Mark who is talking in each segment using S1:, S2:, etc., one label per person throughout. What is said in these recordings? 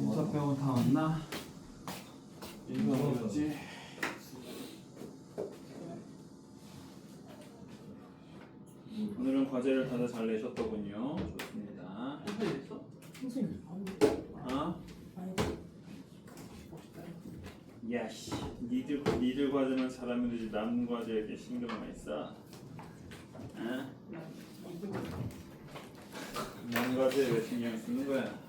S1: 문서병은 다 왔나? 이거 뭐였지? 오늘은 과제를 다들 잘 내셨더군요. 좋습니다.
S2: 했어? 선생님
S1: 아? 야씨, 니들 과제만 잘하면 되지 남은 과제에 이렇게 신경만 써. 아? 남은 과제에 왜 신경 쓰는 거야?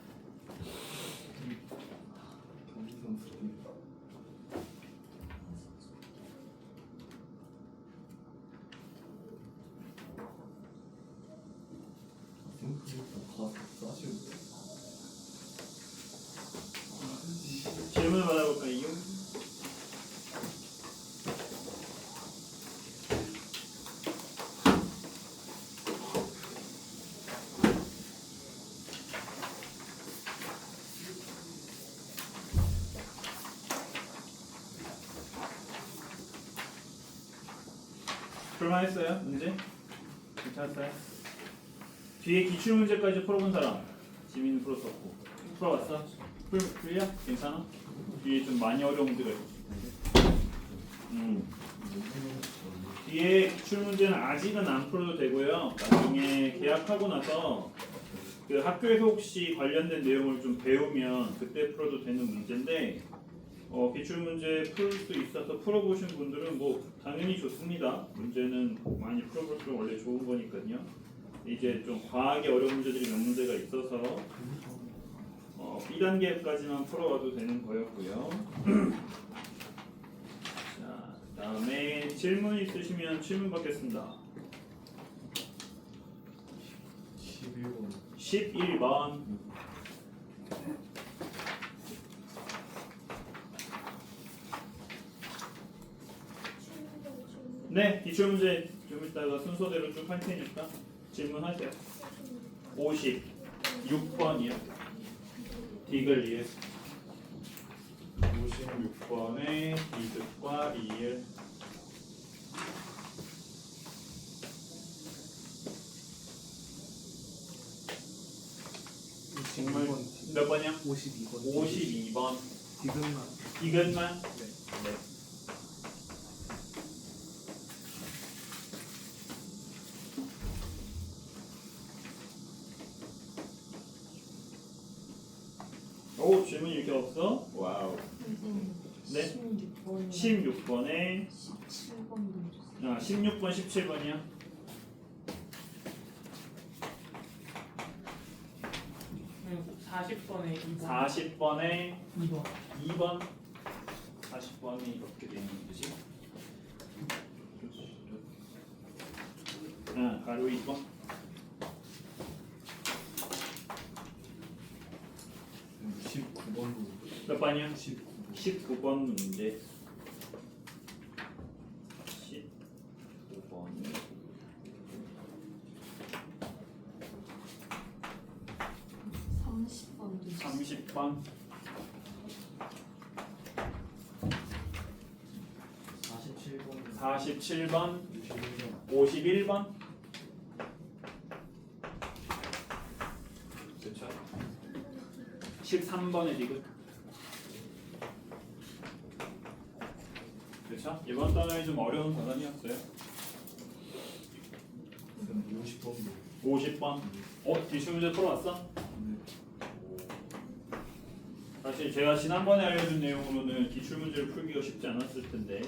S1: 질문을 받아볼까요? 풀만했어요? 문제? 괜찮았어요? 뒤에 기출문제까지 풀어본 사람? 지민은 풀었었고 풀어봤어? 풀려? 괜찮아? 뒤에 좀 많이 어려운 문제가 있을 텐데 뒤에 기출문제는 아직은 안 풀어도 되고요. 나중에 계약하고 나서 그 학교에서 혹시 관련된 내용을 좀 배우면 그때 풀어도 되는 문제인데 기출문제 풀 수 있어서 풀어보신 분들은 뭐 당연히 좋습니다. 문제는 많이 풀어볼수록 원래 좋은 거니까요. 이제 좀 과하게 어려운 문제들이 몇 문제가 있어서 B단계까지만 풀어와도 되는 거였고요. 자, 그 다음에 질문 있으시면 질문 받겠습니다. 11번 네, 기출문제 좀 이따가 순서대로 쭉 할 테니까 질문하세요. 56번이요. 디글리에 56번에 이득과 리을 정말 몇 번이요?
S2: 52번
S1: 52번
S2: 디귿만
S1: 디귿만?
S2: 네.
S1: 네. 오, 질문이 이렇게 없어? 와우. 네? 16번에
S3: 17번도
S1: 16번, 17번이요?
S2: 40번에 2번
S1: 40번에
S2: 2번
S1: 2번 40번이 이렇게 되는 거지? 가로 2번
S4: 19번도
S1: 몇 번이요?
S4: 19번
S1: 19번 문제 19번
S3: 30번도
S1: 30번
S4: 47번
S1: 47번
S4: 51번
S1: 51번 그렇죠? 13번의 디귿 그렇죠? 이번 단어에 좀 어려운 단원이었어요.
S4: 50번도
S1: 50번 기출문제 풀어왔어? 사실 제가 지난번에 알려준 내용으로는 기출문제를 풀기가 쉽지 않았을 텐데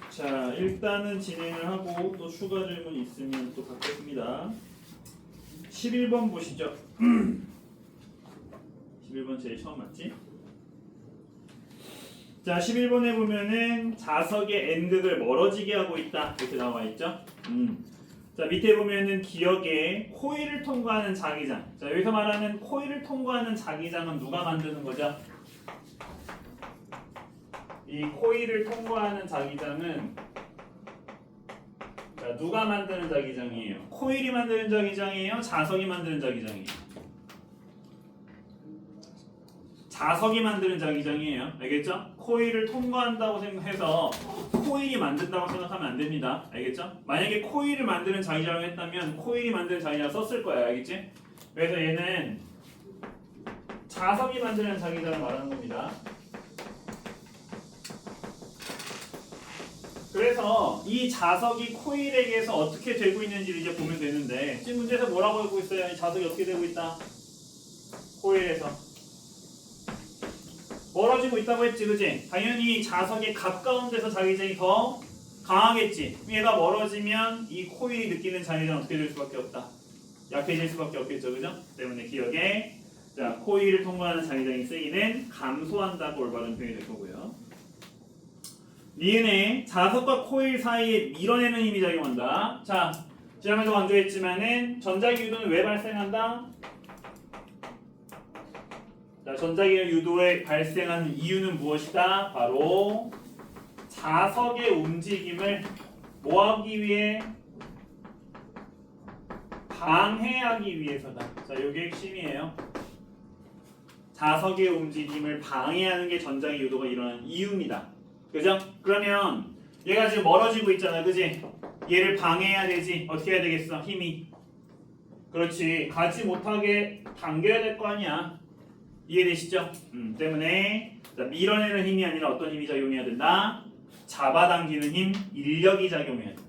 S1: 자 일단은 진행을 하고 또 추가 질문 있으면 또 받겠습니다. 11번 보시죠. 11번 제일 처음 맞지? 자 11번에 보면은 자석의 N극을 멀어지게 하고 있다 이렇게 나와 있죠. 자 밑에 보면은 기역에 코일을 통과하는 자기장. 자 여기서 말하는 코일을 통과하는 자기장은 누가 만드는 거죠? 이 코일을 통과하는 자기장은 자 누가 만드는 자기장이에요? 코일이 만드는 자기장이에요? 자석이 만드는 자기장이에요? 자석이 만드는 자기장이에요. 알겠죠? 코일을 통과한다고 생각해서 코일이 만든다고 생각하면 안 됩니다. 알겠죠? 만약에 코일을 만드는 자기장을 했다면 코일이 만드는 자기장 썼을 거예요. 알겠지? 그래서 얘는 자석이 만드는 자기장을 말하는 겁니다. 그래서 이 자석이 코일에게서 어떻게 되고 있는지를 이제 보면 되는데 지금 문제에서 뭐라고 하고 있어요? 이 자석이 어떻게 되고 있다? 코일에서 멀어지고 있다고 했지, 그지? 당연히 자석에 가까운 데서 자기장이 더 강하겠지. 얘가 멀어지면 이 코일이 느끼는 자기장은 어떻게 될 수밖에 없다? 약해질 수밖에 없겠죠, 그죠? 때문에 기억에 자 코일을 통과하는 자기장의 세기는 감소한다고 올바른 표현이 될 거고요. 니은에 자석과 코일 사이에 밀어내는 힘이 작용한다. 자, 지난번에도 강조했지만은 전자기 유도는 왜 발생한다? 자, 전자기 유도에 발생하는 이유는 무엇이다? 바로 자석의 움직임을 뭐하기 위해? 방해하기 위해서다. 자, 이게 핵심이에요. 자석의 움직임을 방해하는 게 전자기 유도가 일어나는 이유입니다. 그죠? 그러면 얘가 지금 멀어지고 있잖아, 그지? 얘를 방해해야 되지. 어떻게 해야 되겠어? 힘이. 그렇지. 가지 못하게 당겨야 될 거 아니야. 이해되시죠? 때문에 자, 밀어내는 힘이 아니라 어떤 힘이 작용해야 된다? 잡아당기는 힘, 인력이 작용해야 된다.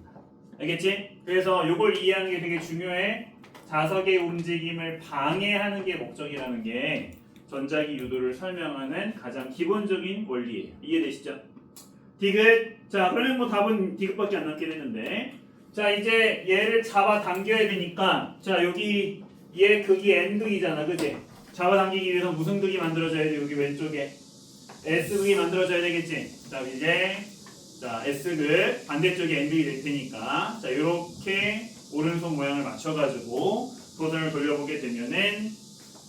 S1: 알겠지? 그래서 이걸 이해하는 게 되게 중요해. 자석의 움직임을 방해하는 게 목적이라는 게 전자기 유도를 설명하는 가장 기본적인 원리예요. 이해되시죠? 디귿. 자, 그러면 뭐 답은 디귿밖에 안 남게 되는데, 자 이제 얘를 잡아당겨야 되니까, 자 여기 얘 극이 N극이잖아, 그지? 잡아당기기 위해서 무슨 극이 만들어져야 돼? 여기 왼쪽에 S극이 만들어져야 되겠지? 자 이제 자 S극 반대쪽에 N극이 될 테니까, 자 이렇게 오른손 모양을 맞춰가지고 도전을 돌려보게 되면은,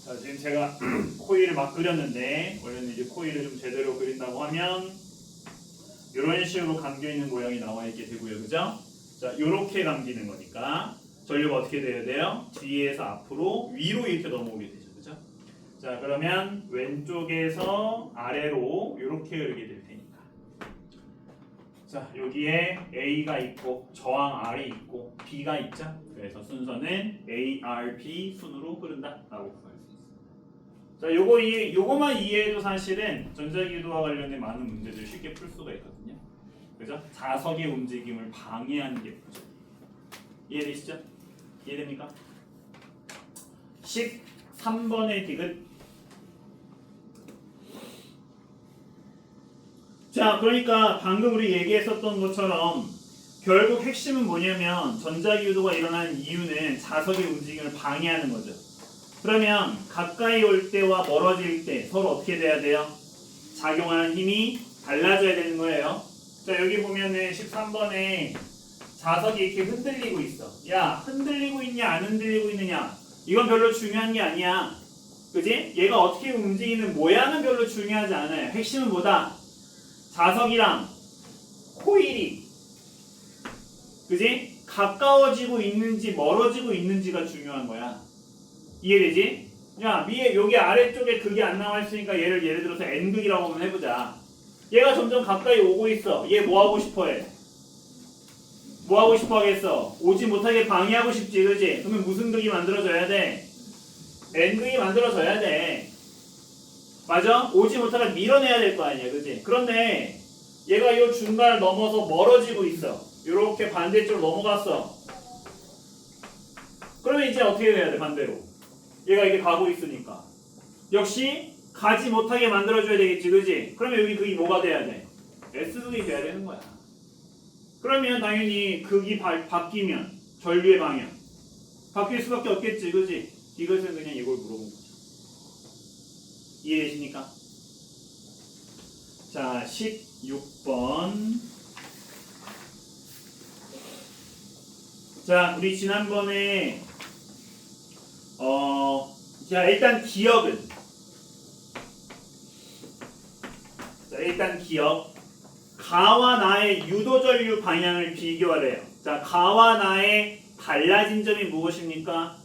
S1: 자 지금 제가 코일을 막 그렸는데 원래는 이제 코일을 좀 제대로 그린다고 하면 이런 식으로 감겨 있는 모양이 나와 있게 되고요, 그죠? 자 이렇게 감기는 거니까 전류가 어떻게 돼야 돼요? 뒤에서 앞으로 위로 이렇게 넘어오게 되죠, 그죠? 자 그러면 왼쪽에서 아래로 이렇게 흐르게 될 테니까, 자 여기에 A가 있고 저항 R이 있고 B가 있죠. 그래서 순서는 A, R, B 순으로 흐른다라고 구할 수 있습니다. 자 요거만 이해해도 사실은 전자기유도와 관련된 많은 문제들 쉽게 풀 수가 있거든요. 그죠? 자석의 움직임을 방해하는 게 문제. 이해되시죠? 이해됩니까? 13번의 디귿. 자, 그러니까 방금 우리 얘기했었던 것처럼 결국 핵심은 뭐냐면 전자기유도가 일어나는 이유는 자석의 움직임을 방해하는 거죠. 그러면 가까이 올 때와 멀어질 때 서로 어떻게 돼야 돼요? 작용하는 힘이 달라져야 되는 거예요. 자 여기 보면은 13번에 자석이 이렇게 흔들리고 있어. 야 흔들리고 있냐 안 흔들리고 있느냐 이건 별로 중요한 게 아니야, 그지? 얘가 어떻게 움직이는 모양은 별로 중요하지 않아요. 핵심은 뭐다? 자석이랑 코일이, 그지? 가까워지고 있는지 멀어지고 있는지가 중요한 거야. 이해되지? 야 위에 여기 아래쪽에 극이 안 나와 있으니까 얘를 예를 들어서 N극이라고 한번 해보자. 얘가 점점 가까이 오고 있어. 얘 뭐 하고 싶어 해? 뭐 하고 싶어 하겠어? 오지 못하게 방해하고 싶지, 그지? 그러면 무슨 극이 만들어져야 돼? N극이 만들어져야 돼. 맞아? 오지 못하게 밀어내야 될 거 아니야, 그지? 그런데 얘가 이 중간을 넘어서 멀어지고 있어. 이렇게 반대쪽으로 넘어갔어. 그러면 이제 어떻게 해야 돼? 반대로 얘가 이게 가고 있으니까 역시 가지 못하게 만들어줘야 되겠지, 그지? 그러면 여기 극이 뭐가 돼야 돼? S극이 돼야 되는 거야. 그러면 당연히 극이 바뀌면 전류의 방향 바뀔 수밖에 없겠지, 그지? 이것은 그냥 이걸 물어본 거죠. 이해되십니까? 자 16번. 자 우리 지난번에 자 일단 기억은, 자 일단 기억, 가와 나의 유도전류 방향을 비교하래요. 자 가와 나의 달라진 점이 무엇입니까?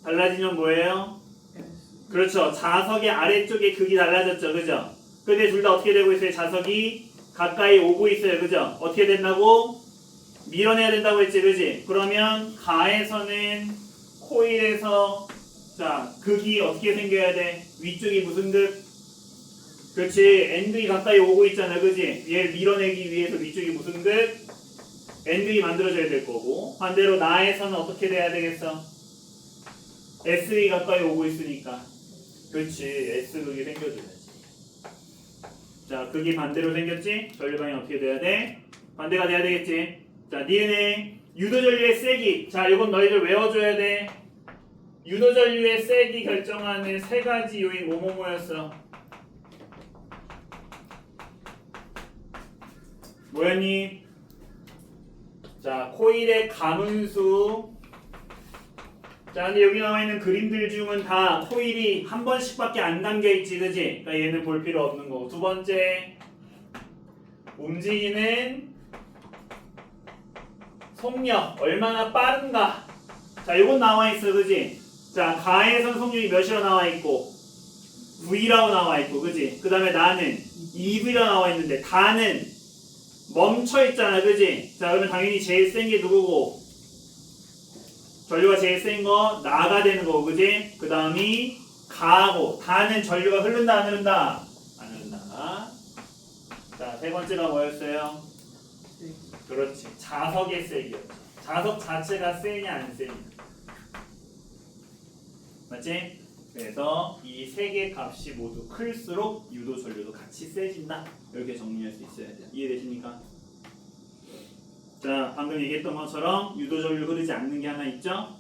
S1: 달라진 점 뭐예요? 그렇죠. 자석의 아래쪽에 극이 달라졌죠, 그죠? 근데 둘 다 어떻게 되고 있어요? 자석이 가까이 오고 있어요, 그죠? 어떻게 된다고? 밀어내야 된다고 했지, 그지? 그러면 가에서는 코일에서 자, 극이 어떻게 생겨야 돼? 위쪽이 무슨 극? 그렇지. n극이 가까이 오고 있잖아. 그지? 얘를 밀어내기 위해서 위쪽이 무슨 극? n극이 만들어져야 될 거고, 반대로 나에서는 어떻게 돼야 되겠어? s극이 가까이 오고 있으니까. 그렇지. s극이 생겨줘야지. 자, 극이 반대로 생겼지? 전류방이 어떻게 돼야 돼? 반대가 돼야 되겠지? 자, 니은의 유도전류의 세기. 자, 이건 너희들 외워줘야 돼. 유도전류의 세기 결정하는 세 가지 요인 뭐뭐뭐였어? 뭐였니? 자, 코일의 가문수. 자, 근데 여기 나와 있는 그림들 중은 다 코일이 한 번씩밖에 안 담겨 있지, 그지? 그러니까 얘는 볼 필요 없는 거고. 두 번째, 움직이는 속력 얼마나 빠른가. 자, 이건 나와 있어, 그지? 자, 가에선 속력이 몇이라고 나와 있고, V라고 나와 있고, 그지? 그 다음에 나는 EV라고 나와 있는데, 다는 멈춰 있잖아, 그지? 자, 그러면 당연히 제일 센 게 누구고? 전류가 제일 센 거 나가 되는 거고, 그지? 그 다음이 가고, 다는 전류가 흐른다, 안 흐른다? 안 흐른다. 자, 세 번째가 뭐였어요? 그렇지. 자석의 세기였죠. 자석 자체가 세냐, 안 세냐. 맞지? 그래서 이 세 개 값이 모두 클수록 유도 전류도 같이 세진다. 이렇게 정리할 수 있어야 돼요. 이해되십니까? 자, 방금 얘기했던 것처럼 유도 전류 흐르지 않는 게 하나 있죠?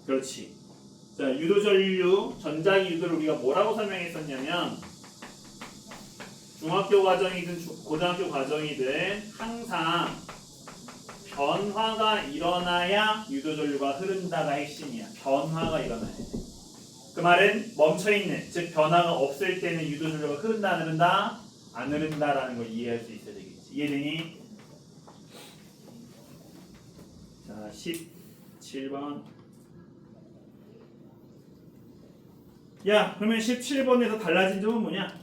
S1: 그렇지. 자, 유도 전류, 전자기 유도를 우리가 뭐라고 설명했었냐면 중학교 과정이든 고등학교 과정이든 항상 변화가 일어나야 유도 전류가 흐른다가 핵심이야. 변화가 일어나야 돼. 그 말은 멈춰있는, 즉 변화가 없을 때는 유도 전류가 흐른다, 안 흐른다? 안 흐른다라는 걸 이해할 수 있어야 되겠지. 이해되니? 자, 17번. 야, 그러면 17번에서 달라진 점은 뭐냐?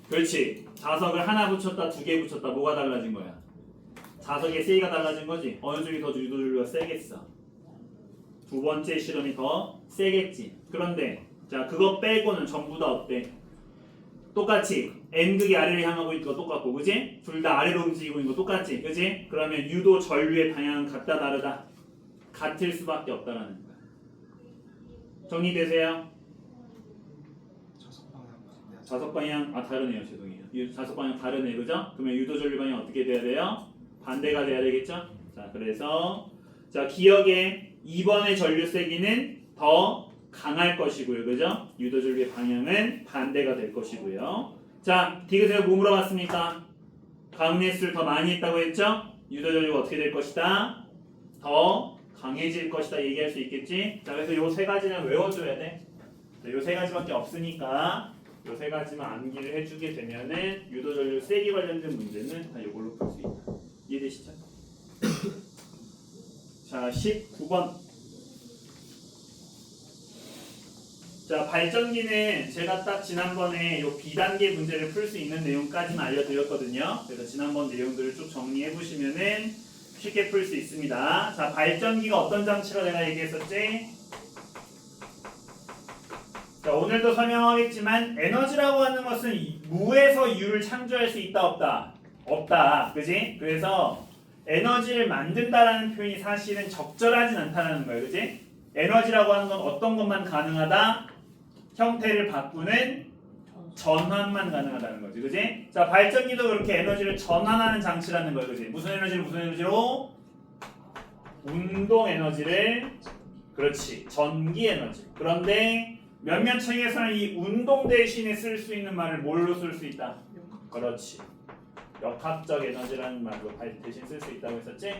S1: 그렇지. 자석을 하나 붙였다, 두 개 붙였다. 뭐가 달라진 거야? 자석의 세기가 달라진 거지. 어느 쪽이 더 유도 전류가 세겠어? 두 번째 실험이 더 세겠지. 그런데 자, 그거 빼고는 전부 다 어때? 똑같이 n극이 아래를 향하고 있는 거 똑같고, 그지? 둘 다 아래로 움직이고 있는 거 똑같지, 그지? 그러면 유도 전류의 방향은 같다, 다르다? 같을 수밖에 없다라는 거야. 정리되세요? 자석 방향 다르네요. 죄송해요. 자석 방향 다르네요, 그죠? 그러면 유도 전류 방향 어떻게 돼야 돼요? 반대가 돼야 되겠죠? 자, 그래서 자, 기억에 2번의 전류 세기는 더 강할 것이고요, 그죠? 유도 전류의 방향은 반대가 될 것이고요. 자, 디귿에서 뭐 물어봤습니까? 가운데수를 더 많이 했다고 했죠? 유도 전류가 어떻게 될 것이다? 더 강해질 것이다 얘기할 수 있겠지? 자, 그래서 요 세 가지는 외워줘야 돼. 요 세 가지밖에 없으니까 요 세 가지만 암기를 해주게 되면은 유도 전류 세기 관련된 문제는 다 요걸로 풀 수 있다. 이해되시죠? 자, 19번. 자, 발전기는 제가 딱 지난번에 요 B단계 문제를 풀 수 있는 내용까지만 알려드렸거든요. 그래서 지난번 내용들을 쭉 정리해 보시면은 쉽게 풀 수 있습니다. 자, 발전기가 어떤 장치로 내가 얘기했었지? 자, 오늘도 설명하겠지만 에너지라고 하는 것은 무에서 유를 창조할 수 있다, 없다? 없다. 그지? 그래서 에너지를 만든다라는 표현이 사실은 적절하진 않다는 거예요. 그지? 에너지라고 하는 건 어떤 것만 가능하다? 형태를 바꾸는 전환만 가능하다는 거지. 그지? 자, 발전기도 그렇게 에너지를 전환하는 장치라는 거예요. 그지? 무슨 에너지로? 운동 에너지를, 그렇지, 전기 에너지. 그런데 몇몇 책에서는 이 운동 대신에 쓸 수 있는 말을 뭘로 쓸 수 있다? 그렇지, 역학적 에너지라는 말로 대신 쓸 수 있다고 했었지?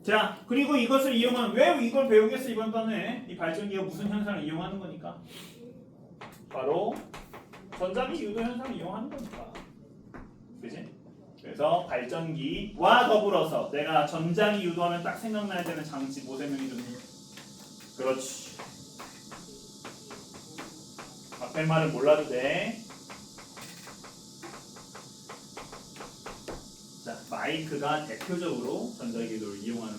S1: 자, 그리고 이것을 이용한, 왜 이걸 배우겠어 이번 번에? 이 발전기가 무슨 현상을 이용하는 거니까? 바로 전자기 유도 현상을 이용하는 거니까. 그치? 그래서 발전기와 더불어서 내가 전자기 유도하면 딱 생각나야 되는 장치 뭐 설명이 좀 해? 그렇지, 앞에 말은 몰라도 돼. 자, 마이크가 대표적으로 전자기도를 이용하는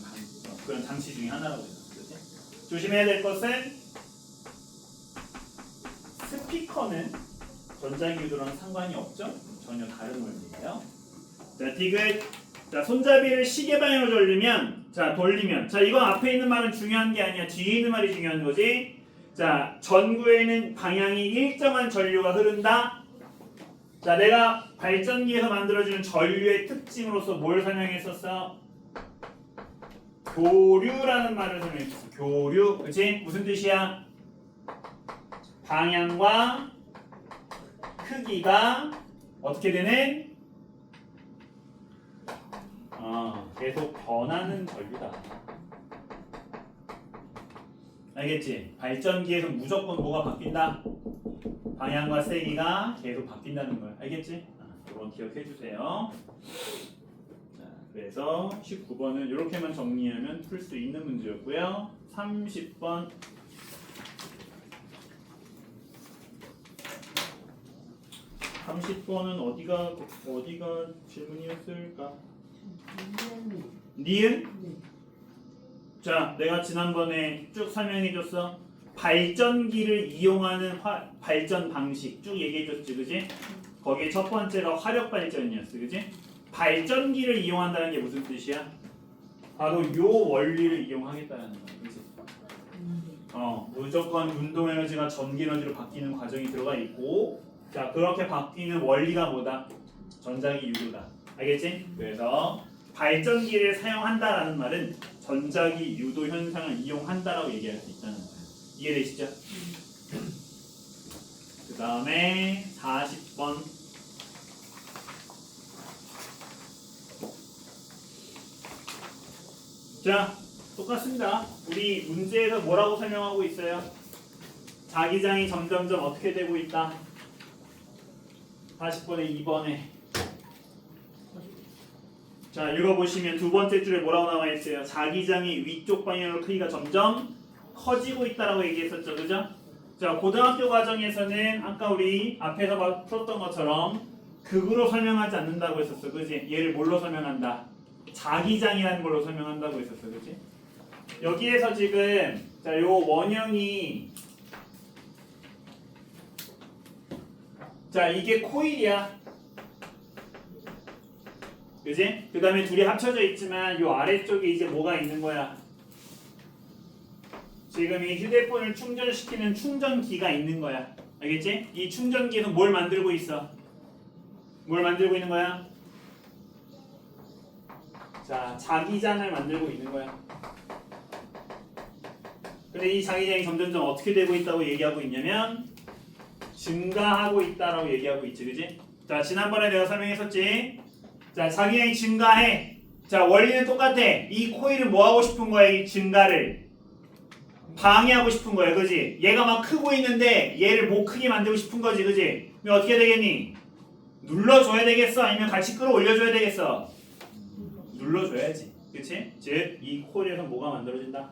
S1: 그런 장치 중에 하나라고 했었어. 그렇지? 조심해야 될 것은 스피커는 전자기도랑 상관이 없죠? 전혀 다른 원리예요. 자, 디귿. 자, 손잡이를 시계 방향으로 돌리면 자, 이건 앞에 있는 말은 중요한 게 아니야. 뒤에 있는 말이 중요한 거지. 자, 전구에는 방향이 일정한 전류가 흐른다. 자, 내가 발전기에서 만들어주는 전류의 특징으로서 뭘 설명했었어? 교류라는 말을 설명했었어. 교류. 그치? 무슨 뜻이야? 방향과 크기가 어떻게 되는? 계속 변하는 전류다. 알겠지? 발전기에서 무조건 뭐가 바뀐다? 방향과 세기가 계속 바뀐다는 걸 알겠지? 이건 기억해 주세요. 자, 그래서 19번은 이렇게만 정리하면 풀 수 있는 문제였고요. 30번. 어디가 질문이었을까? 니은? 자, 내가 지난번에 쭉 설명해줬어. 발전기를 이용하는 발전 방식 쭉 얘기해줬지, 그지? 거기에 첫 번째가 화력 발전이었어, 그지? 발전기를 이용한다는 게 무슨 뜻이야? 바로 요 원리를 이용하겠다는 거야, 그지? 무조건 운동 에너지가 전기 에너지로 바뀌는 과정이 들어가 있고, 자, 그렇게 바뀌는 원리가 뭐다? 전자기 유도다. 알겠지? 그래서 발전기를 사용한다라는 말은 전자기 유도 현상을 이용한다라고 얘기할 수 있다는 거예요. 이해되시죠? 그 다음에 40번. 자, 똑같습니다. 우리 문제에서 뭐라고 설명하고 있어요? 자기장이 점점점 어떻게 되고 있다? 40번에 2번에. 자, 읽어보시면 두 번째 줄에 뭐라고 나와 있어요? 자기장이 위쪽 방향으로 크기가 점점 커지고 있다라고 얘기했었죠, 그죠? 자, 고등학교 과정에서는 아까 우리 앞에서 풀었던 것처럼 극으로 설명하지 않는다고 했었어, 그지? 얘를 뭘로 설명한다? 자기장이라는 걸로 설명한다고 했었어, 그지? 여기에서 지금 자, 요 원형이 자, 이게 코일이야. 그지? 그 다음에 둘이 합쳐져 있지만 요 아래쪽에 이제 뭐가 있는 거야? 지금 이 휴대폰을 충전시키는 충전기가 있는 거야. 알겠지? 이 충전기에서 뭘 만들고 있어? 뭘 만들고 있는 거야? 자, 자기장을 만들고 있는 거야. 근데 이 자기장이 점점점 어떻게 되고 있다고 얘기하고 있냐면 증가하고 있다라고 얘기하고 있지, 그지? 자, 지난번에 내가 설명했었지? 자, 자기장이 증가해. 자, 원리는 똑같아. 이 코일은 뭐 하고 싶은 거야? 이 증가를 방해하고 싶은 거야, 그지? 얘가 막 크고 있는데 얘를 못 크게 만들고 싶은 거지, 그지? 그럼 어떻게 되겠니? 눌러줘야 되겠어? 아니면 같이 끌어올려줘야 되겠어? 눌러줘야지, 그치? 즉, 이 코일에서 뭐가 만들어진다?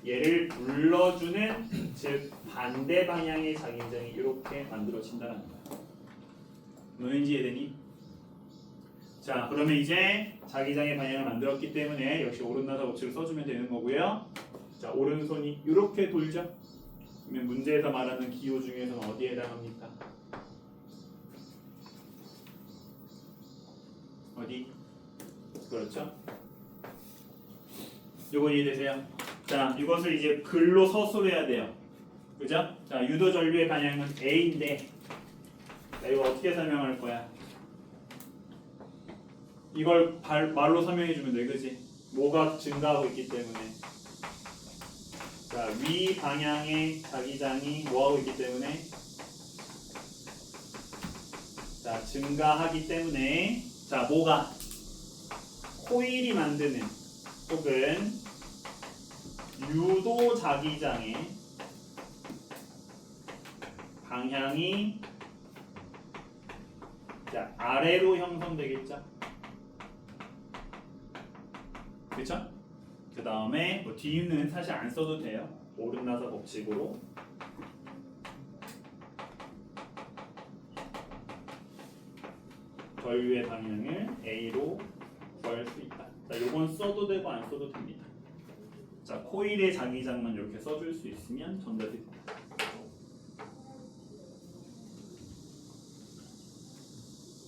S1: 얘를 눌러주는, 즉 반대 방향의 자기장이 이렇게 만들어진다는 거야. 뭐인지 이해되니? 자, 그러면 이제 자기장의 방향을 만들었기 때문에 역시 오른나사 법칙을 써주면 되는 거고요. 자, 오른손이 이렇게 돌죠. 그러면 문제에서 말하는 기호 중에서는 어디에 해당합니까? 어디? 그렇죠? 요거 이해되세요? 자, 이것을 이제 글로 서술을 해야 돼요. 그죠? 자, 유도 전류의 방향은 A인데, 자, 이거 어떻게 설명할 거야? 이걸 말로 설명해 주면 돼, 그지? 뭐가 증가하고 있기 때문에. 자, 위 방향의 자기장이 뭐하고 있기 때문에? 자, 증가하기 때문에. 자, 뭐가? 코일이 만드는 혹은 유도 자기장의 방향이 자, 아래로 형성되겠죠? 그쵸? 그 다음에 뭐 뒤는 사실 안 써도 돼요. 오른나사 법칙으로. 전류의 방향을 A로 구할 수 있다. 자, 요건 써도 되고 안 써도 됩니다. 자, 코일의 자기장만 이렇게 써줄 수 있으면 전자됐다.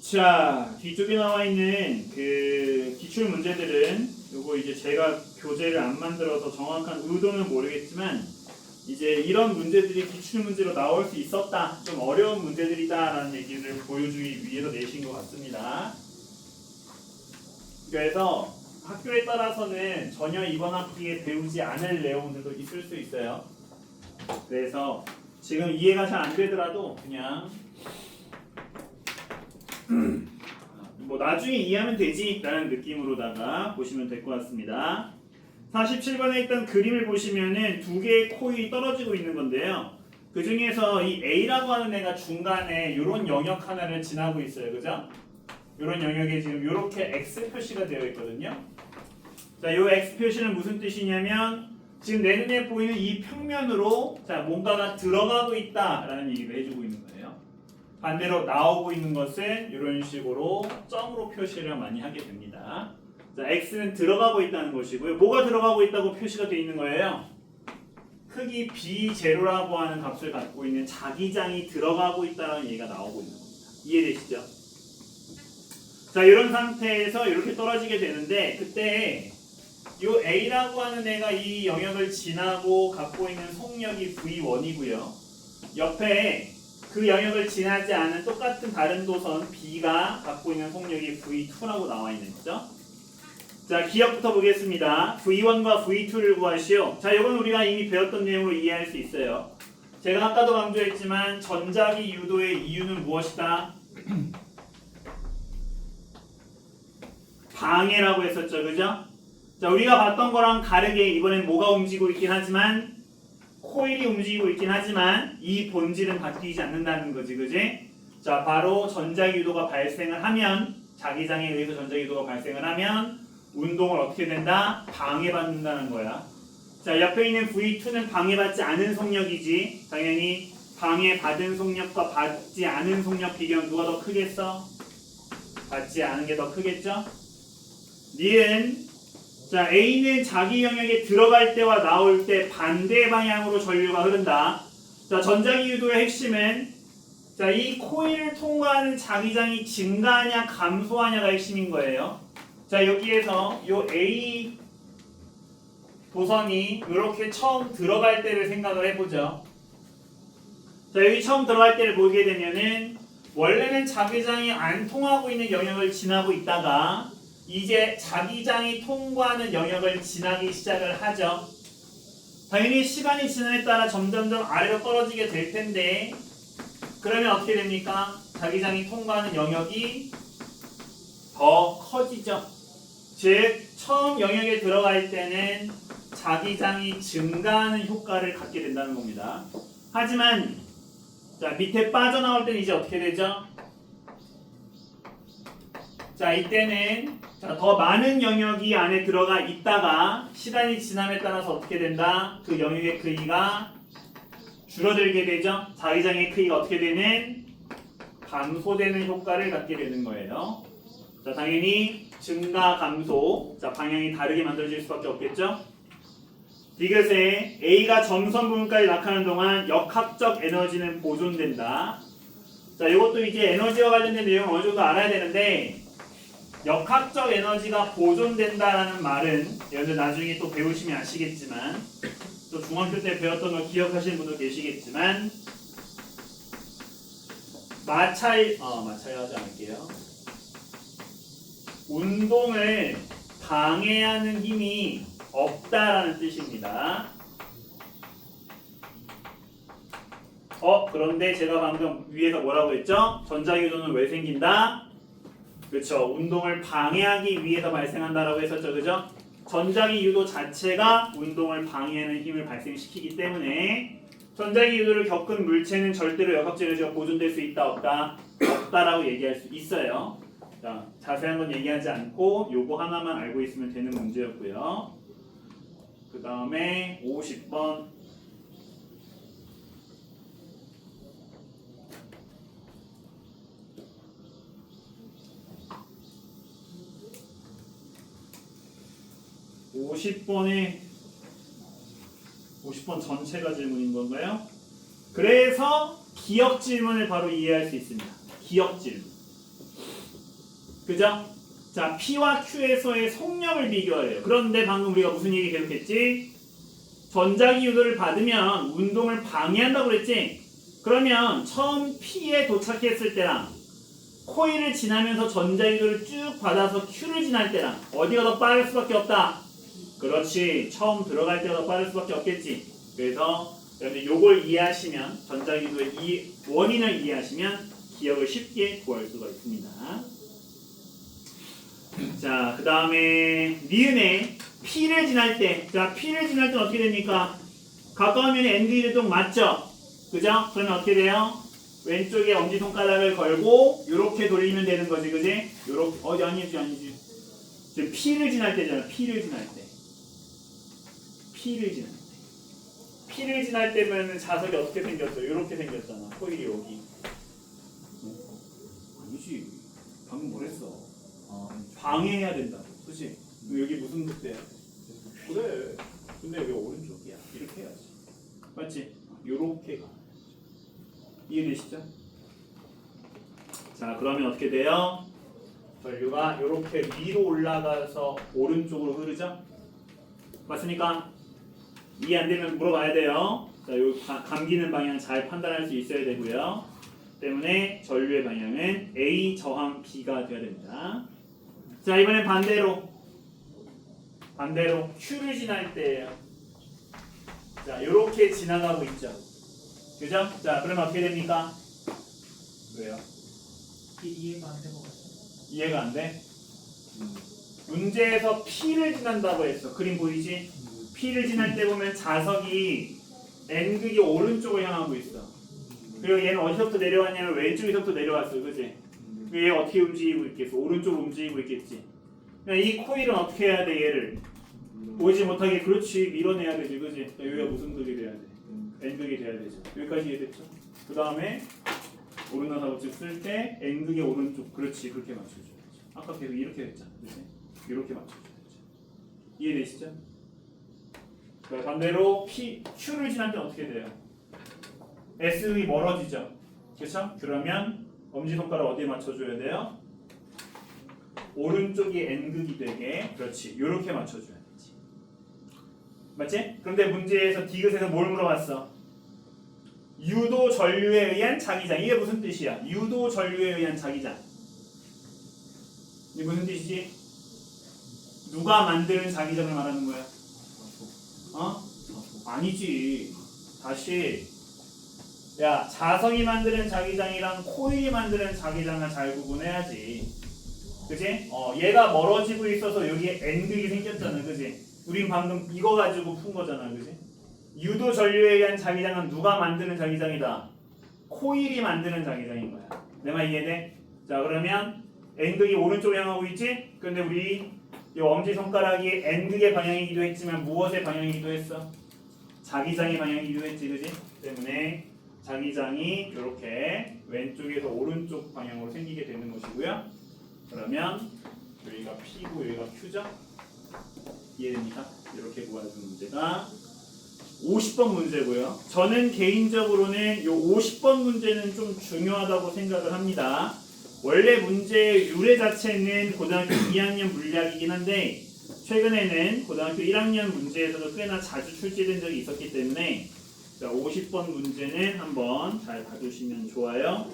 S1: 자, 뒤쪽에 나와 있는 그 기출 문제들은 요거 이제 제가 교재를 안 만들어서 정확한 의도는 모르겠지만 이제 이런 문제들이 기출 문제로 나올 수 있었다. 좀 어려운 문제들이다라는 얘기를 보여주기 위해서 내신 것 같습니다. 그래서 학교에 따라서는 전혀 이번 학기에 배우지 않을 내용들도 있을 수 있어요. 그래서 지금 이해가 잘 안 되더라도 그냥 뭐 나중에 이해하면 되지 라는 느낌으로다가 보시면 될 것 같습니다. 47번에 있던 그림을 보시면은 두 개의 코일이 떨어지고 있는 건데요. 그 중에서 이 A라고 하는 애가 중간에 이런 영역 하나를 지나고 있어요. 그죠? 이런 영역에 지금 이렇게 X 표시가 되어 있거든요. 자, 이 X 표시는 무슨 뜻이냐면 지금 내 눈에 보이는 이 평면으로 자, 뭔가가 들어가고 있다라는 얘기를 해주고 있는 거예요. 반대로 나오고 있는 것은 이런 식으로 점으로 표시를 많이 하게 됩니다. 자, X는 들어가고 있다는 것이고요. 뭐가 들어가고 있다고 표시가 되어 있는 거예요? 크기 B0라고 하는 값을 갖고 있는 자기장이 들어가고 있다는 얘기가 나오고 있는 겁니다. 이해되시죠? 자, 이런 상태에서 이렇게 떨어지게 되는데 그때 이 A라고 하는 애가 이 영역을 지나고 갖고 있는 속력이 V1이고요. 옆에 그 영역을 지나지 않은 똑같은 다른 도선 B가 갖고 있는 속력이 V2라고 나와 있는 거죠. 자, 기억부터 보겠습니다. V1과 V2를 구하시오. 자, 이건 우리가 이미 배웠던 내용으로 이해할 수 있어요. 제가 아까도 강조했지만 전자기 유도의 이유는 무엇이다? 방해라고 했었죠. 그죠? 자, 우리가 봤던 거랑 다르게 이번엔 뭐가 움직이고 있긴 하지만 코일이 움직이고 있긴 하지만 이 본질은 바뀌지 않는다는 거지. 그지? 자, 바로 전자기유도가 발생을 하면 자기장에 의해서 전자기유도가 발생을 하면 운동을 어떻게 된다? 방해받는다는 거야. 자, 옆에 있는 V2는 방해받지 않은 속력이지. 당연히 방해받은 속력과 받지 않은 속력 비교는 누가 더 크겠어? 받지 않은 게 더 크겠죠? 니은 자, A는 자기 영역에 들어갈 때와 나올 때 반대 방향으로 전류가 흐른다. 자, 전자기유도의 핵심은 자, 이 코일을 통과하는 자기장이 증가하냐 감소하냐가 핵심인 거예요. 자, 여기에서 요 A 도선이 이렇게 처음 들어갈 때를 생각을 해보죠. 자, 여기 처음 들어갈 때를 보게 되면은 원래는 자기장이 안 통하고 있는 영역을 지나고 있다가 이제 자기장이 통과하는 영역을 지나기 시작을 하죠. 당연히 시간이 지남에 따라 점점점 아래로 떨어지게 될 텐데 그러면 어떻게 됩니까? 자기장이 통과하는 영역이 더 커지죠. 즉 처음 영역에 들어갈 때는 자기장이 증가하는 효과를 갖게 된다는 겁니다. 하지만 자, 밑에 빠져나올 때는 이제 어떻게 되죠? 자, 이때는 자, 더 많은 영역이 안에 들어가 있다가 시간이 지남에 따라서 어떻게 된다? 그 영역의 크기가 줄어들게 되죠. 자기장의 크기가 어떻게 되는? 감소되는 효과를 갖게 되는 거예요. 자, 당연히 증가, 감소. 자, 방향이 다르게 만들어질 수밖에 없겠죠. 디귿에 A가 점선 부분까지 낙하는 동안 역학적 에너지는 보존된다. 자, 이것도 이제 에너지와 관련된 내용을 어느 정도 알아야 되는데 역학적 에너지가 보존된다라는 말은 여러분들 나중에 또 배우시면 아시겠지만 또 중학교 때 배웠던 걸 기억하시는 분도 계시겠지만 마찰하지 않을게요. 운동을 방해하는 힘이 없다라는 뜻입니다. 그런데 제가 방금 위에서 뭐라고 했죠? 전자기유도는 왜 생긴다? 그렇죠. 운동을 방해하기 위해서 발생한다라고 했었죠. 그죠? 전자기유도 자체가 운동을 방해하는 힘을 발생시키기 때문에 전자기유도를 겪은 물체는 절대로 역학적 에너지가 보존될 수 있다 없다? 없다라고 얘기할 수 있어요. 자, 자세한 건 얘기하지 않고 요거 하나만 알고 있으면 되는 문제였고요. 그 다음에 50번 50번 전체가 질문인 건가요? 그래서 기억 질문을 바로 이해할 수 있습니다. 기억 질문. 그죠? 자, P와 Q에서의 속력을 비교해요. 그런데 방금 우리가 무슨 얘기 계속했지? 전자기 유도를 받으면 운동을 방해한다고 그랬지? 그러면 처음 P에 도착했을 때랑 코일을 지나면서 전자기 유도를 쭉 받아서 Q를 지날 때랑 어디가 더 빠를 수밖에 없다? 그렇지. 처음 들어갈 때가 더 빠를 수밖에 없겠지. 그래서 여러분들 요걸 이해하시면 전자기 유도의 이 원인을 이해하시면 기억을 쉽게 구할 수가 있습니다. 자, 그 다음에 니은에 P를 지날 때, 자, P를 지날 때는 어떻게 됩니까? 가까운 면에 ND 제동 맞죠? 그죠? 그러면 어떻게 돼요? 왼쪽에 엄지손가락을 걸고 요렇게 돌리면 되는 거지, 그지? 요렇게, 아니지. 지금 P를 지날 때잖아, P를 지날 때. P를 지날 때면 자석이 어떻게 생겼어? 요렇게 생겼잖아, 코일이 여기. 아니지, 방금 뭐랬어? 방해해야 된다고, 그치? 여기 무슨 뜻대야? 그래. 근데 왜 오른쪽이야? 이렇게 해야지. 맞지? 요렇게 가. 이해되시죠? 자, 그러면 어떻게 돼요? 전류가 요렇게 위로 올라가서 오른쪽으로 흐르죠? 맞습니까? 이해 안 되면 물어봐야 돼요. 자, 요 감기는 방향 잘 판단할 수 있어야 되고요. 때문에 전류의 방향은 A 저항 B가 되어야 됩니다. 자, 이번엔 반대로 Q를 지날 때예요. 자, 요렇게 지나가고 있죠. 그죠? 자, 그러면 어떻게 됩니까? 왜요?
S2: 이해가 안 되고 같아요.
S1: 이해가 안 돼? 문제에서 P를 지난다고 했어. 그림 보이지? P를 지날 때 보면 자석이 N극이 오른쪽을 향하고 있어. 그리고 얘는 어디서부터 내려왔냐면 왼쪽에서부터 내려왔어. 그치? 얘 어떻게 움직이고 있겠어? 오른쪽으로 움직이고 있겠지. 그러니까 이 코일은 어떻게 해야 돼? 얘를 보이지 못하게 그렇지 밀어내야 되지. 그치? 여기가 무슨 극이 돼야 돼? N극이 돼야 되죠. 여기까지 이해됐죠? 그 다음에 오른나사우측 쓸 때 N극의 오른쪽 그렇지 그렇게 맞춰줘야죠. 아까 계속 이렇게 했잖아. 그치? 이렇게 맞춰줘야죠. 이해되시죠? 자, 반대로 Q를 지날 때 어떻게 돼요? S극이 멀어지죠. 그렇죠? 그러면 엄지손가락 어디에 맞춰줘야 돼요? 오른쪽이 N극이 되게 그렇지 이렇게 맞춰줘야 되지. 맞지? 그런데 문제에서 디귿에서 뭘 물어봤어? 유도 전류에 의한 자기장. 이게 무슨 뜻이야? 유도 전류에 의한 자기장. 이게 무슨 뜻이지? 누가 만드는 자기장을 말하는 거야? 아니지. 다시. 야, 자석이 만드는 자기장이랑 코일이 만드는 자기장을 잘 구분해야지. 그치? 얘가 멀어지고 있어서 여기에 N극이 생겼잖아. 그치? 우린 방금 이거 가지고 푼 거잖아. 그치? 유도 전류에 의한 자기장은 누가 만드는 자기장이다? 코일이 만드는 자기장인 거야. 내 말 이해돼? 자, 그러면 N극이 오른쪽을 향하고 있지? 근데 우리 이 엄지손가락이 N극의 방향이기도 했지만 무엇의 방향이기도 했어? 자기장의 방향이기도 했지. 그치? 때문에 자기장이 이렇게 왼쪽에서 오른쪽 방향으로 생기게 되는 것이고요. 그러면 여기가 P고 여기가 Q죠? 이해됩니까? 이렇게 구하는 문제가 50번 문제고요. 저는 개인적으로는 이 50번 문제는 좀 중요하다고 생각을 합니다. 원래 문제의 유래 자체는 고등학교 2학년 물리학이긴 한데 최근에는 고등학교 1학년 문제에서도 꽤나 자주 출제된 적이 있었기 때문에 자, 50번 문제는 한번 잘 봐주시면 좋아요.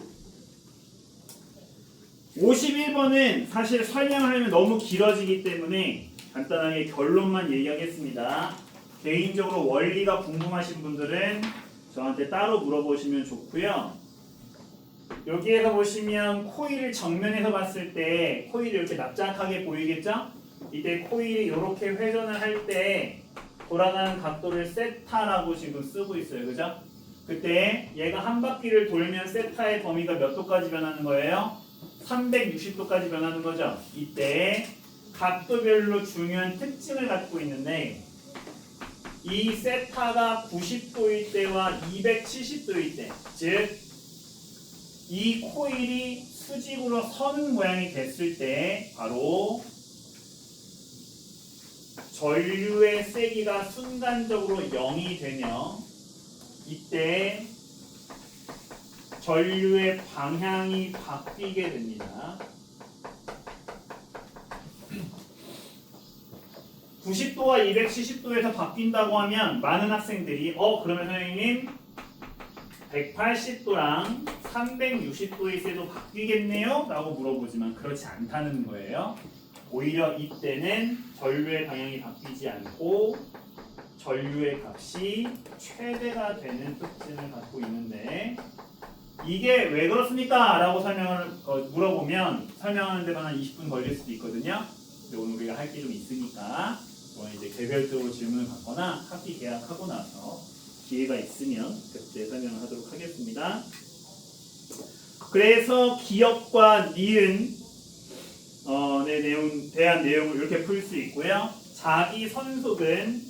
S1: 51번은 사실 설명을 하면 너무 길어지기 때문에 간단하게 결론만 얘기하겠습니다. 개인적으로 원리가 궁금하신 분들은 저한테 따로 물어보시면 좋고요. 여기에서 보시면 코일을 정면에서 봤을 때 코일이 이렇게 납작하게 보이겠죠? 이때 코일이 이렇게 회전을 할 때 돌아가는 각도를 세타라고 지금 쓰고 있어요. 그죠? 그때 얘가 한 바퀴를 돌면 세타의 범위가 몇 도까지 변하는 거예요? 360도까지 변하는 거죠. 이때 각도별로 중요한 특징을 갖고 있는데 이 세타가 90도일 때와 270도일 때, 즉 이 코일이 수직으로 서는 모양이 됐을 때 바로 전류의 세기가 순간적으로 0이 되며 이때 전류의 방향이 바뀌게 됩니다. 90도와 270도에서 바뀐다고 하면 많은 학생들이 그러면 선생님 180도랑 360도의 세도 바뀌겠네요? 라고 물어보지만 그렇지 않다는 거예요. 오히려 이때는 전류의 방향이 바뀌지 않고 전류의 값이 최대가 되는 특징을 갖고 있는데 이게 왜 그렇습니까? 라고 물어보면 설명하는 데만 한 20분 걸릴 수도 있거든요. 근데 오늘 우리가 할 게 좀 있으니까 이제 개별적으로 질문을 받거나 학기 개학하고 나서 기회가 있으면 그때 설명을 하도록 하겠습니다. 그래서 기역과 니은 대한 내용을 이렇게 풀 수 있고요. 자기 선속은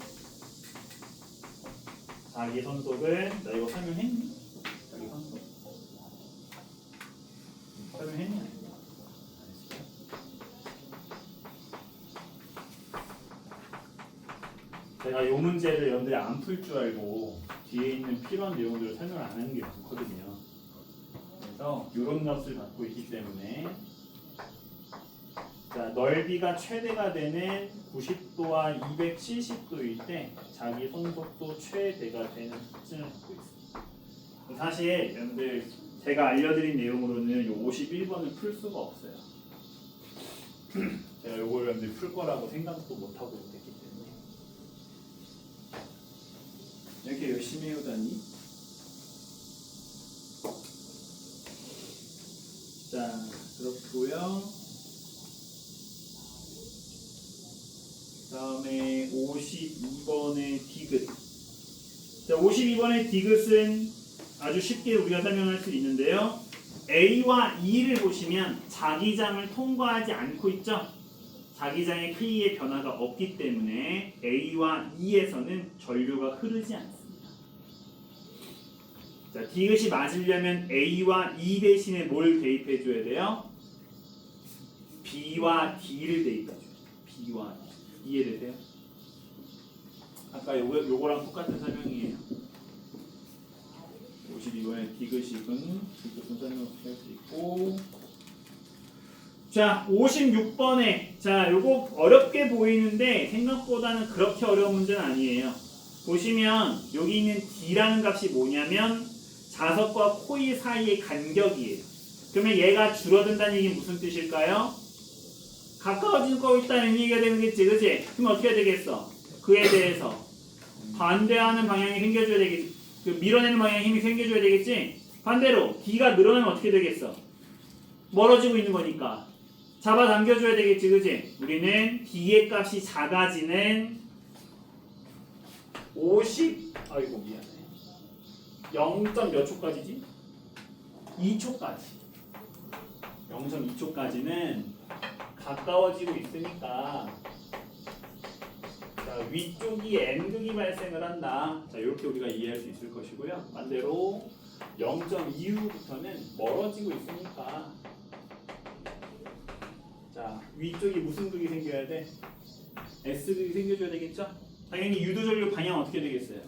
S1: 나 이거 설명했니? 자기 선속 설명했니? 제가 이 문제를 여러분들이 안 풀 줄 알고 뒤에 있는 필요한 내용들을 설명을 안 하는 게 많거든요. 그래서 이런 값을 갖고 있기 때문에 자, 넓이가 최대가 되는 90도와 270도일 때 자기 손속도 최대가 되는 특징을 갖고 있습니다. 사실 여러분들 제가 알려드린 내용으로는 이 51번을 풀 수가 없어요. 제가 이걸 여러분들 풀 거라고 생각도 못하고 있기 때문에 이렇게 열심히 해오다니. 자, 그렇고요. 다음에 52번의 디귿. 자, 52번의 디귿은 아주 쉽게 우리가 설명할 수 있는데요. A와 E를 보시면 자기장을 통과하지 않고 있죠. 자기장의 K의 변화가 없기 때문에 A와 E에서는 전류가 흐르지 않습니다. 자, 디귿이 맞으려면 A와 E 대신에 뭘 대입해 줘야 돼요? B와 D를 대입해 줘요. B와 D. 이해되세요? 아까 요거랑 똑같은 설명이에요. 52번에 디귿은 설명을 할 수 있고, 자 56번에 자 요거 어렵게 보이는데 생각보다는 그렇게 어려운 문제는 아니에요. 보시면 여기 있는 D라는 값이 뭐냐면 자석과 코일 사이의 간격이에요. 그러면 얘가 줄어든다는 얘기는 무슨 뜻일까요? 가까워지고 있다는 얘기가 되겠지, 그치? 그럼 어떻게 해야 되겠어? 그에 대해서 반대하는 방향이 생겨줘야 되겠지. 밀어내는 방향에 힘이 생겨줘야 되겠지? 반대로 D가 늘어나면 어떻게 되겠어? 멀어지고 있는 거니까 잡아당겨줘야 되겠지, 그치? 우리는 D의 값이 작아지는 0. 몇 초까지지? 2초까지. 0.2초까지는 가까워지고 있으니까 자, 위쪽이 N극이 발생을 한다. 자, 이렇게 우리가 이해할 수 있을 것이고요. 반대로 0.2후부터는 멀어지고 있으니까 자, 위쪽이 무슨 극이 생겨야 돼? S극이 생겨줘야 되겠죠? 당연히 유도전류 방향 어떻게 되겠어요?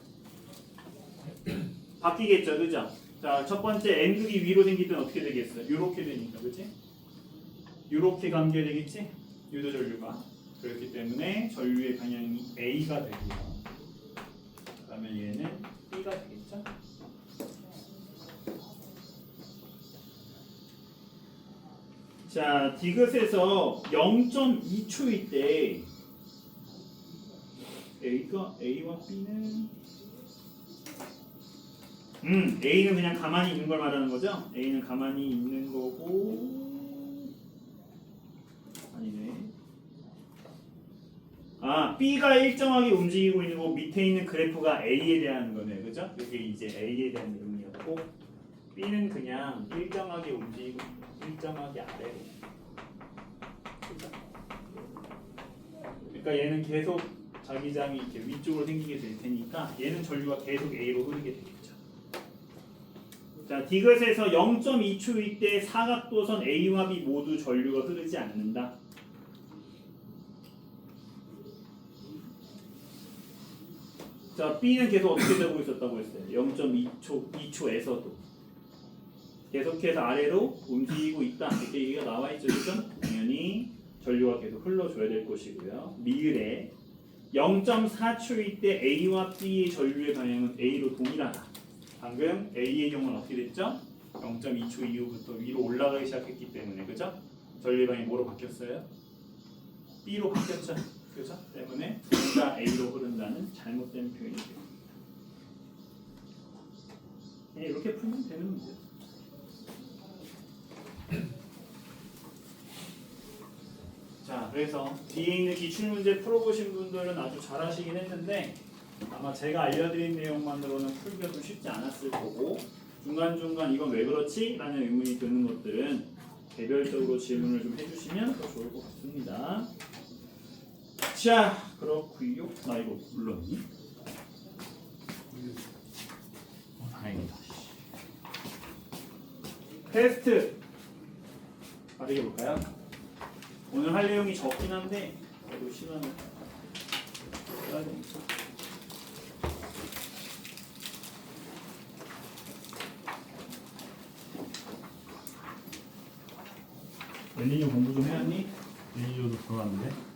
S1: 바뀌겠죠, 그죠? 자, 첫 번째 N극이 위로 생길 때는 어떻게 되겠어요? 이렇게 되니까, 그치? 이렇게 감겨야 되겠지? 유도전류가. 그렇기 때문에 전류의 방향이 A가 되고요. 그러면 얘는 B가 되겠죠? 자, 디귿에서 0.2초일 때 A와 B는 A는 그냥 가만히 있는 걸 말하는 거죠? A는 가만히 있는 거고 아니네. B가 일정하게 움직이고 있는 거 밑에 있는 그래프가 A에 대한 거네요, 그죠? 이게 이제 A에 대한 내용이었고 B는 그냥 일정하게 움직이고 일정하게 아래로. 그죠? 그러니까 얘는 계속 자기장이 이렇게 위쪽으로 생기게 될 테니까 얘는 전류가 계속 A로 흐르게 되겠죠. 자, 디귿에서 0.2초일 때 사각도선 A와 B 모두 전류가 흐르지 않는다. 자, B는 계속 어떻게 되고 있었다고 했어요? 0.2초, 2초에서도 계속해서 아래로 움직이고 있다. 이렇게 얘기가 나와 있죠, 그죠? 당연히 전류가 계속 흘러줘야 될 것이고요. 리을에 0.4초일 때 A와 B의 전류의 방향은 A로 동일하다. 방금 A의 경우는 어떻게 됐죠? 0.2초 이후부터 위로 올라가기 시작했기 때문에, 그죠? 전류의 방향이 뭐로 바뀌었어요? B로 바뀌었죠. 그죠? 때문에 둘 다 A로 흐른다는 잘못된 표현이 됩니다. 그냥 이렇게 풀면 되는 문제예요. 자, 그래서 뒤에 있는 기출문제 풀어보신 분들은 아주 잘하시긴 했는데 아마 제가 알려드린 내용만으로는 풀기가 좀 쉽지 않았을 거고 중간중간 이건 왜 그렇지? 라는 의문이 드는 것들은 개별적으로 질문을 좀 해주시면 더 좋을 것 같습니다. 자, 그렇구요. 나 이거 불렀니? 다행이다. 테스트 빠르게 볼까요? 오늘 할 내용이 적긴 한데 그래도 시간을 써야 되니까. 엘니뇨 공부 좀 해왔니?
S5: 엘니뇨도 들어왔는데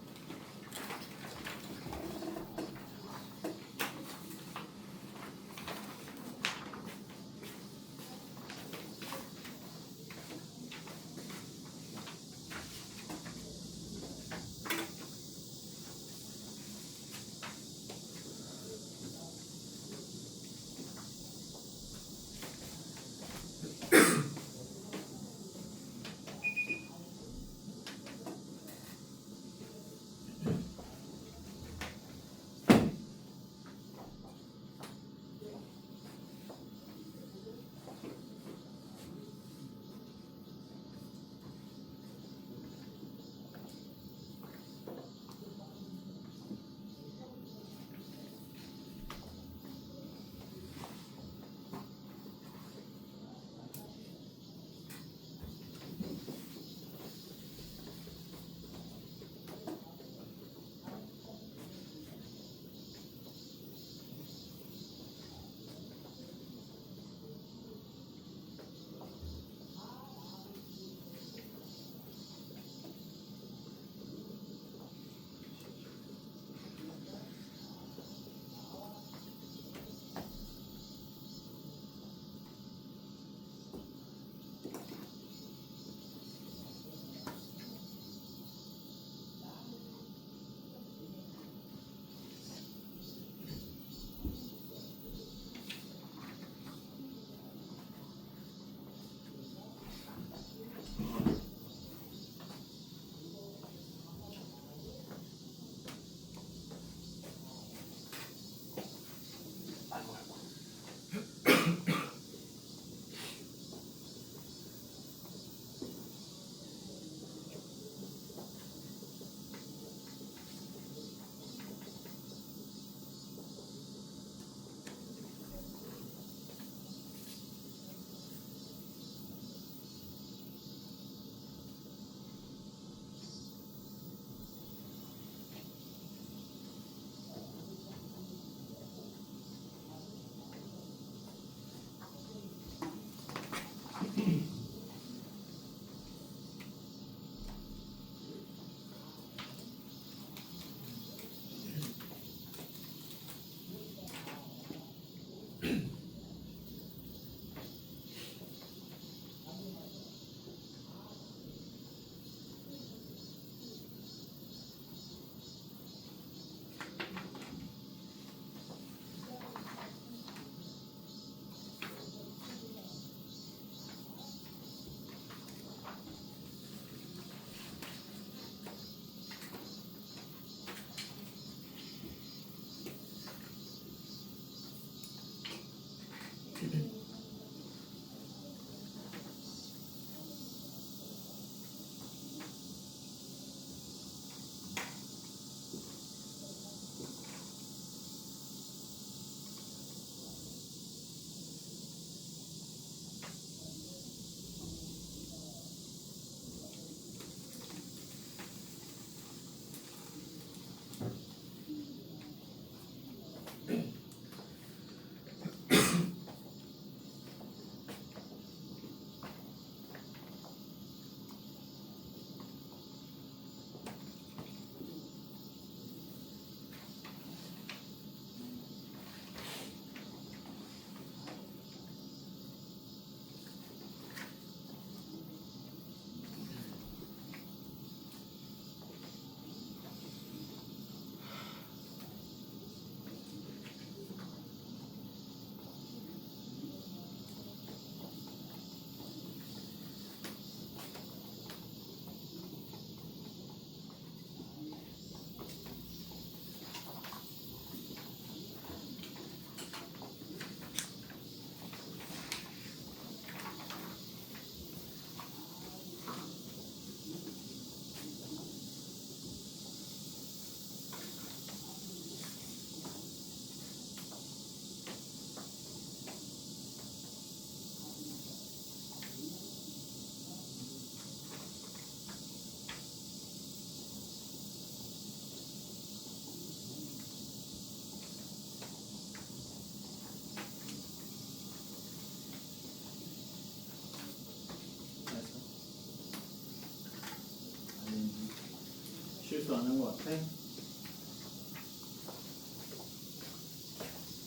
S2: 네.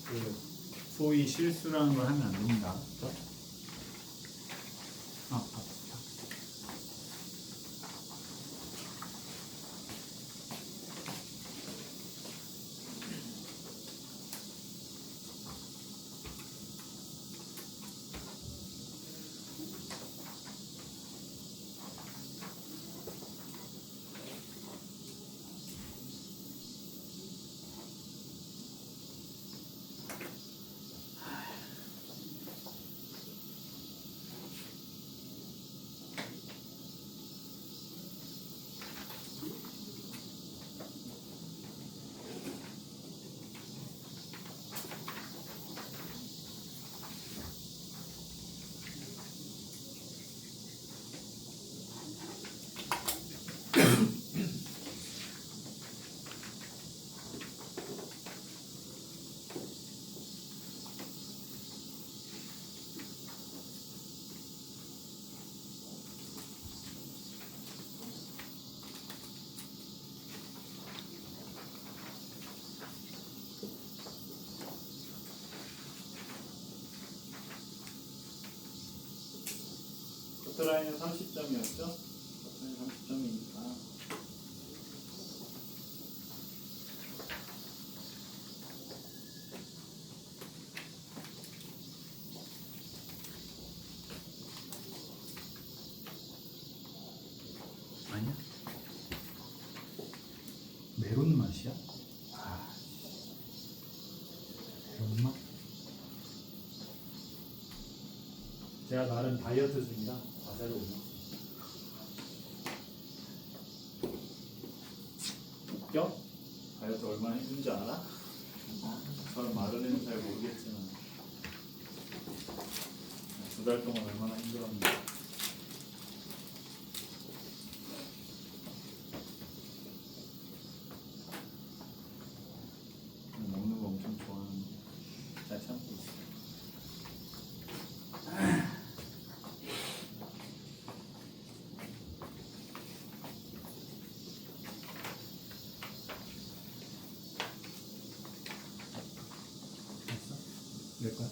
S5: 그 소위 실수라는 걸 하면 안 됩니다. 그렇죠? 아, 맞다.
S1: 커트라인은 30점이었죠? 커트라인 30점이니까
S5: 아니야? 메론 맛이야? 아, 메론 맛?
S4: 제가 나름 다이어트 중이라 과자를 올렸어요.
S1: 웃겨? 다이어트 얼마나 힘든지 알아? 저런 마르는 잘 모르겠지만 2달 동안 얼마나 힘들었는지 먹는 거 엄청 좋아하는데 잘 참고 있어.
S5: 됐어? 낼 거야?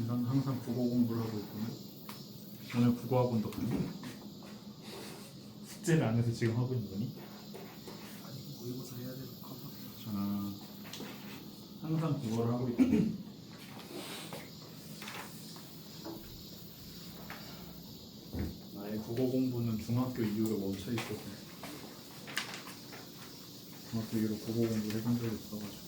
S5: 난 항상 국어 공부를 하고 있구나. 오늘 국어 학원도 가니? 숙제를 안 해서 지금 하고 있는 거니?
S2: 아니 모의고사 해야 되는 컴퓨터.
S5: 아, 항상 국어를 하고 있다. 나의 국어 공부는 중학교 이후로 멈춰 있어서 중학교 이후로 국어 공부를 해본 적이 없어가지고.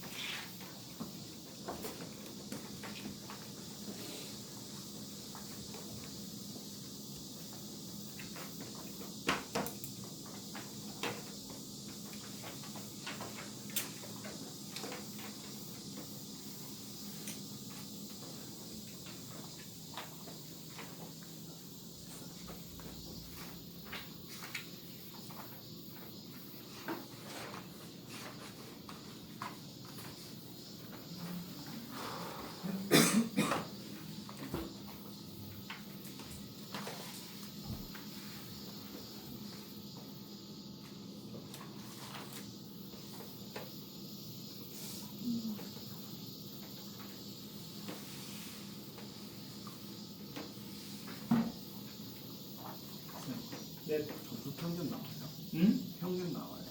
S1: 네.
S2: 점수 평균 나와요?
S1: 응?
S2: 평균 나와요.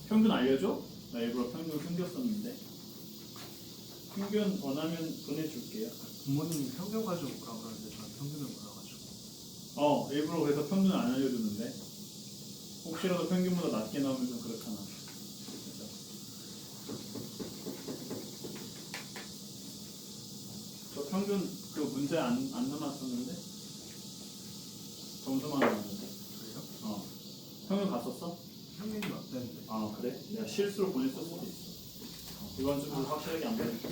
S1: 평균 알려줘? 나 일부러 평균 숨겼었는데 평균 원하면 보내줄게요.
S2: 부모님이 평균 가지고 오라 그러는데 저는 평균을 몰라가지고.
S1: 일부러 그래서 평균 안 알려주는데 혹시라도 평균보다 낮게 나오면 좀 그렇잖아. 그죠? 저 평균 그 문제 안 남았었는데 점수만 나왔는데.
S2: 그래요?
S1: 평균 갔었어?
S2: 평균이 맞다는데.
S1: 아 그래? 내가 실수로 보냈을 수도 있어. 이건 좀 확실하게 안 보냈어.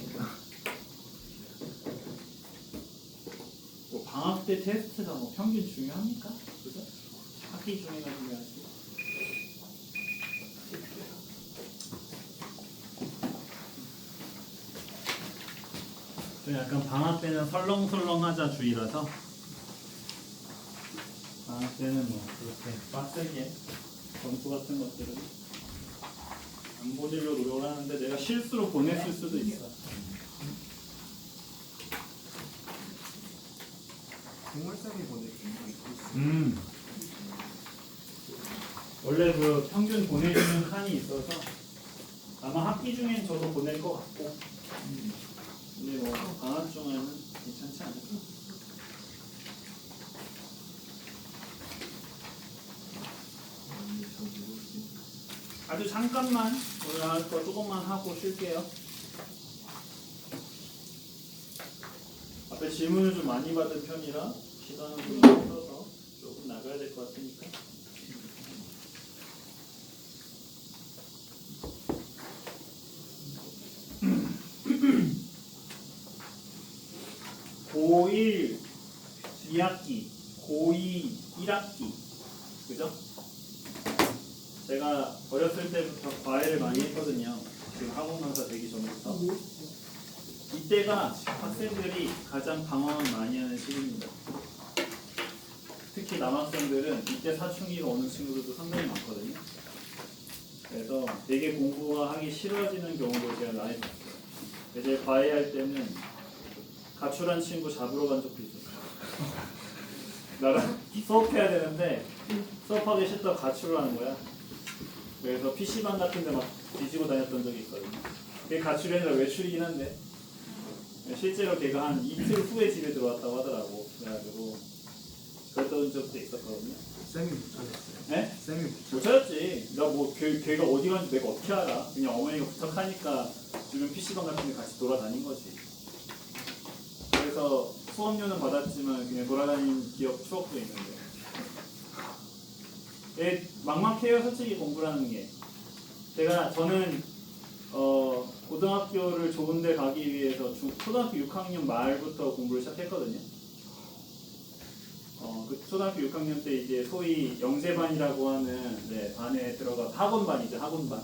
S1: 뭐 방학 때 테스트가 뭐 평균 중요합니까? 그죠? 학기 중에나 중요하지. 좀 약간 방학 때는 설렁설렁하자 주의라서 방학 때는 뭐 그렇게 빡세게 점수 같은 것들은 안 보내려고 노력을 하는데 내가 실수로 보냈을 수도 있어.
S2: 생물상에 보낼 경우가 있고
S1: 원래 그 평균 보내주는 칸이 있어서 아마 학기 중엔 저도 보낼 것 같고 근데 뭐 방학 중에는 괜찮지 않을까? 아주 잠깐만 오늘 할 거 조금만 하고 쉴게요. 앞에 질문을 좀 많이 받은 편이라 시간을 좀 써서 조금 나가야 될 것 같으니까. 고1 2학기, 고2 1학기, 그죠? 제가 어렸을 때부터 과외를 많이 했거든요. 지금 학원 강사 되기 전부터. 이때가 학생들이 가장 방황을 많이 하는 시기입니다. 특히 남학생들은 이때 사춘기가 오는 친구들도 상당히 많거든요. 그래서 되게 공부가 하기 싫어지는 경우도 제가 많이 봤어요. 이제 과외할 때는 가출한 친구 잡으러 간 적도 있었어요. 나랑 수업해야 되는데 수업하기 싫다고 가출을 하는 거야. 그래서 PC방 같은 데 막 뒤지고 다녔던 적이 있거든요. 그게 가출이 아니라 외출이긴 한데 실제로 걔가 한 이틀 후에 집에 들어왔다고 하더라고. 그래가지고 그랬던 적도 있었거든요.
S2: 쌤이 못 찾았어요.
S1: 네?
S2: 쌤이
S1: 못 찾았지. 나 뭐 걔가 어디 가는지 내가 어떻게 알아. 그냥 어머니가 부탁하니까 주변 PC방 같은 데 같이 돌아다닌 거지. 그래서 수업료는 받았지만 그냥 돌아다닌 기억, 추억도 있는데 막막해요 솔직히 공부라는 게. 저는 고등학교를 좋은 데 가기 위해서 초등학교 6학년 말부터 공부를 시작했거든요. 그 초등학교 6학년 때 이제 소위 영재반이라고 하는 반에 들어가 학원반이죠. 학원반.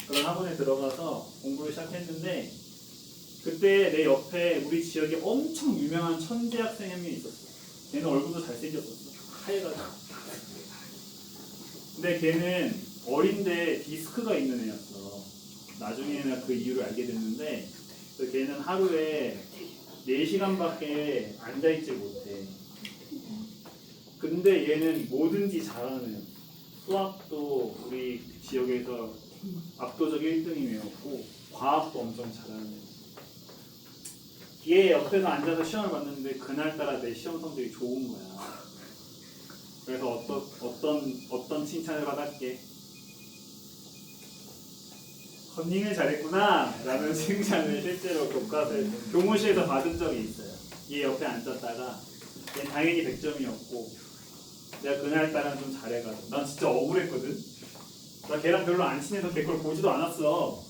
S1: 그런 학원에 들어가서 공부를 시작했는데 그때 내 옆에 우리 지역에 엄청 유명한 천재 학생 한 명 있었어. 걔는 얼굴도 잘생겼었어. 하얘가지고. 근데 걔는 어린데 디스크가 있는 애였어. 나중에는 그 이유를 알게 됐는데 걔는 하루에 4시간밖에 앉아있지 못해. 근데 얘는 뭐든지 잘하는 애야. 수학도 우리 지역에서 압도적 1등인 애였고 과학도 엄청 잘하는 애. 얘 옆에서 앉아서 시험을 봤는데 그날따라 내 시험 성적이 좋은 거야. 그래서 어떤 칭찬을 받았게? 컨닝을 잘했구나 라는 칭찬을 실제로 교무실에서 받은 적이 있어요. 얘 옆에 앉았다가 얘 당연히 100점이었고 내가 그날따라 좀 잘해가지고 난 진짜 억울했거든. 나 걔랑 별로 안 친해서 걔 걸 보지도 않았어.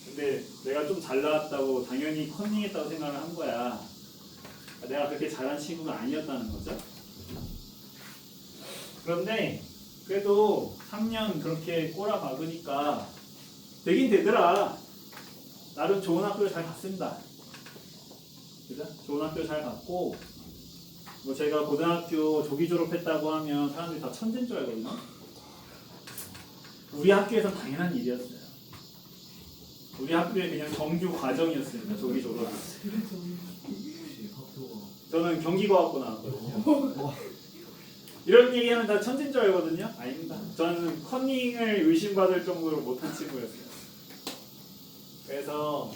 S1: 근데 내가 좀 잘 나왔다고 당연히 컨닝했다고 생각을 한 거야. 내가 그렇게 잘한 친구가 아니었다는 거죠. 그런데 그래도 3년 그렇게 꼬라박으니까 되긴 되더라. 나름 좋은 학교를 잘 갔습니다. 그죠? 좋은 학교 잘 갔고 뭐 제가 고등학교 조기 졸업했다고 하면 사람들이 다 천재인 줄 알거든요. 우리 학교에선 당연한 일이었어요. 우리 학교에 그냥 정규 과정이었습니다. 조기 졸업이. 저는 경기과학고 나왔거든요. 이런 얘기하면 다 천재인 줄 알거든요. 아닙니다. 저는 컨닝을 의심받을 정도로 못한 친구였어요. 그래서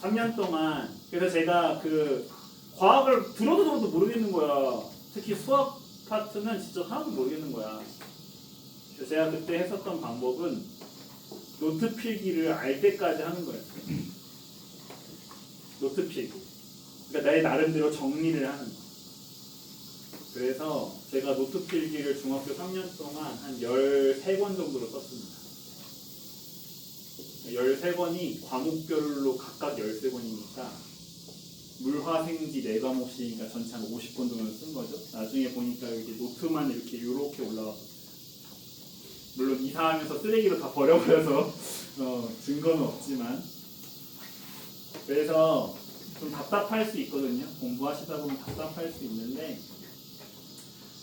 S1: 3년 동안 그래서 제가 그 과학을 들어도 모르겠는 거야. 특히 수학 파트는 진짜 하나도 모르겠는 거야. 제가 그때 했었던 방법은 노트 필기를 알 때까지 하는 거였어요. 노트 필기. 그러니까 내 나름대로 정리를 하는 거. 그래서 제가 노트 필기를 중학교 3년 동안 한 13권 정도로 썼습니다. 13권이 과목별로 각각 13권이니까 물화생지 4과목씩이니까 전체 한 50권 정도 쓴 거죠. 나중에 보니까 이렇게 노트만 이렇게 올라왔어요. 물론 이사하면서 쓰레기로 다 버려버려서 증거는 없지만, 그래서 좀 답답할 수 있거든요. 공부하시다 보면 답답할 수 있는데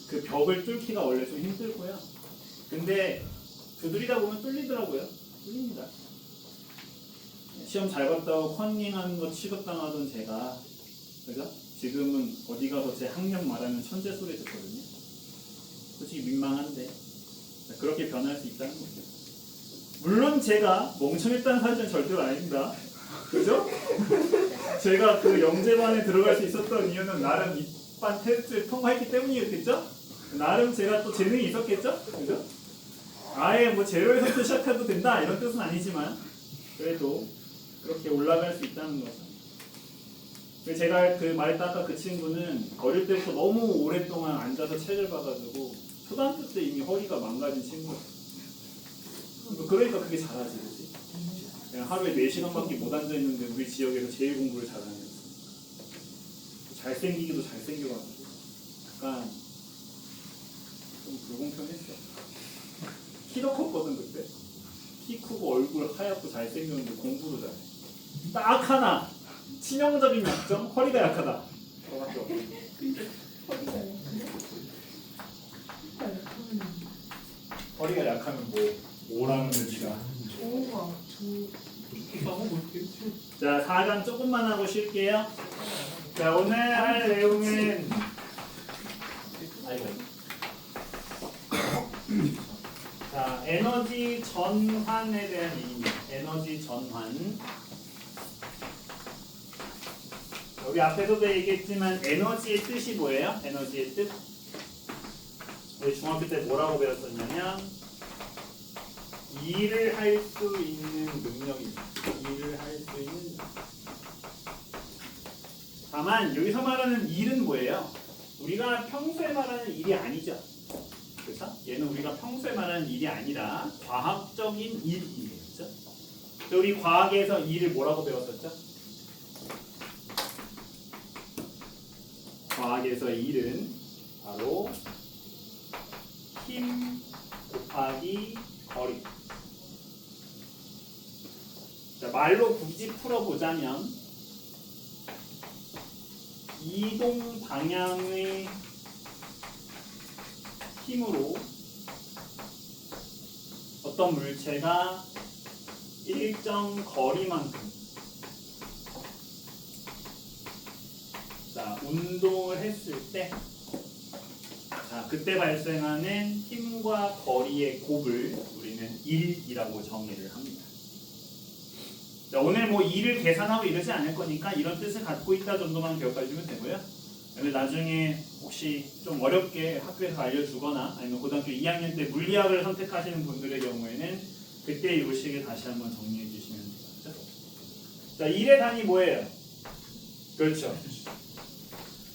S1: 그 벽을 뚫기가 원래 좀 힘들고요. 근데 두드리다 보면 뚫리더라고요. 뚫립니다. 시험 잘 봤다고 컨닝하는 거 취급당하던 제가, 그죠? 지금은 어디 가서 제 학력 말하면 천재 소리 듣거든요. 솔직히 민망한데 그렇게 변할 수 있다는 거죠. 물론 제가 멍청했다는 사실은 절대로 아닙니다. 그죠? 제가 그 영재반에 들어갈 수 있었던 이유는 나름 입반 테스트를 통과했기 때문이었겠죠? 나름 제가 또 재능이 있었겠죠? 그죠? 아예 뭐 제로에서부터 시작해도 된다 이런 뜻은 아니지만 그래도 그렇게 올라갈 수 있다는 거죠. 제가 그 말했다 아까 그 친구는 어릴 때부터 너무 오랫동안 앉아서 책을 봐가지고 초등학교 때 이미 허리가 망가진 친구예요. 그러니까 그게 잘하지, 그치? 그냥 하루에 4시간밖에 못 앉아있는데 우리 지역에서 제일 공부를 잘하는 애였어. 잘생기기도 잘생겨가지고 약간 좀 불공평했어. 키도 컸거든 그때. 키 크고 얼굴 하얗고 잘생겼는데 공부도 잘해. 딱 하나 치명적인 약점, 허리가 약하다. 그거밖에 없어.
S3: 허리가 약한데?
S1: 허리가 약하면 뭐라는 뜻이야?
S3: 조가
S1: 자, 4강 조금만 하고 쉴게요. 자, 오늘 할 내용은 자, 에너지 전환에 대한 얘기입니다. 에너지 전환. 여기 앞에서도 얘기했지만 에너지의 뜻이 뭐예요? 에너지의 뜻? 우리 중학교 때 뭐라고 배웠었냐면 일을 할 수 있는 능력입니다. 일을 할 수 있는 능력. 다만 여기서 말하는 일은 뭐예요? 우리가 평소에 말하는 일이 아니죠. 그렇죠? 얘는 우리가 평소에 말하는 일이 아니라 과학적인 일이에요. 그렇죠? 우리 과학에서 일을 뭐라고 배웠었죠? 과학에서 일은 바로 힘 곱하기 거리. 자, 말로 굳이 풀어보자면 이동 방향의 힘으로 어떤 물체가 일정 거리만큼 자, 운동을 했을 때 자, 그때 발생하는 힘과 거리의 곱을 우리는 1이라고 정의를 합니다. 자, 오늘 뭐 2를 계산하고 이러지 않을 거니까 이런 뜻을 갖고 있다 정도만 기억해주면 되고요. 근데 나중에 혹시 좀 어렵게 학교에서 알려주거나 아니면 고등학교 2학년 때 물리학을 선택하시는 분들의 경우에는 그때 이 식을 다시 한번 정리해 주시면 돼요. 자, 1의 단위 뭐예요? 그렇죠.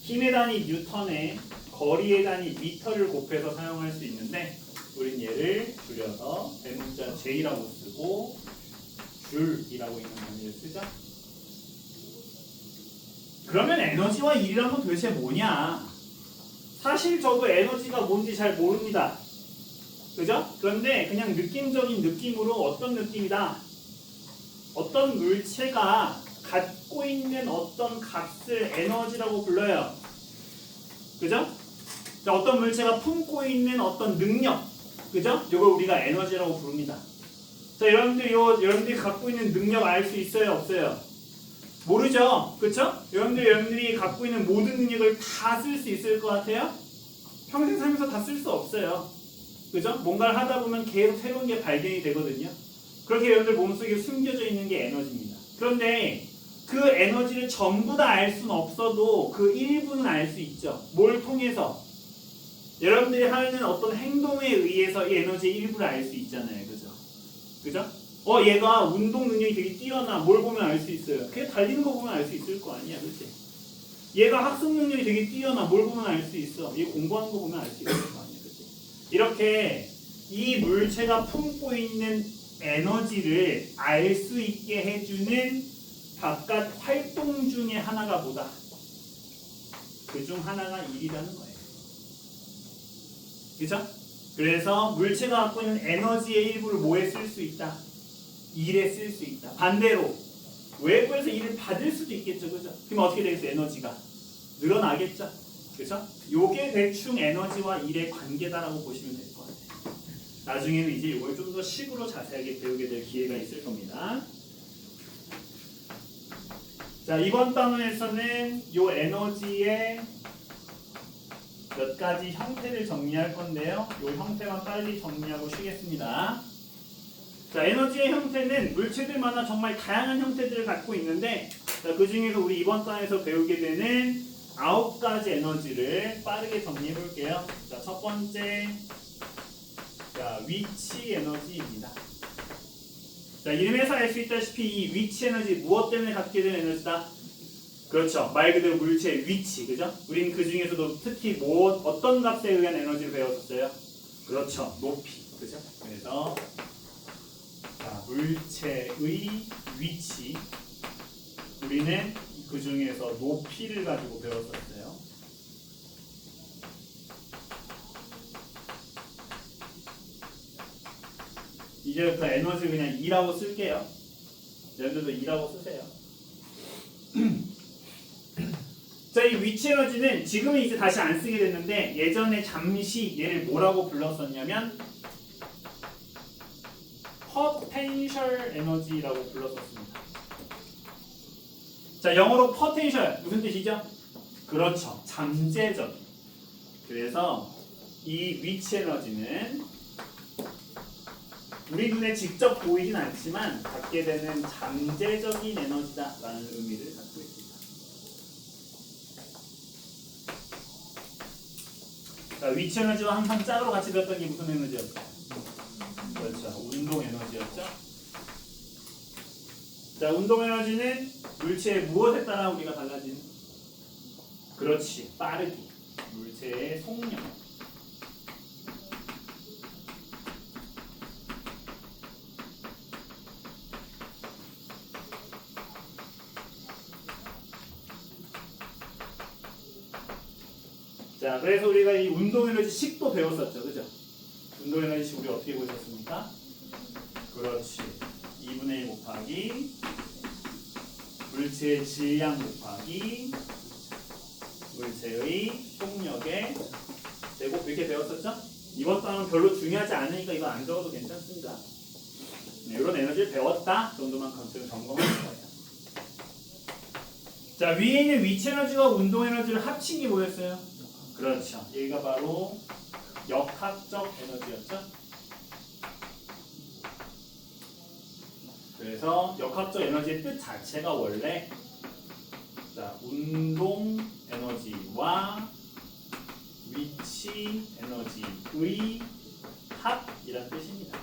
S1: 힘의 단위 뉴턴에 거리의 단위 미터를 곱해서 사용할 수 있는데 우린 얘를 줄여서 대문자 J라고 쓰고 줄이라고 있는 단위를 쓰죠. 그러면 에너지와 일이란 건 도대체 뭐냐? 사실 저도 에너지가 뭔지 잘 모릅니다. 그죠? 그런데 그냥 느낌적인 느낌으로 어떤 느낌이다? 어떤 물체가 갖고 있는 어떤 값을 에너지라고 불러요. 그죠? 자, 어떤 물체가 품고 있는 어떤 능력, 그죠? 이걸 우리가 에너지라고 부릅니다. 자, 여러분들이 갖고 있는 능력 알 수 있어요, 없어요? 모르죠, 그렇죠? 여러분들이 갖고 있는 모든 능력을 다 쓸 수 있을 것 같아요? 평생 살면서 다 쓸 수 없어요, 그죠? 뭔가를 하다 보면 계속 새로운 게 발견이 되거든요. 그렇게 여러분들 몸속에 숨겨져 있는 게 에너지입니다. 그런데 그 에너지를 전부 다 알 수는 없어도 그 일부는 알 수 있죠. 뭘 통해서? 여러분들이 하는 어떤 행동에 의해서 이 에너지의 일부를 알 수 있잖아요. 그죠? 그죠? 얘가 운동 능력이 되게 뛰어나. 뭘 보면 알 수 있어요. 그냥 달리는 거 보면 알 수 있을 거 아니야. 그치? 얘가 학습 능력이 되게 뛰어나. 뭘 보면 알 수 있어. 얘 공부하는 거 보면 알 수 있을 거 아니야. 그치? 이렇게 이 물체가 품고 있는 에너지를 알 수 있게 해주는 바깥 활동 중에 하나가 뭐다? 그중 하나가 일이라는 거예요. 그죠? 그래서 물체가 갖고 있는 에너지의 일부를 뭐에 쓸 수 있다? 일에 쓸 수 있다. 반대로 외부에서 일을 받을 수도 있겠죠. 그죠? 그럼 어떻게 되겠어요? 에너지가 늘어나겠죠. 그죠? 요게 대충 에너지와 일의 관계다라고 보시면 될 것 같아요. 나중에는 이제 이걸 좀 더 식으로 자세하게 배우게 될 기회가 있을 겁니다. 자, 이번 단원에서는 요 에너지의 몇 가지 형태를 정리할 건데요. 요 형태만 빨리 정리하고 쉬겠습니다. 자, 에너지의 형태는 물체들마다 정말 다양한 형태들을 갖고 있는데, 그 중에서 우리 이번 단에서 배우게 되는 9가지 에너지를 빠르게 정리해 볼게요. 자, 첫 번째, 자, 위치 에너지입니다. 자, 이름에서 알 수 있다시피 이 위치 에너지 무엇 때문에 갖게 된 에너지다? 그렇죠. 말 그대로 물체의 위치, 그죠? 우린 그 중에서도 특히 어떤 값에 의한 에너지를 배웠었어요? 그렇죠. 높이, 그죠? 그래서 자, 물체의 위치, 우리는 그 중에서 높이를 가지고 배웠었어요. 이제부터 에너지 그냥 E라고 쓸게요. 여러분들도 E라고 쓰세요. 자, 이 위치 에너지는 지금은 이제 다시 안 쓰게 됐는데 예전에 잠시 얘를 뭐라고 불렀었냐면 potential 에너지라고 불렀었습니다. 자, 영어로 potential 무슨 뜻이죠? 그렇죠. 잠재적. 그래서 이 위치 에너지는 우리 눈에 직접 보이진 않지만 갖게 되는 잠재적인 에너지다라는 의미를 갖고 있습니다. 자, 위치 에너지와 항상 짝으로 같이 배웠던 게 무슨 에너지였어요? 그렇죠. 운동 에너지였죠. 자, 운동 에너지는 물체의 무엇에 따라 우리가 달라지는? 그렇지. 빠르기. 물체의 속력. 자, 그래서 우리가 이 운동 에너지 식도 배웠었죠. 그죠? 운동 에너지 식 우리 어떻게 보셨습니까? 그렇지. 2분의 1 곱하기 물체의 질량 곱하기 물체의 속력의 제곱 이렇게 배웠었죠? 이번 단은 별로 중요하지 않으니까 이거 안 적어도 괜찮습니다. 네, 이런 에너지를 배웠다 정도만 점검할 거예요. 자, 위에 있는 위치 에너지와 운동 에너지를 합친 게 뭐였어요? 그렇죠. 여기가 바로 역학적 에너지였죠. 그래서 역학적 에너지의 뜻 자체가 원래 자, 운동 에너지와 위치 에너지의 합이란 뜻입니다.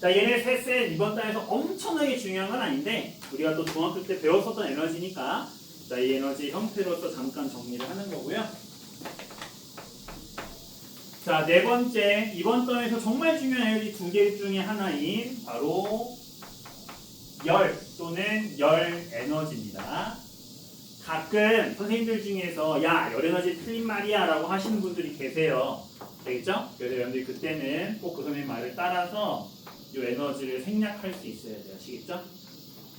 S1: 자, 얘네 셋은 이번 단에서 엄청나게 중요한 건 아닌데 우리가 또 중학교 때 배웠었던 에너지니까 자, 이 에너지 형태로서 잠깐 정리를 하는 거고요. 자, 네 번째, 이번 단에서 정말 중요한 에너지 두 개 중에 하나인 바로 열 또는 열 에너지입니다. 가끔 선생님들 중에서 야, 열 에너지 틀린 말이야 라고 하시는 분들이 계세요. 되겠죠? 그래서 여러분들이 그때는 꼭 그 선생님 말을 따라서 이 에너지를 생략할 수 있어야 돼요. 아시겠죠?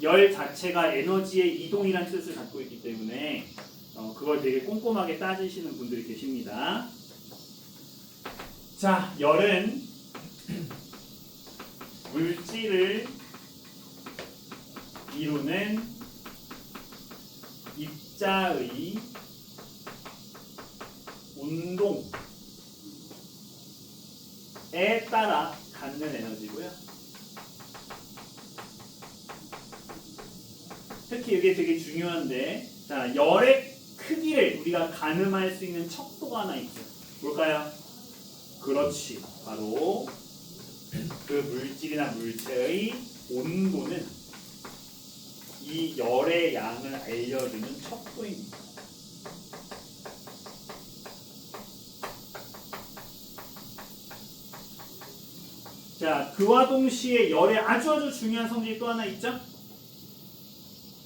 S1: 열 자체가 에너지의 이동이라는 뜻을 갖고 있기 때문에 그걸 되게 꼼꼼하게 따지시는 분들이 계십니다. 자, 열은 물질을 이루는 입자의 운동에 따라 갖는 에너지고요. 특히 이게 되게 중요한데, 자, 열의 크기를 우리가 가늠할 수 있는 척도가 하나 있죠. 뭘까요? 그렇지. 바로 그 물질이나 물체의 온도는 이 열의 양을 알려주는 척도입니다. 자, 그와 동시에 열의 아주 중요한 성질이 또 하나 있죠?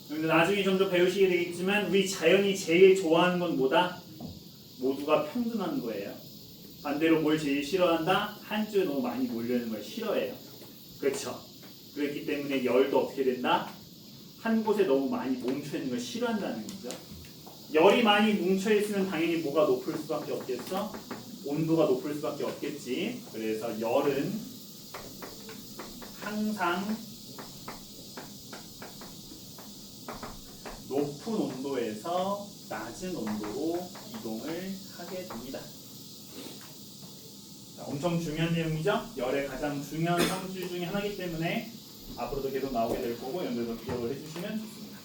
S1: 나중에 좀 더 배우시게 되겠지만 우리 자연이 제일 좋아하는 건 뭐다? 모두가 평등한 거예요. 반대로 뭘 제일 싫어한다? 한쪽에 너무 많이 몰려있는 걸 싫어해요. 그렇죠? 그렇기 때문에 열도 어떻게 된다? 한 곳에 너무 많이 뭉쳐있는 걸 싫어한다는 거죠. 열이 많이 뭉쳐있으면 당연히 뭐가 높을 수밖에 없겠어? 온도가 높을 수밖에 없겠지. 그래서 열은 항상 높은 온도에서 낮은 온도로 이동을 하게 됩니다. 자, 엄청 중요한 내용이죠? 열의 가장 중요한 성질 중에 하나이기 때문에 앞으로도 계속 나오게 될 거고 여러분들도 기억을 해주시면 좋습니다.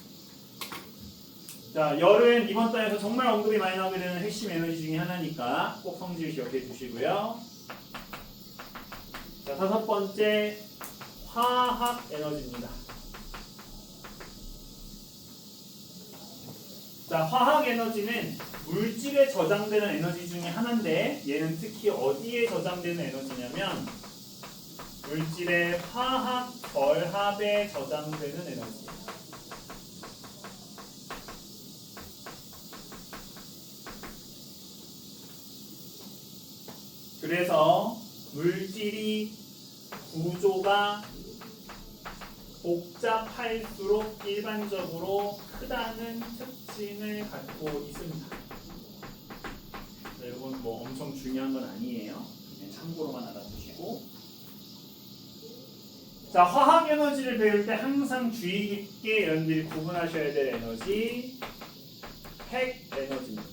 S1: 자, 열은 이번 달에서 정말 언급이 많이 나오게 되는 핵심 에너지 중에 하나니까 꼭 성질 기억해 주시고요. 자, 다섯 번째 화학 에너지입니다. 자, 화학 에너지는 물질에 저장되는 에너지 중에 하나인데 얘는 특히 어디에 저장되는 에너지냐면 물질의 화학 결합에 저장되는 에너지입니다. 그래서 물질이 구조가 복잡할수록 일반적으로 크다는 특징을 갖고 있습니다. 자, 이건 뭐 엄청 중요한 건 아니에요. 그냥 참고로만 알아두시고. 자, 화학 에너지를 배울 때 항상 주의 깊게 여러분들이 구분하셔야 될 에너지, 핵 에너지입니다.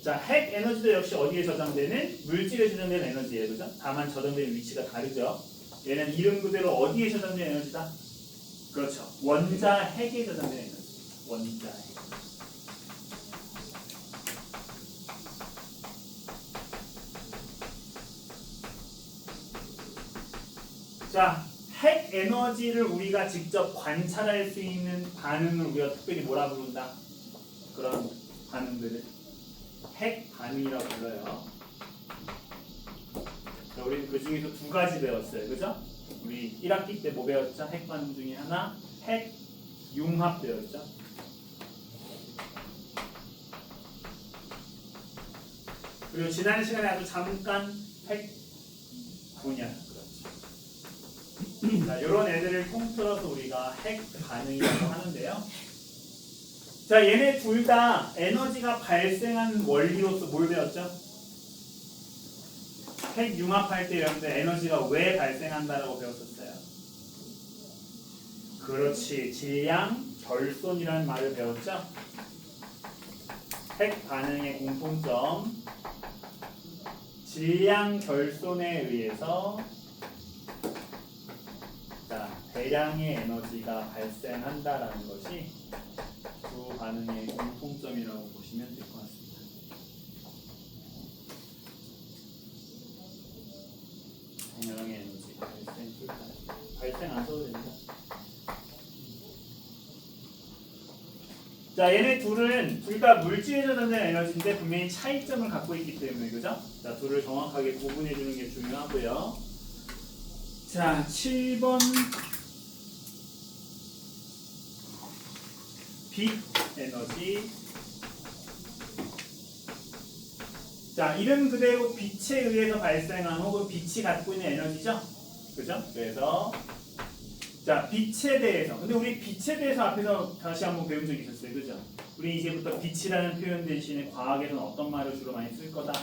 S1: 자, 핵 에너지도 역시 어디에 저장되는? 물질에 저장되는 에너지예요. 그죠? 다만 저장되는 위치가 다르죠. 얘는 이름 그대로 어디에 저장된 에너지다? 그렇죠. 원자 핵에 저장된 에너지. 원자 핵. 자, 핵 에너지를 우리가 직접 관찰할 수 있는 반응을 우리가 특별히 뭐라 부른다? 그런 반응들을 핵 반응이라고 불러요. 자, 우리는 그 중에서 두 가지 배웠어요. 그죠? 우리 1학기 때 뭐 배웠죠? 핵 반응 중에 하나, 핵 융합 배웠죠? 그리고 지난 시간에 아주 잠깐 핵 분열. 그렇죠. 자, 이런 애들을 통틀어서 우리가 핵 반응이라고 하는데요. 자, 얘네 둘 다 에너지가 발생한 원리로서 뭘 배웠죠? 핵 융합할 때 여러분들 에너지가 왜 발생한다라고 배웠었어요? 그렇지, 질량 결손이라는 말을 배웠죠? 핵 반응의 공통점, 질량 결손에 의해서 자, 대량의 에너지가 발생한다라는 것이 두 반응의 공통점이라고 보시면 될 것 같습니다. 대량의 에너지 발생 안 써도 됩니다. 자, 얘네 둘은 둘 다 물질에 저장된 에너지인데 분명히 차이점을 갖고 있기 때문에 그죠? 자, 둘을 정확하게 구분해 주는 게 중요하고요. 자, 7번 빛 에너지. 자, 이름 그대로 빛에 의해서 발생한 혹은 빛이 갖고 있는 에너지죠? 그죠? 그래서 자, 빛에 대해서. 근데 우리 빛에 대해서 앞에서 다시 한번 배운 적이 있었어요. 그죠? 우리 이제부터 빛이라는 표현 대신에 과학에서는 어떤 말을 주로 많이 쓸 거다?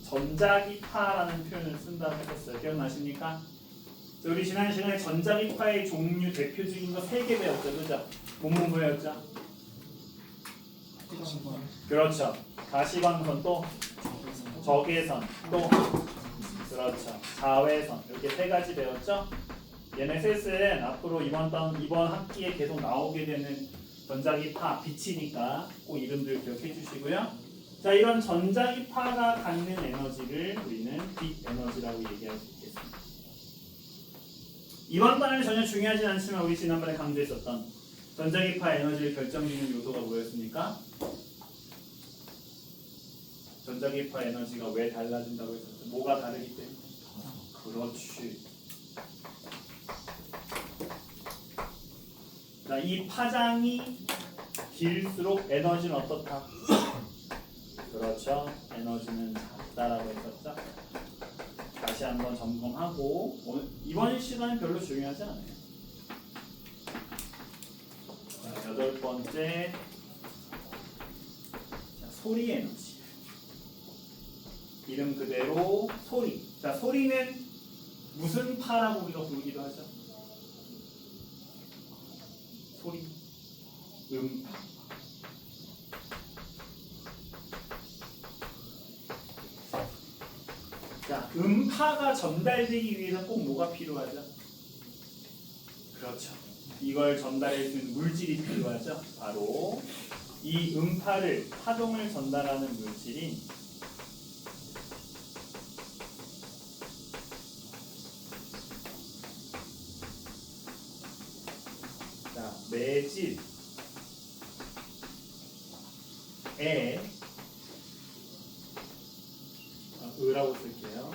S1: 전자기파라는 표현을 쓴다고 했었어요. 기억나십니까? 우리 지난 시간에 전자기파의 종류 대표적인 거 3개 배웠죠. 그죠? 뭔 배웠죠? 그렇죠. 가시광선 또 적외선 또 그렇죠. 자외선 이렇게 3가지 배웠죠. 얘네 셋은 앞으로 이번 학기에 계속 나오게 되는 전자기파 빛이니까 꼭 이름들 기억해 주시고요. 자, 이런 전자기파가 갖는 에너지를 우리는 빛 에너지라고 얘기할 수 있겠습니다. 이번 단어는 전혀 중요하진 않지만 우리 지난번에 강조했었던 전자기파 에너지를 결정짓는 요소가 뭐였습니까? 전자기파 에너지가 왜 달라진다고 했었죠? 뭐가 다르기 때문에? 그렇지. 자, 이 파장이 길수록 에너지는 어떻다? 그렇죠. 에너지는 작다라고 했었죠. 다시 한번 점검하고 오늘 이번 시간은 별로 중요하지 않아요. 자, 여덟 번째, 자, 소리 에너지. 이름 그대로 소리. 자, 소리는 무슨 파라고 우리가 부르기도 하죠? 소리, 음파. 자, 음파가 전달되기 위해서 꼭 뭐가 필요하죠? 그렇죠. 이걸 전달할 수 있는 물질이 필요하죠. 바로 이 음파를, 파동을 전달하는 물질인 자, 매질에 으라고 쓸게요.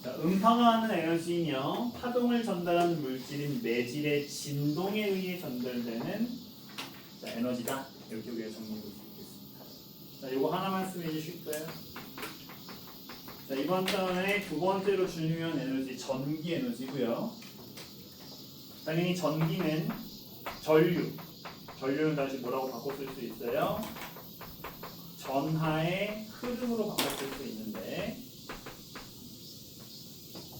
S1: 자, 음파가 하는 에너지이며 파동을 전달하는 물질인 매질의 진동에 의해 전달되는 자, 에너지다. 이렇게 우리가 정리해 볼 수 있겠습니다. 자, 이거 하나만 쓰면 이제 쉽고요. 자, 이번 단원의 두 번째로 중요한 에너지 전기 에너지고요. 당연히 전기는 전류는 다시 뭐라고 바꿔 쓸 수 있어요? 전하의 흐름으로 바꿔 쓸 수 있는데,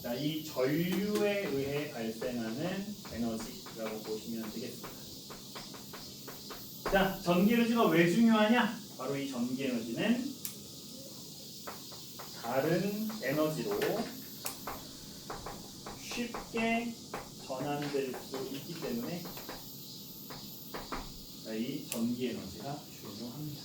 S1: 자, 이 전류에 의해 발생하는 에너지라고 보시면 되겠습니다. 자, 전기 에너지가 왜 중요하냐? 바로 이 전기 에너지는 다른 에너지로 쉽게 전환될 수 있기 때문에 이 전기 에너지가 중요합니다.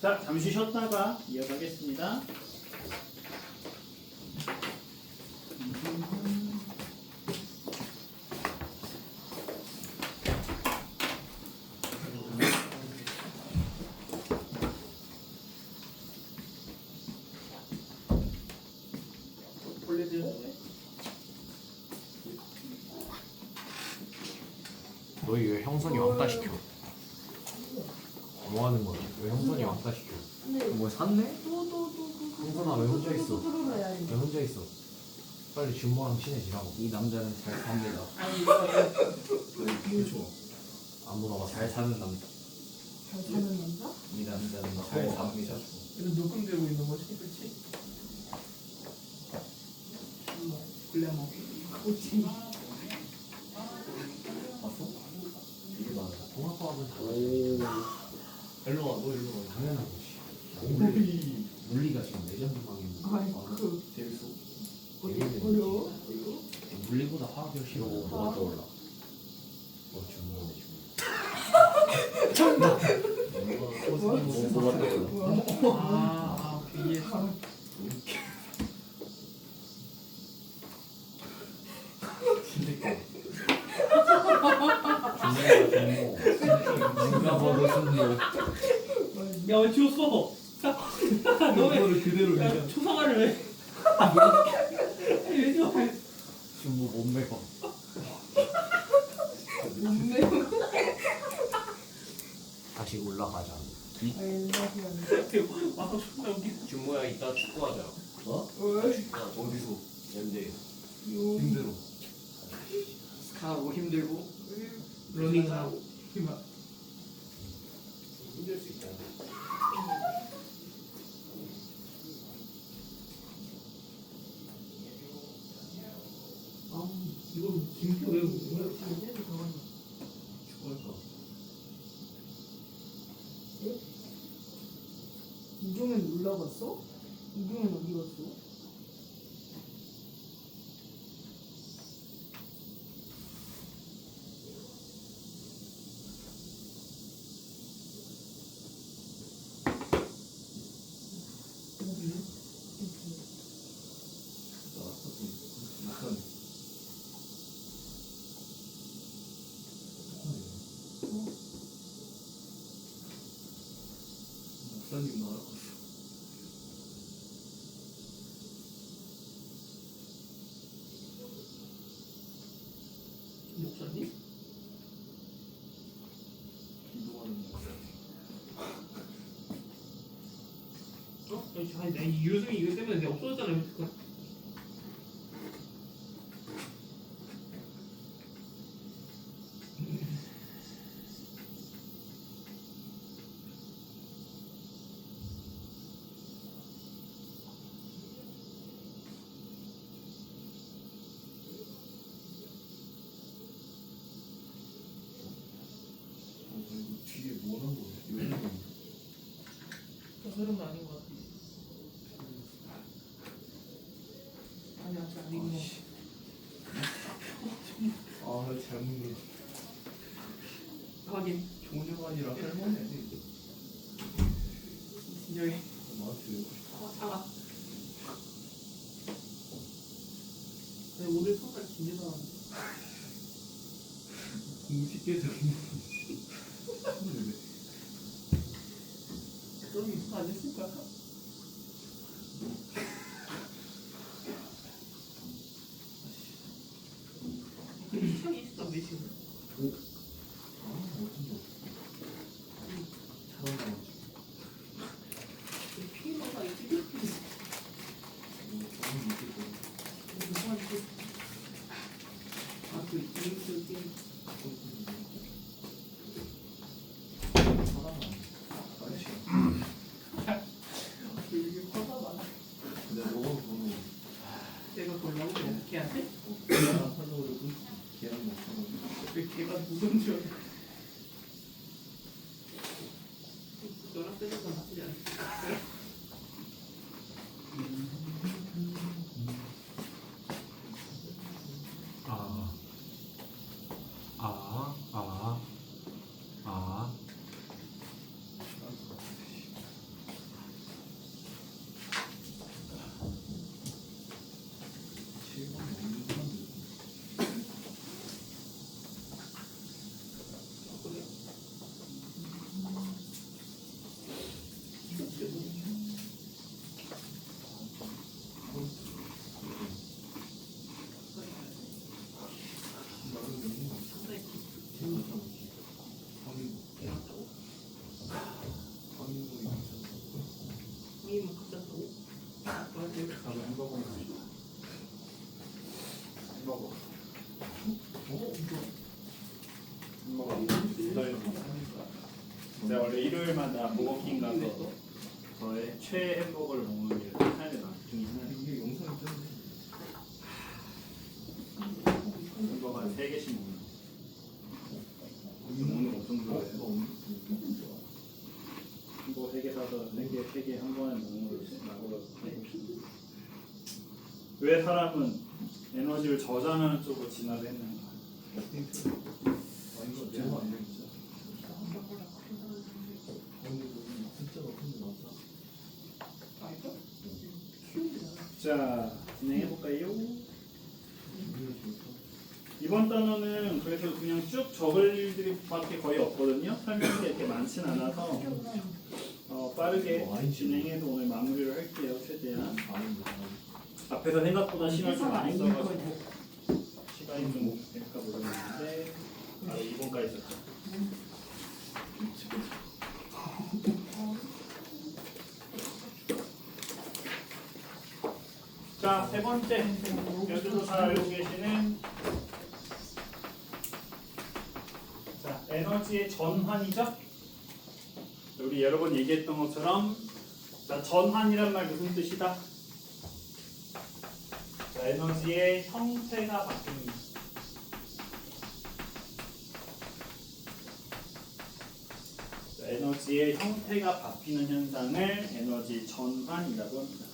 S1: 자, 잠시 쉬었다가 이어가겠습니다.
S6: 너희 왜 형선이 왕따 시켜? 뭐 하는 거야? 왜 형선이 왕따 시켜? 뭐 샀네? 형선아 왜 혼자 있어? 왜 혼자 있어? 빨리 준모랑 친해지라고. 이 남자는 잘 삽니다. 안 물어봐. 잘 사는 남자.
S3: 잘 사는 남자?
S6: 이 남자는 잘 삽니다.
S2: 이거 녹음되고 있는 거지, 그렇지? 글래머.
S3: 오지.
S6: 봤어? 이게 맞아. 통합과학은 다 일로 와, 너 일로 와. 당연한 거지. 물리가 지금 레전드망인
S3: 아이고.
S6: 재밌어.
S3: 어려워?
S6: 물리보다 화학 열심히 하고 뭐가 떠올라? 준모네 준모. 뭐가 떠올라?
S2: 오케이. 이해했어.
S6: 누가 봐도 준모.
S2: 야, 왜 지웠어?
S6: 너를 그대로
S2: 야, 초상화를 왜? 왜 지워?
S6: 준모 못 매고. 다시 올라가자.
S2: 아, 존나 웃기네.
S6: 준모야 이따 축구하자. 어?
S3: 왜?
S6: 어디서? 연대.
S3: 요.
S6: 힘들어. 스카하고 힘들고
S2: 러닝하고. 힘아.
S6: 힘들 수 있다.
S2: 아, 이거 김표 왜 뭐야?
S6: 축구할까?
S3: 올라갔어? 이중엔 어디 갔어?
S6: 목사님 나왔어.
S2: 목사님?
S6: 기도하는 목사님.
S2: 아니 이 유승이 이거 때문에 내가 없어졌잖아요.
S6: 이거 뒤에 뭐 하는 거야? 왜 이러는 거야?
S2: 저 흐름은 아닌 것 같아. 아니 아직 아니구나.
S6: 아 잘못
S2: 확인.
S6: 종류가 아니라 할머니 아니 이거?
S2: 진정해.
S6: 나한테 왜 그래?
S2: 차가. 아니 오늘 성깔 진짜
S6: 공식계 적인
S2: 그럼 이거 안 했을까? 시간이 있었단 몇 시간? 피해가 있지? 아그 이름표 게임. 이게 화가 많아.
S6: 근데 너가 보는
S2: 내가 골라고 어떻게 해야 돼?
S6: 하려고 계란 먹잖아.
S2: 왜 걔가 무슨 줄 알아? 너랑 뜨는 건 나쁘지 않아. 이만 갖다 줘.
S1: 나도 햄버거 먹고 싶어. 햄버거. 내가 원래 일요일마다 버거킹 가서 저의 최애 햄버거를 먹는 게 삶의 맛중에 하나예요.
S6: 이게 영상이 뜨는데.
S1: 햄버거 한 3개씩 먹는 거. 먹는 거 엄청 좋아해요. 햄버거 3개 사서 3개 한 번에 먹는 걸 나고요. 왜 사람은 에너지를 저장하는 쪽으로 진화를 했는가?
S6: 이거 내가 안 돼, 진짜. 근데 진짜 높은 데 나왔다.
S1: 자, 진행해볼까요? 이번 단어는 그래서 그냥 쭉 적을 일들밖에 거의 없거든요. 설명이 이렇게 많진 않아서 빠르게 진행해서 오늘 마무리를 할게요. 최대한 앞에서 생각보다 시간을 좀 많이 써가지고 시간이 좀 될까 모르겠는데 바로 2번까지 있었죠. 자, 세 번째 여러분도 잘 알고 계시는 자, 에너지의 전환이죠. 우리 여러 번 얘기했던 것처럼 자, 전환이란 말 무슨 뜻이다? 자, 에너지의 형태가 바뀝니다. 자, 에너지 에너지의 형태가 바뀌는 현상을 에너지 전환이라고 합니다.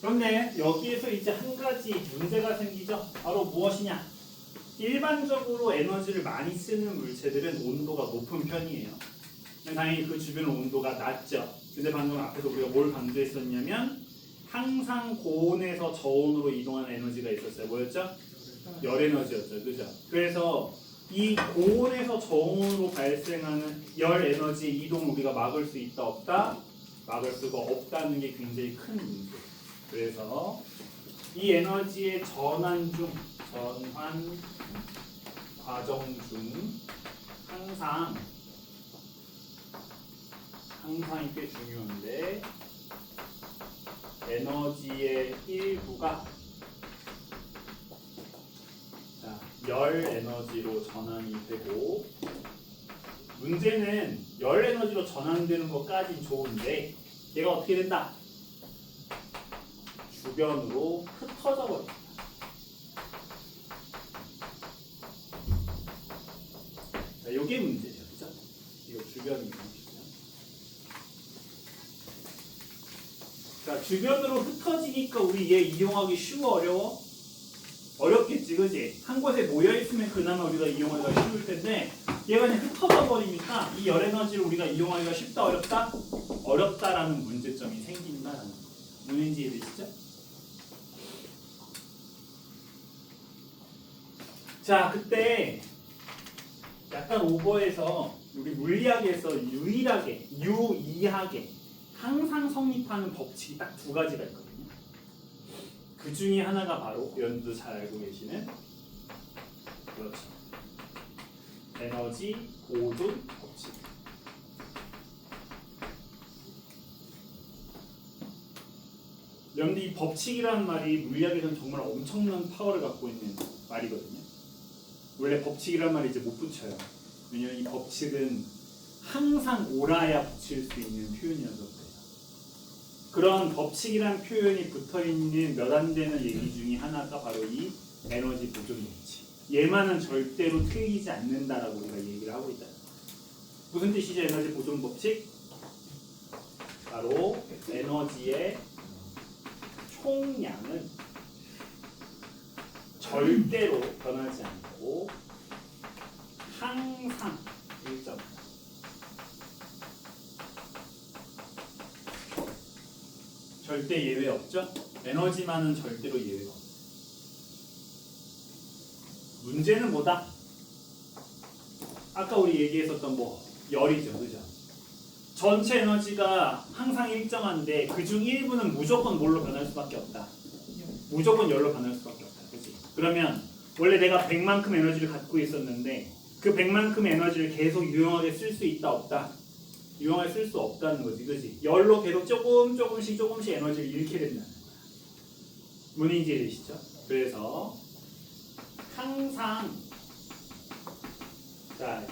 S1: 그런데 여기에서 이제 한 가지 문제가 생기죠. 바로 무엇이냐? 일반적으로 에너지를 많이 쓰는 물체들은 온도가 높은 편이에요. 당연히 그 주변 온도가 낮죠. 근데 방금 앞에서 우리가 뭘 강조했었냐면 항상 고온에서 저온으로 이동하는 에너지가 있었어요. 뭐였죠? 열 에너지였죠. 그죠? 그래서 이 고온에서 저온으로 발생하는 열 에너지 이동을 우리가 막을 수 있다 없다? 막을 수가 없다는 게 굉장히 큰 문제예요. 그래서 이 에너지의 전환 과정 중 항상 이게 중요한데 에너지의 일부가 열 에너지로 전환이 되고 문제는 열 에너지로 전환되는 것까진 좋은데 얘가 어떻게 된다? 주변으로 흩어져 버립니다. 자, 이게 문제죠, 그죠? 이거 주변이거든요. 자, 주변으로 흩어지니까 우리 얘 이용하기 쉬워, 어려워? 어렵겠지, 그지? 한 곳에 모여 있으면 그나마 우리가 이용하기가 쉬울 텐데 얘가 그냥 흩어져 버리니까 이 열 에너지를 우리가 이용하기가 쉽다, 어렵다? 어렵다라는 문제점이 생긴다라는 거예요. 뭔지 이해되시죠? 자, 그때 약간 오버해서 우리 물리학에서 유의하게 항상 성립하는 법칙이 딱 두 가지가 있거든요. 그 중에 하나가 바로 여러분도 잘 알고 계시는 그렇죠. 에너지 보존 법칙. 여러분들 이 법칙이라는 말이 물리학에서는 정말 엄청난 파워를 갖고 있는 말이거든요. 원래 법칙이란 말이 이제 못 붙여요. 왜냐면 이 법칙은 항상 옳아야 붙일 수 있는 표현이어서 그래요. 그런 법칙이란 표현이 붙어있는 몇 안 되는 얘기 중에 하나가 바로 이 에너지 보존 법칙. 얘만은 절대로 틀리지 않는다라고 우리가 얘기를 하고 있다. 무슨 뜻이죠? 에너지 보존 법칙? 바로 에너지의 총량은 절대로 변하지 않고 항상 일정. 절대 예외 없죠? 에너지만은 절대로 예외가 없어요. 문제는 뭐다? 아까 우리 얘기했었던 열이죠, 그죠? 전체 에너지가 항상 일정한데 그중 일부는 무조건 뭘로 변할 수밖에 없다. 무조건 열로 변할 수밖에 없다, 그렇지? 그러면 원래 내가 100만큼 에너지를 갖고 있었는데 그 100만큼 에너지를 계속 유용하게 쓸 수 있다, 없다? 유용하게 쓸 수 없다는 거지, 그렇지? 열로 계속 조금씩 에너지를 잃게 된다는 거야. 뭔지 이해되시죠? 그래서 항상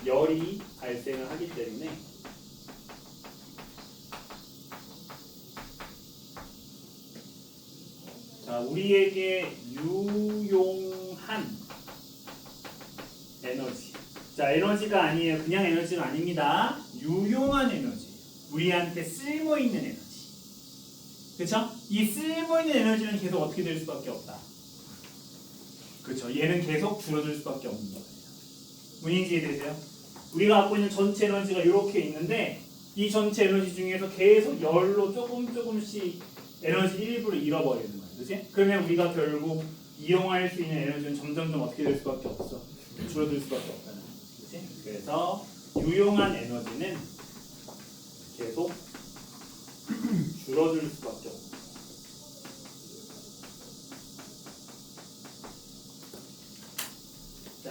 S1: 열이 발생을 하기 때문에 우리에게 유용한 에너지. 에너지가 아니에요. 그냥 에너지가 아닙니다. 유용한 에너지. 우리한테 쓸모 있는 에너지. 그쵸? 이 쓸모 있는 에너지는 계속 어떻게 될 수밖에 없다. 그쵸? 얘는 계속 줄어들 수밖에 없는 거예요. 문인지 이해되세요? 우리가 갖고 있는 전체 에너지가 이렇게 있는데 이 전체 에너지 중에서 계속 열로 조금씩 에너지 일부를 잃어버리는 거예요. 그치? 그러면 우리가 결국 이용할 수 있는 에너지는 점점 어떻게 될 수밖에 없어. 줄어들 수밖에 없다는 거지. 그치? 그래서 유용한 에너지는 계속 줄어들 수밖에 없어.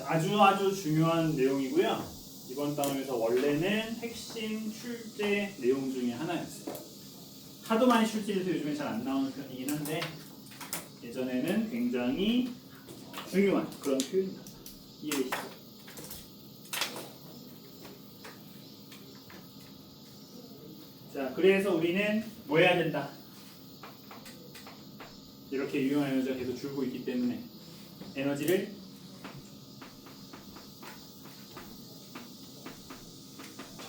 S1: 아주 중요한 내용이고요. 이번 단원에서 원래는 핵심 출제 내용 중에 하나였어요. 하도 많이 출제해서 요즘에 잘 안 나오는 편이긴 한데 예전에는 굉장히 중요한 그런 표현입니다. 이해되시죠? 자, 그래서 우리는 뭐 해야 된다? 이렇게 유용한 에너지가 계속 줄고 있기 때문에 에너지를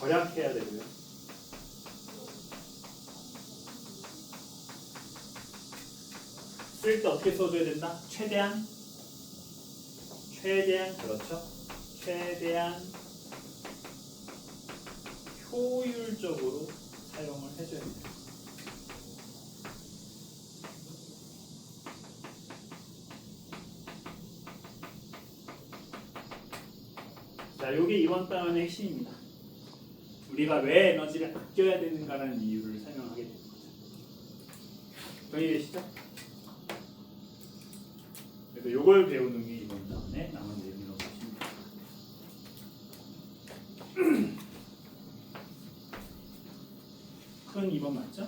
S1: 절약해야 되고요. 쓸 때 어떻게 써줘야 된다? 최대한 그렇죠. 최대한 효율적으로 사용을 해줘야 됩니다. 자, 요게 이번 단원의 핵심입니다. 우리가 왜 에너지를 아껴야 되는가라는 이유를 설명하게 되는 거죠. 동의되시죠? 그래서 요걸 배우는 게 이번 단원의 남은 내용이라고 보시면 됩니다. 큰 2번 맞죠?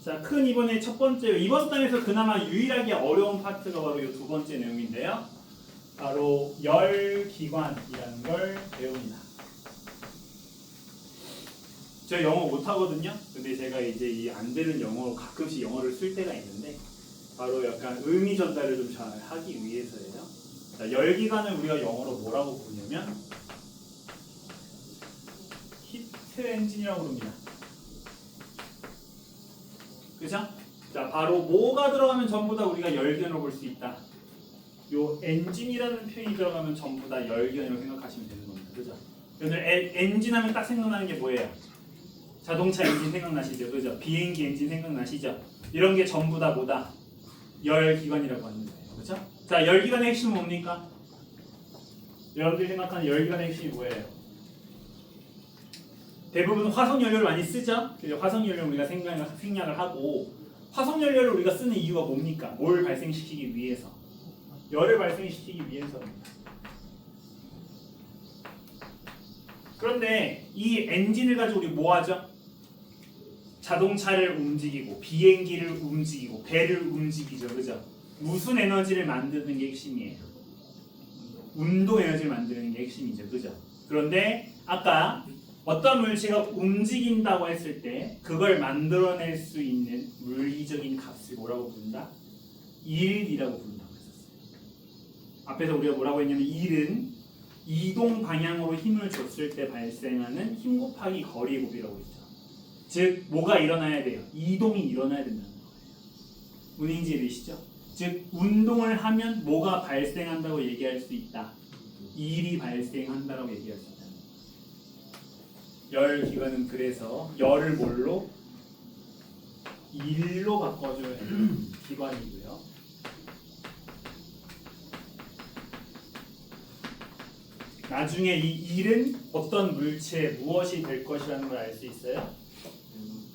S1: 자, 큰 2번의 첫 번째, 이번 단에서 그나마 유일하게 어려운 파트가 바로 이 두 번째 내용인데요. 바로 열기관이라는 걸 배웁니다. 저 영어 못하거든요. 근데 제가 이제 이 안 되는 영어로 가끔씩 영어를 쓸 때가 있는데 바로 약간 의미 전달을 좀 잘 하기 위해서예요. 자, 열기관을 우리가 영어로 뭐라고 부르냐면 히트 엔진이라고 부릅니다. 그죠? 자, 바로 뭐가 들어가면 전부 다 우리가 열기관으로 볼 수 있다. 요 엔진이라는 표현이 들어가면 전부 다 열기관이라고 생각하시면 되는 겁니다. 그죠? 여러분들 엔진 하면 딱 생각나는 게 뭐예요? 자동차 엔진 생각나시죠? 그죠? 비행기 엔진 생각나시죠? 이런 게 전부 다 뭐다? 열기관이라고 하는 거예요. 그죠? 자, 열기관의 핵심은 뭡니까? 여러분들이 생각하는 열기관의 핵심이 뭐예요? 대부분 화석연료를 많이 쓰죠? 화석연료를 우리가 생략을 하고 화석연료를 우리가 쓰는 이유가 뭡니까? 뭘 발생시키기 위해서? 열을 발생시키기 위해서입니다. 그런데 이 엔진을 가지고 우리 뭐 하죠? 자동차를 움직이고 비행기를 움직이고 배를 움직이죠. 그죠? 무슨 에너지를 만드는 게 핵심이에요? 운동 에너지를 만드는 게 핵심이죠. 그죠? 그런데 아까 어떤 물체가 움직인다고 했을 때 그걸 만들어낼 수 있는 물리적인 값을 뭐라고 부른다? 일이라고 부른다고 했었어요. 앞에서 우리가 뭐라고 했냐면 일은 이동 방향으로 힘을 줬을 때 발생하는 힘 곱하기 거리의 곱이라고 했죠. 즉 뭐가 일어나야 돼요? 이동이 일어나야 된다는 거예요. 무슨 이해되시죠? 즉 운동을 하면 뭐가 발생한다고 얘기할 수 있다. 일이 발생한다라고 얘기할 수 있다. 열 기관은 그래서 열을 뭘로? 일로 바꿔줘야 하는 기관이고요. 나중에 이 일은 어떤 물체 무엇이 될 것이라는 걸 알 수 있어요?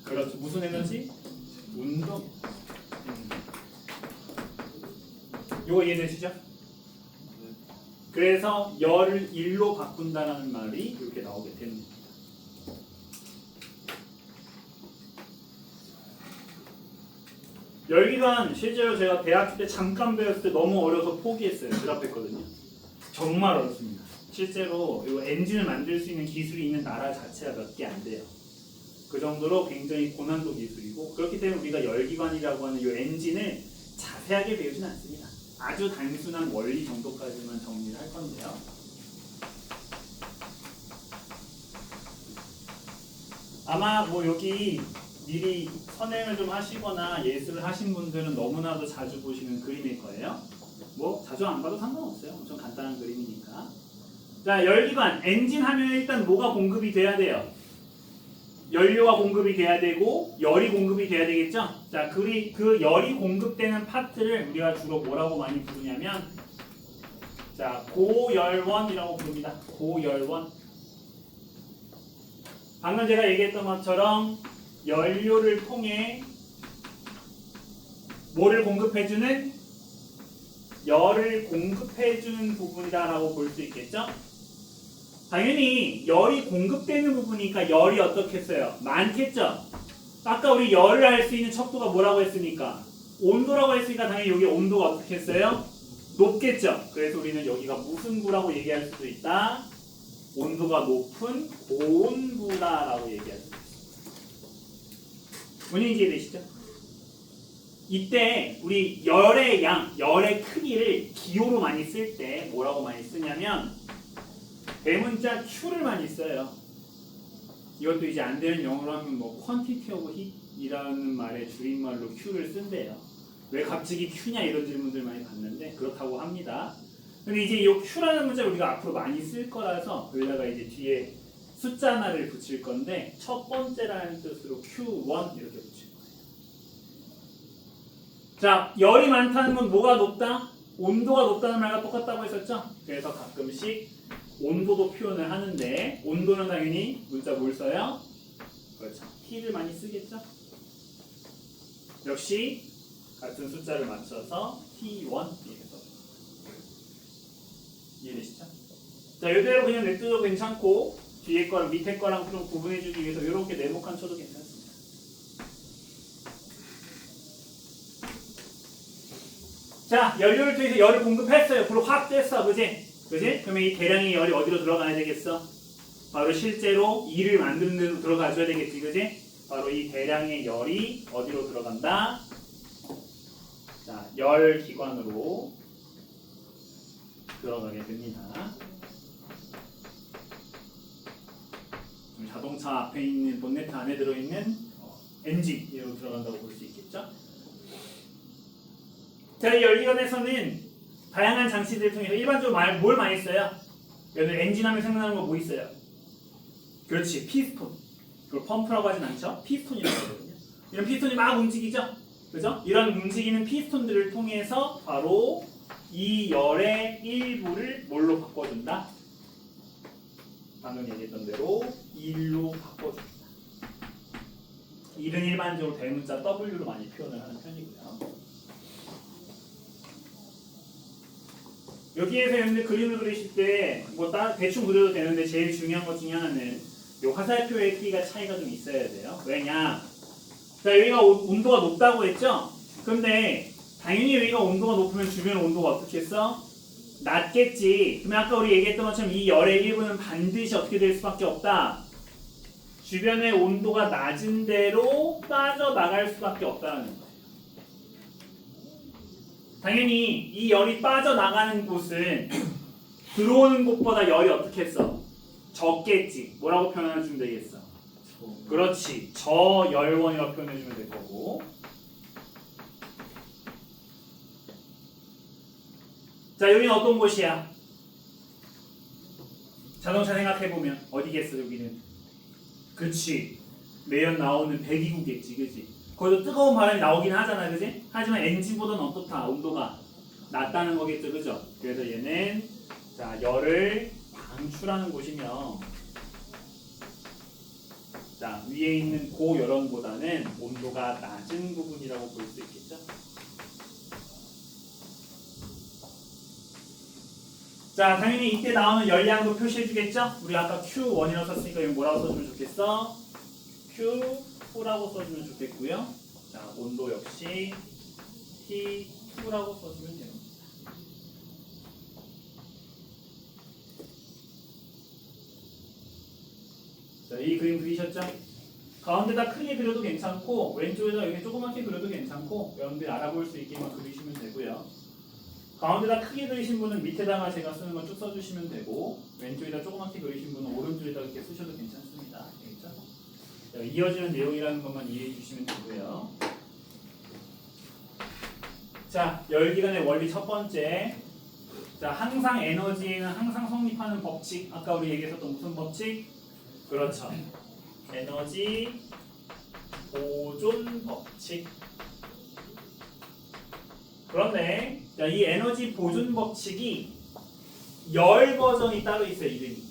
S1: 그렇죠. 무슨 에너지? 운동. 이거 이해되시죠? 그래서 열을 일로 바꾼다는 말이 이렇게 나오게 됩니다. 열기관 실제로 제가 대학교 때 잠깐 배웠을 때 너무 어려서 포기했어요. 드랍했거든요. 정말 어렵습니다. 실제로 이 엔진을 만들 수 있는 기술이 있는 나라 자체가 몇 개 안 돼요. 그 정도로 굉장히 고난도 기술이고 그렇기 때문에 우리가 열기관이라고 하는 이 엔진을 자세하게 배우진 않습니다. 아주 단순한 원리 정도까지만 정리를 할 건데요. 아마 뭐 여기 미리 선행을 좀 하시거나 예술을 하신 분들은 너무나도 자주 보시는 그림일 거예요. 뭐 자주 안 봐도 상관없어요. 엄청 간단한 그림이니까. 자, 열기관, 엔진 하면 일단 뭐가 공급이 돼야 돼요? 연료가 공급이 돼야 되고 열이 공급이 돼야 되겠죠? 자, 그 열이 공급되는 파트를 우리가 주로 뭐라고 많이 부르냐면 자, 고열원이라고 부릅니다. 고열원. 방금 제가 얘기했던 것처럼 연료를 통해 뭐를 공급해주는? 열을 공급해주는 부분이다라고 볼 수 있겠죠? 당연히 열이 공급되는 부분이니까 열이 어떻겠어요? 많겠죠? 아까 우리 열을 알 수 있는 척도가 뭐라고 했습니까? 온도라고 했으니까 당연히 여기 온도가 어떻게 했어요? 높겠죠? 그래서 우리는 여기가 무슨 부라고 얘기할 수도 있다? 온도가 높은 고온부다라고 얘기할 수 있습니다. 본인 이해되시죠? 이때 우리 열의 양, 열의 크기를 기호로 많이 쓸 때 뭐라고 많이 쓰냐면 대문자 Q를 많이 써요. 이것도 이제 안 되는 영어로 하면 뭐 quantity of heat이라는 말의 줄임말로 Q를 쓴대요. 왜 갑자기 Q냐 이런 질문들 많이 받는데 그렇다고 합니다. 근데 이제 이 Q라는 문자 우리가 앞으로 많이 쓸 거라서 여기다가 이제 뒤에 숫자 하나를 붙일 건데 첫 번째라는 뜻으로 Q1 이렇게 붙일 거예요. 자, 열이 많다는 건 뭐가 높다? 온도가 높다는 말과 똑같다고 했었죠? 그래서 가끔씩 온도도 표현을 하는데 온도는 당연히 문자 뭘 써요? 그렇죠. T를 많이 쓰겠죠? 역시 같은 숫자를 맞춰서 T1 이렇게 써요. 이해되시죠? 자, 이대로 그냥 냅둬도 괜찮고 뒤에 거랑 밑에 거랑 좀 구분해주기 위해서 이렇게 네모칸 쳐도 괜찮습니다. 자, 연료를 통해서 열을 공급했어요. 불 확 뗐어, 그지? 그지? 그러면 이 대량의 열이 어디로 들어가야 되겠어? 바로 실제로 일을 만드는 데로 들어가줘야 되겠지, 그지? 바로 이 대량의 열이 어디로 들어간다? 자, 열 기관으로 들어가게 됩니다. 자동차 앞에 있는 본네트 안에 들어있는 엔진으로 들어간다고 볼 수 있겠죠? 자, 이 열기관에서는 다양한 장치들을 통해서 일반적으로 뭘 많이 써요? 여러분 엔진 하면 생각나는 거 뭐 있어요? 그렇지, 피스톤. 그걸 펌프라고 하진 않죠? 피스톤이라고 하거든요. 이런 피스톤이 막 움직이죠? 그죠? 이런 움직이는 피스톤들을 통해서 바로 이 열의 일부를 뭘로 바꿔준다? 방금 얘기했던 대로 1로 바꿔줍니다. 1은 일반적으로 대문자 W로 많이 표현을 하는 편이고요. 여기에서 여러분들 그림을 그리실 때 뭐 대충 그려도 되는데 제일 중요한 것 중에 하나는 이 화살표의 크기가 차이가 좀 있어야 돼요. 왜냐? 자, 여기가 온도가 높다고 했죠? 근데 당연히 여기가 온도가 높으면 주변 온도가 어떻게 했어? 낮겠지. 그러면 아까 우리 얘기했던 것처럼 이 열의 일부는 반드시 어떻게 될 수밖에 없다. 주변의 온도가 낮은 대로 빠져나갈 수밖에 없다는 거예요. 당연히 이 열이 빠져나가는 곳은 들어오는 곳보다 열이 어떻게 했어? 적겠지. 뭐라고 표현해주면 되겠어? 그렇지. 저열원이라고 표현해주면 될 거고. 자, 여기는 어떤 곳이야? 자동차 생각해보면 어디겠어, 여기는? 그치. 매연 나오는 배기구겠지, 그치? 거기도 뜨거운 바람이 나오긴 하잖아, 그치? 하지만 엔진보다는 어떻다? 온도가 낮다는 거겠죠, 그죠? 그래서 얘는 자, 열을 방출하는 곳이며 자, 위에 있는 고열원보다는 온도가 낮은 부분이라고 볼 수 있겠죠? 자, 당연히 이때 나오는 열량도 표시해 주겠죠? 우리 아까 Q1이라고 썼으니까 이거 뭐라고 써주면 좋겠어? Q2라고 써주면 좋겠고요. 자, 온도 역시 T2라고 써주면 됩니다. 자, 이 그림 그리셨죠? 가운데다 크게 그려도 괜찮고 왼쪽에다 이렇게 조그맣게 그려도 괜찮고 여러분들이 알아볼 수 있게만 그리시면 되고요. 가운데다 크게 그리신 분은 밑에다가 제가 쓰는 거 쭉 써주시면 되고 왼쪽에다 조그맣게 그리신 분은 오른쪽에다 이렇게 쓰셔도 괜찮습니다. 알겠죠? 자, 이어지는 내용이라는 것만 이해해 주시면 되고요. 자, 열기관의 원리 첫 번째. 자, 항상 에너지에는 항상 성립하는 법칙. 아까 우리 얘기했었던 무슨 법칙? 그렇죠. 에너지 보존 법칙. 그런데 자, 이 에너지 보존 법칙이 열 버전이 따로 있어요. 이름이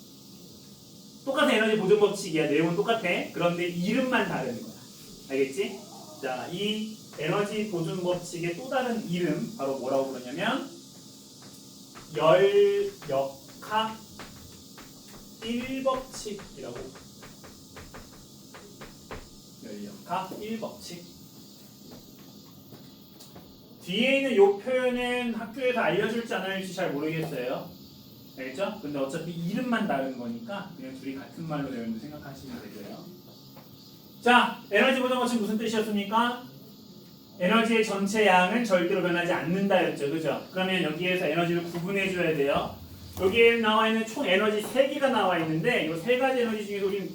S1: 똑같은 에너지 보존 법칙이야. 내용은 똑같아. 그런데 이름만 다른 거야. 알겠지? 자, 이 에너지 보존 법칙의 또 다른 이름 바로 뭐라고 부르냐면 열역학 1법칙이라고. 열역학 1법칙. 뒤에 있는 이 표현은 학교에서 알려줄지 안 알려줄지 잘 모르겠어요. 알겠죠? 근데 어차피 이름만 다른 거니까 그냥 둘이 같은 말로 여러분들 생각하시면 되고요. 자, 에너지 보존 법칙 무슨 뜻이었습니까? 에너지의 전체 양은 절대로 변하지 않는다였죠. 그죠? 그러면 여기에서 에너지를 구분해 줘야 돼요. 여기에 나와 있는 총 에너지 3개가 나와 있는데 이 3가지 에너지 중에서 우리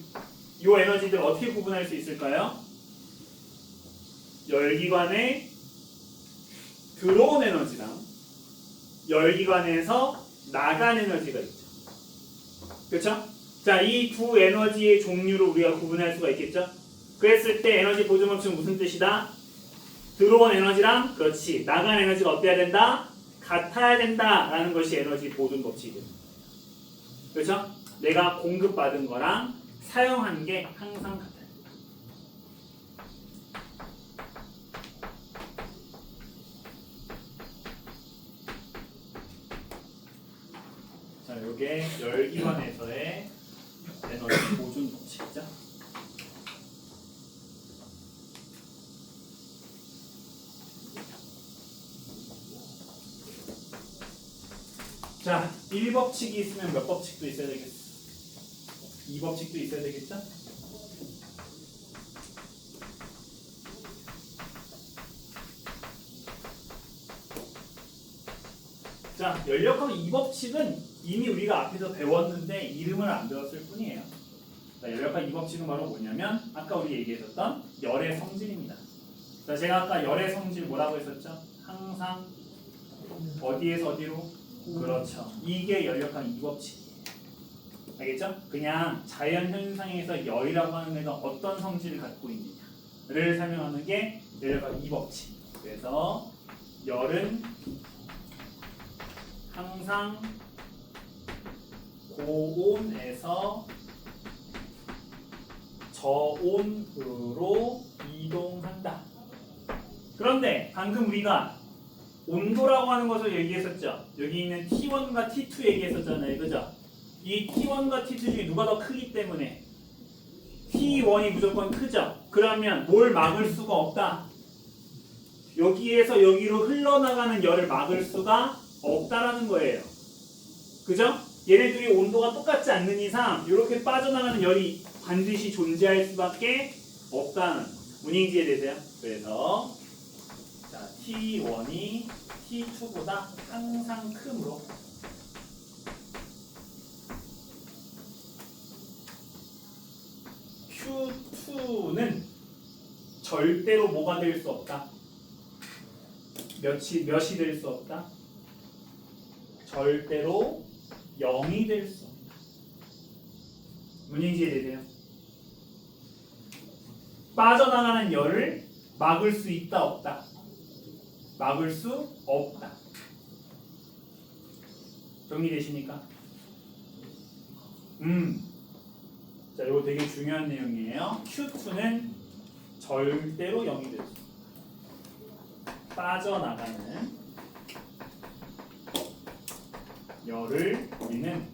S1: 이 에너지들 어떻게 구분할 수 있을까요? 열기관에 들어온 에너지랑 열기관에서 나간 에너지가 있죠. 그렇죠? 자, 이 두 에너지의 종류를 우리가 구분할 수가 있겠죠? 그랬을 때 에너지 보존 법칙은 무슨 뜻이다? 들어온 에너지랑 그렇지 나간 에너지가 어때야 된다? 같아야 된다라는 것이 에너지 보존 법칙입니다. 그렇죠? 내가 공급받은 거랑 사용한 게 항상 같아요. 자, 이게 열기관에서의 에너지 보존 법칙이죠. 자, 1법칙이 있으면 몇 법칙도 있어야 되겠어? 2법칙도 있어야 되겠죠? 자, 열역학 2법칙은 이미 우리가 앞에서 배웠는데 이름을 안 배웠을 뿐이에요. 자, 열역학 2법칙은 바로 뭐냐면 아까 우리 얘기했었던 열의 성질입니다. 자, 제가 아까 열의 성질 뭐라고 했었죠? 항상 어디에서 어디로? 그렇죠. 이게 열역학 2법칙이에요. 알겠죠? 그냥 자연 현상에서 열이라고 하는 애가 어떤 성질을 갖고 있느냐를 설명하는 게 열역학 2법칙. 그래서 열은 항상 고온에서 저온으로 이동한다. 그런데 방금 우리가 온도라고 하는 것을 얘기했었죠. 여기 있는 T1과 T2 얘기했었잖아요. 그죠? 이 T1과 T2 중에 누가 더 크기 때문에 T1이 무조건 크죠. 그러면 뭘 막을 수가 없다. 여기에서 여기로 흘러나가는 열을 막을 수가 없다라는 거예요. 그죠? 얘네들이 온도가 똑같지 않는 이상 이렇게 빠져나가는 열이 반드시 존재할 수밖에 없다는 문인지에 대해서요. 그래서 자, T1이 T2보다 항상 크므로 Q2는 절대로 뭐가 될 수 없다. 몇이 될 수 없다. 절대로 0이 될 수 없다. 문인지에 대해서요. 빠져나가는 열을 막을 수 있다 없다. 막을 수 없다. 정리되십니까? 자, 이거 되게 중요한 내용이에요. Q2는 절대로 0이 될 수 없다. 빠져나가는 열을 우리는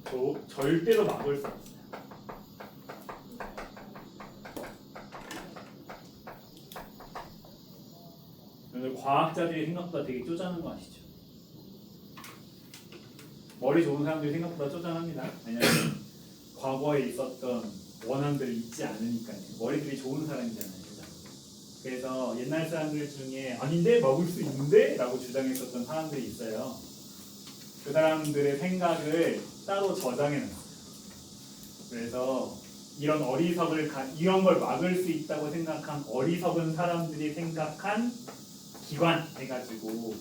S1: 절대로 막을 수 없어요. 과학자들이 생각보다 되게 쪼잔한 거 아시죠? 머리 좋은 사람들이 생각보다 쪼잔합니다. 왜냐하면 과거에 있었던 원한들을 잊지 않으니까요. 머리들이 좋은 사람이잖아요. 그죠? 그래서 옛날 사람들 중에 아닌데 먹을 수 있는데? 라고 주장했었던 사람들이 있어요. 그 사람들의 생각을 따로 저장해놨어요. 그래서 이런 이런 걸 막을 수 있다고 생각한 어리석은 사람들이 생각한 기관 해가지고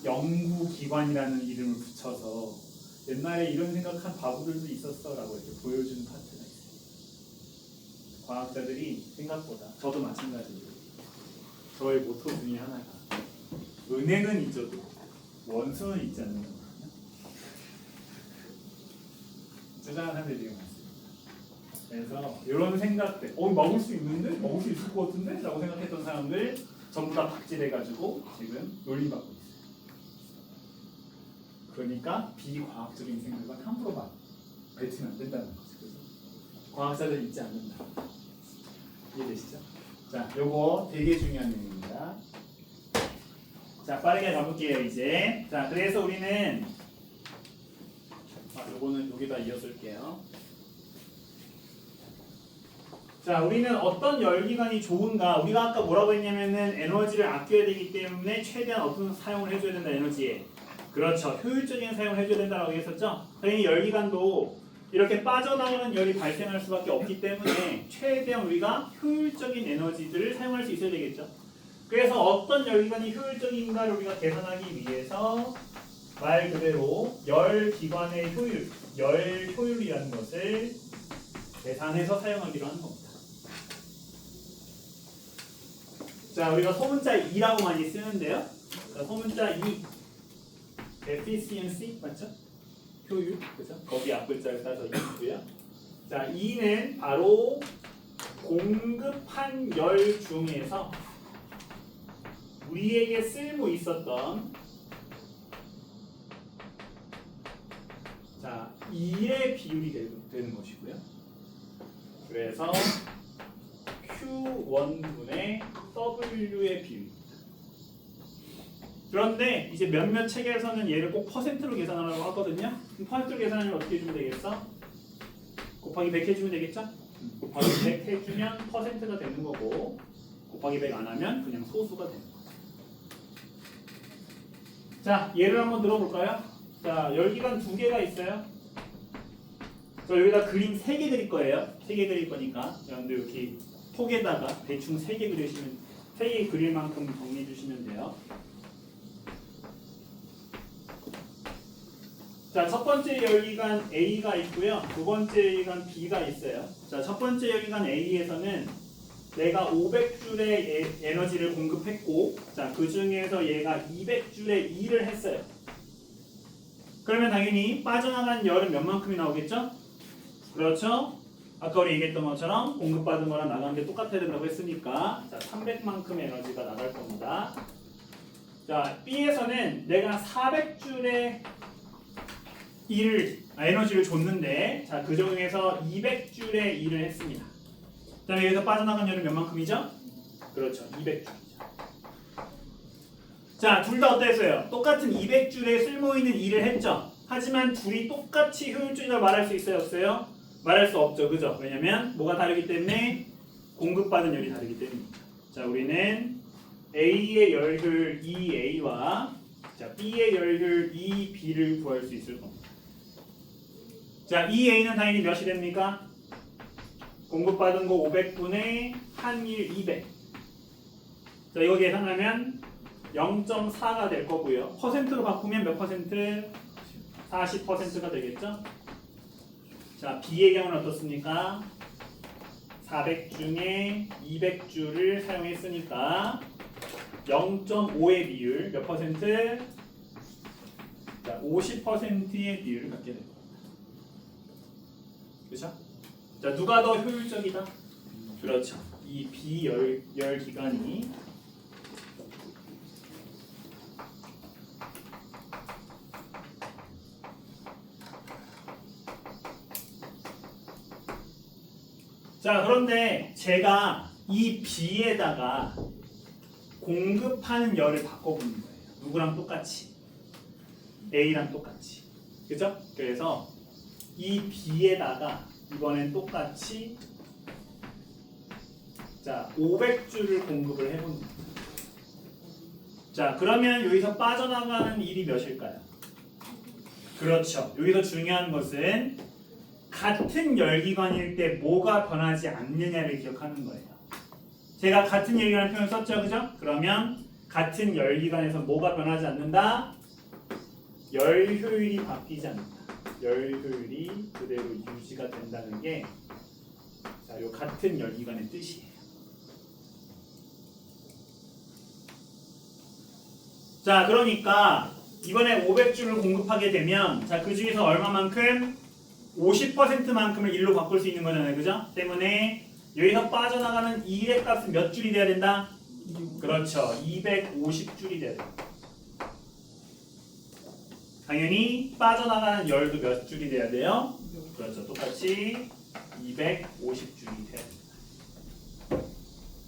S1: 연구기관이라는 이름을 붙여서 옛날에 이런 생각한 바보들도 있었어라고 이렇게 보여주는 파트가 있어요. 과학자들이 생각보다 저도 마찬가지예요. 저의 모토 중에 하나가 은행은 잊어도 원수는 잊지 않는 거거든요. 쪼잔한 사람들이 되게 많습니다. 그래서 이런 생각들, 먹을 수 있는데? 먹을 수 있을 것 같은데? 라고 생각했던 사람들 전부 다 박제돼가지고 지금 놀림받고 있어요. 그러니까 비과학적인 생각은 함부로 막 뱉으면 안 된다는 거죠. 그래서 과학자들 잊지 않는다. 이해되시죠? 자, 요거 되게 중요한 내용입니다. 자, 빠르게 가볼게요 이제. 자, 그래서 우리는 요거는 여기다 이어쓸게요. 자, 우리는 어떤 열기관이 좋은가? 우리가 아까 뭐라고 했냐면은 에너지를 아껴야 되기 때문에 최대한 어떤 사용을 해줘야 된다, 에너지에. 그렇죠. 효율적인 사용을 해줘야 된다고 했었죠. 당연히 열기관도 이렇게 빠져나오는 열이 발생할 수밖에 없기 때문에 최대한 우리가 효율적인 에너지들을 사용할 수 있어야 되겠죠. 그래서 어떤 열기관이 효율적인가를 우리가 계산하기 위해서 말 그대로 열기관의 효율, 열 효율이라는 것을 계산해서 사용하기로 하는 겁니다. 자, 우리가 소문자 2라고 많이 쓰는데요. 자, 소문자 2, efficiency 맞죠? 효율, 그죠? 거기 앞글자를 따서 2고요. 자, 2는 바로 공급한 열 중에서 우리에게 쓸모 있었던 자, 1의 비율이 되는 것이고요. 그래서 Q1분의 W의 비율입니다. 그런데 이제 몇몇 책에서는 얘를 꼭 퍼센트로 계산하라고 하거든요. 그럼 퍼센트로 계산하면 어떻게 해주면 되겠어? 곱하기 100 해주면 되겠죠? 곱하기 100 해주면 퍼센트가 되는 거고 곱하기 100 안 하면 그냥 소수가 되는 거죠. 자, 예를 한번 들어볼까요? 자, 열기관 2개가 있어요. 저 여기다 그림 3개 그릴 거예요. 3개 그릴 거니까 여러분들 이렇게 폭에다가 대충 3개 그리시면 3개 그릴 만큼 정리해 주시면 돼요. 자, 첫 번째 열기관 A가 있고요. 두 번째 열기관 B가 있어요. 자, 첫 번째 열기관 A에서는 내가 500줄의 에너지를 공급했고, 자, 그 중에서 얘가 200줄의 2를 했어요. 그러면 당연히 빠져나간 열은 몇 만큼이 나오겠죠? 그렇죠? 아까 우리 얘기했던 것처럼 공급받은 거랑 나간 게 똑같아야 된다고 했으니까 자, 300만큼의 에너지가 나갈 겁니다. 자, B에서는 내가 400줄의 에너지를 줬는데 자, 그 중에서 200줄의 1을 했습니다. 그 다음에 여기서 빠져나간 열은 몇 만큼이죠? 그렇죠. 200줄이죠. 자, 둘 다 어땠어요? 똑같은 200줄에 쓸모있는 일을 했죠. 하지만 둘이 똑같이 효율적이라고 말할 수 있어요? 없어요? 말할 수 없죠. 그죠? 왜냐면 뭐가 다르기 때문에 공급받은 열이 다르기 때문입니다. 자, 우리는 A의 열효율 EA와 자, B의 열효율 EB를 구할 수 있을 겁니다. 자, EA는 당연히 몇이 됩니까? 공급받은 거 500분의 한일 200. 자, 이거 계산하면 0.4가 될 거고요. 퍼센트로 바꾸면 몇 퍼센트? 40%가 되겠죠? 자, B의 경우는 어떻습니까? 400 중에 200주를 사용했으니까 0.5의 비율 몇 퍼센트? 자, 50%의 비율을 갖게 됩니다. 그렇죠? 자, 누가 더 효율적이다? 그렇죠. 이 비열 기관이 자, 그런데 제가 이 B에다가 공급하는 열을 바꿔보는 거예요. 누구랑 똑같이? A랑 똑같이. 그죠? 그래서 이 B에다가 이번엔 똑같이 자, 500주를 공급을 해보는 거예요. 자, 그러면 여기서 빠져나가는 일이 몇일까요? 그렇죠. 여기서 중요한 것은 같은 열기관일 때 뭐가 변하지 않느냐를 기억하는 거예요. 제가 같은 열기관을 표현 썼죠, 그죠? 그러면 같은 열기관에서 뭐가 변하지 않는다? 열 효율이 바뀌지 않는다. 열 효율이 그대로 유지가 된다는 게 자, 요 같은 열기관의 뜻이에요. 자, 그러니까 이번에 500주를 공급하게 되면 자, 그 중에서 얼마만큼? 50%만큼을 1로 바꿀 수 있는 거잖아요. 그죠? 때문에 여기서 빠져나가는 1의 값은 몇 줄이 돼야 된다? 그렇죠. 250줄이 돼야 된다. 당연히 빠져나가는 열도 몇 줄이 돼야 돼요? 그렇죠. 똑같이 250줄이 돼야 됩니다.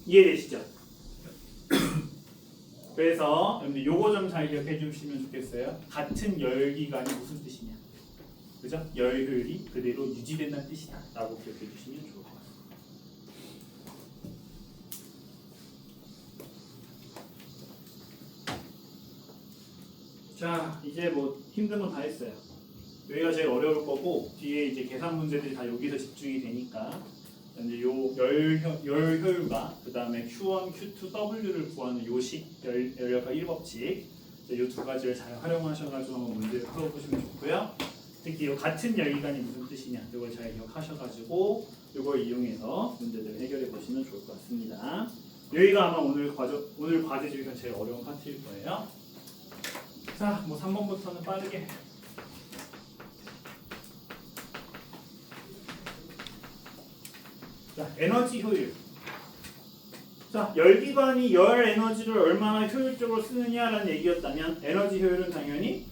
S1: 이해되시죠? 그래서 여러분들 요거 좀 잘 기억해 주시면 좋겠어요. 같은 열기관이 무슨 뜻이냐? 그죠? 열 효율이 그대로 유지된다는 뜻이다 라고 기억해 주시면 좋을 것 같습니다. 자, 이제 뭐 힘든 건 다 했어요. 여기가 제일 어려울 거고 뒤에 이제 계산 문제들이 다 여기서 집중이 되니까 이제 열 효율과 그 다음에 Q1, Q2, W를 구하는 요식 열역학 1법칙 이 두 가지를 잘 활용하셔가지고 한번 문제를 풀어보시면 좋고요. 특히 이 같은 열기관이 무슨 뜻이냐 이걸 잘 기억하셔가지고 이걸 이용해서 문제들을 해결해 보시면 좋을 것 같습니다. 여기가 아마 오늘 과제 중에서 제일 어려운 파트일 거예요. 자, 뭐 3번부터는 빠르게. 자, 에너지 효율. 자, 열기관이 열 에너지를 얼마나 효율적으로 쓰느냐라는 얘기였다면 에너지 효율은 당연히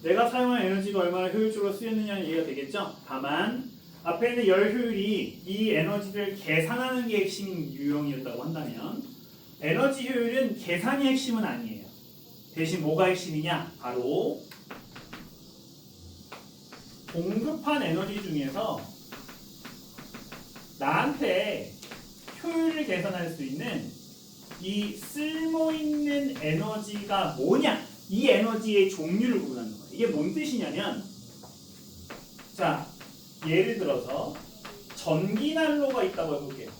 S1: 내가 사용한 에너지가 얼마나 효율적으로 쓰였느냐는 얘기가 되겠죠. 다만 앞에 있는 열 효율이 이 에너지를 계산하는 게 핵심인 유형이었다고 한다면 에너지 효율은 계산이 핵심은 아니에요. 대신 뭐가 핵심이냐? 바로 공급한 에너지 중에서 나한테 효율을 계산할 수 있는 이 쓸모있는 에너지가 뭐냐? 이 에너지의 종류를 구분하는 거예요. 이게 뭔 뜻이냐면 자, 예를 들어서 전기난로가 있다고 해볼게요.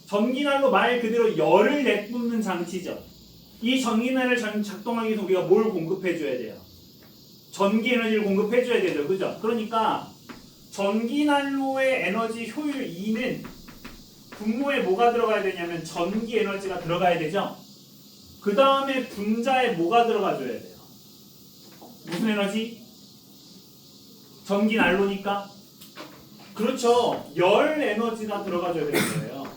S1: 전기난로 말 그대로 열을 내뿜는 장치죠. 이 전기난로를 작동하기 위해서 우리가 뭘 공급해줘야 돼요? 전기 에너지를 공급해줘야 되죠. 그죠? 그러니까 전기난로의 에너지 효율 2는 분모에 뭐가 들어가야 되냐면 전기 에너지가 들어가야 되죠. 그 다음에 분자에 뭐가 들어가줘야 돼요? 무슨 에너지? 전기난로니까? 그렇죠. 열 에너지가 들어가줘야 되는 거예요.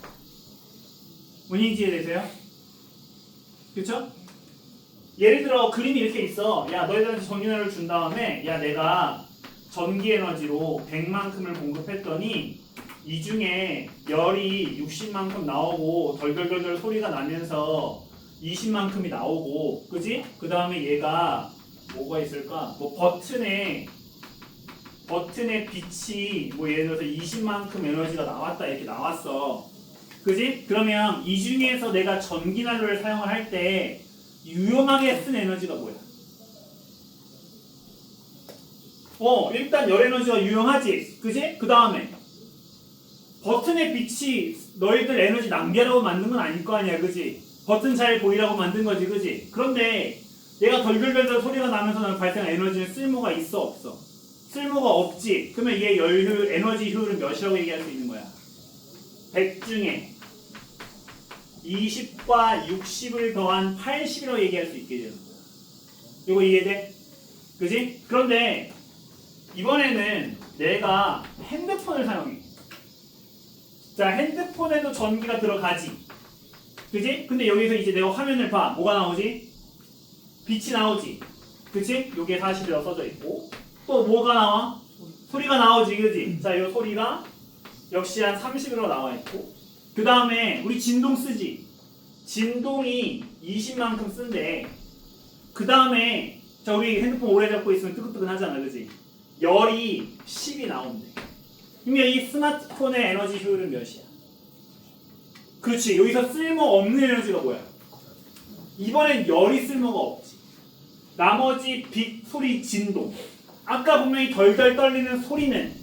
S1: 문인지 이해되세요? 그렇죠? 예를 들어 그림이 이렇게 있어. 야, 너희들한테 전기난로를 준 다음에 야, 내가 전기 에너지로 100만큼을 공급했더니 이 중에 열이 60만큼 나오고 덜덜덜덜 소리가 나면서 20만큼이 나오고, 그지? 그 다음에 얘가 뭐가 있을까? 뭐 버튼에 빛이 뭐 예를 들어서 20만큼 에너지가 나왔다 이렇게 나왔어. 그지? 그러면 이 중에서 내가 전기난로를 사용을 할 때 유용하게 쓴 에너지가 뭐야? 일단 열 에너지가 유용하지. 그지? 그 다음에 버튼의 빛이 너희들 에너지 낭비하라고 만든 건 아닐 거 아니야. 그지? 버튼 잘 보이라고 만든 거지. 그지? 그런데 얘가 덜덜덜덜 소리가 나면서 발생한 에너지는 쓸모가 있어 없어? 쓸모가 없지. 그러면 얘 열 효율, 에너지 효율은 몇이라고 얘기할 수 있는 거야? 100 중에 20과 60을 더한 80이라고 얘기할 수 있게 되는 거야. 이거 이해돼? 그지? 그런데 이번에는 내가 핸드폰을 사용해. 자, 핸드폰에도 전기가 들어가지. 그지? 근데 여기서 이제 내가 화면을 봐. 뭐가 나오지? 빛이 나오지. 그치? 요게 사실이라고 써져 있고. 또 뭐가 나와? 소리가 나오지. 그지? 자, 요 소리가 역시 한 30으로 나와 있고. 그 다음에 우리 진동 쓰지. 진동이 20만큼 쓴대. 그 다음에 자, 우리 핸드폰 오래 잡고 있으면 뜨끈뜨끈 하잖아. 그지? 열이 10이 나온대. 그러면 이 스마트폰의 에너지 효율은 몇이야? 그렇지. 여기서 쓸모없는 에너지가 뭐야? 이번엔 열이 쓸모가 없지. 나머지 빛, 소리, 진동. 아까 분명히 덜덜 떨리는 소리는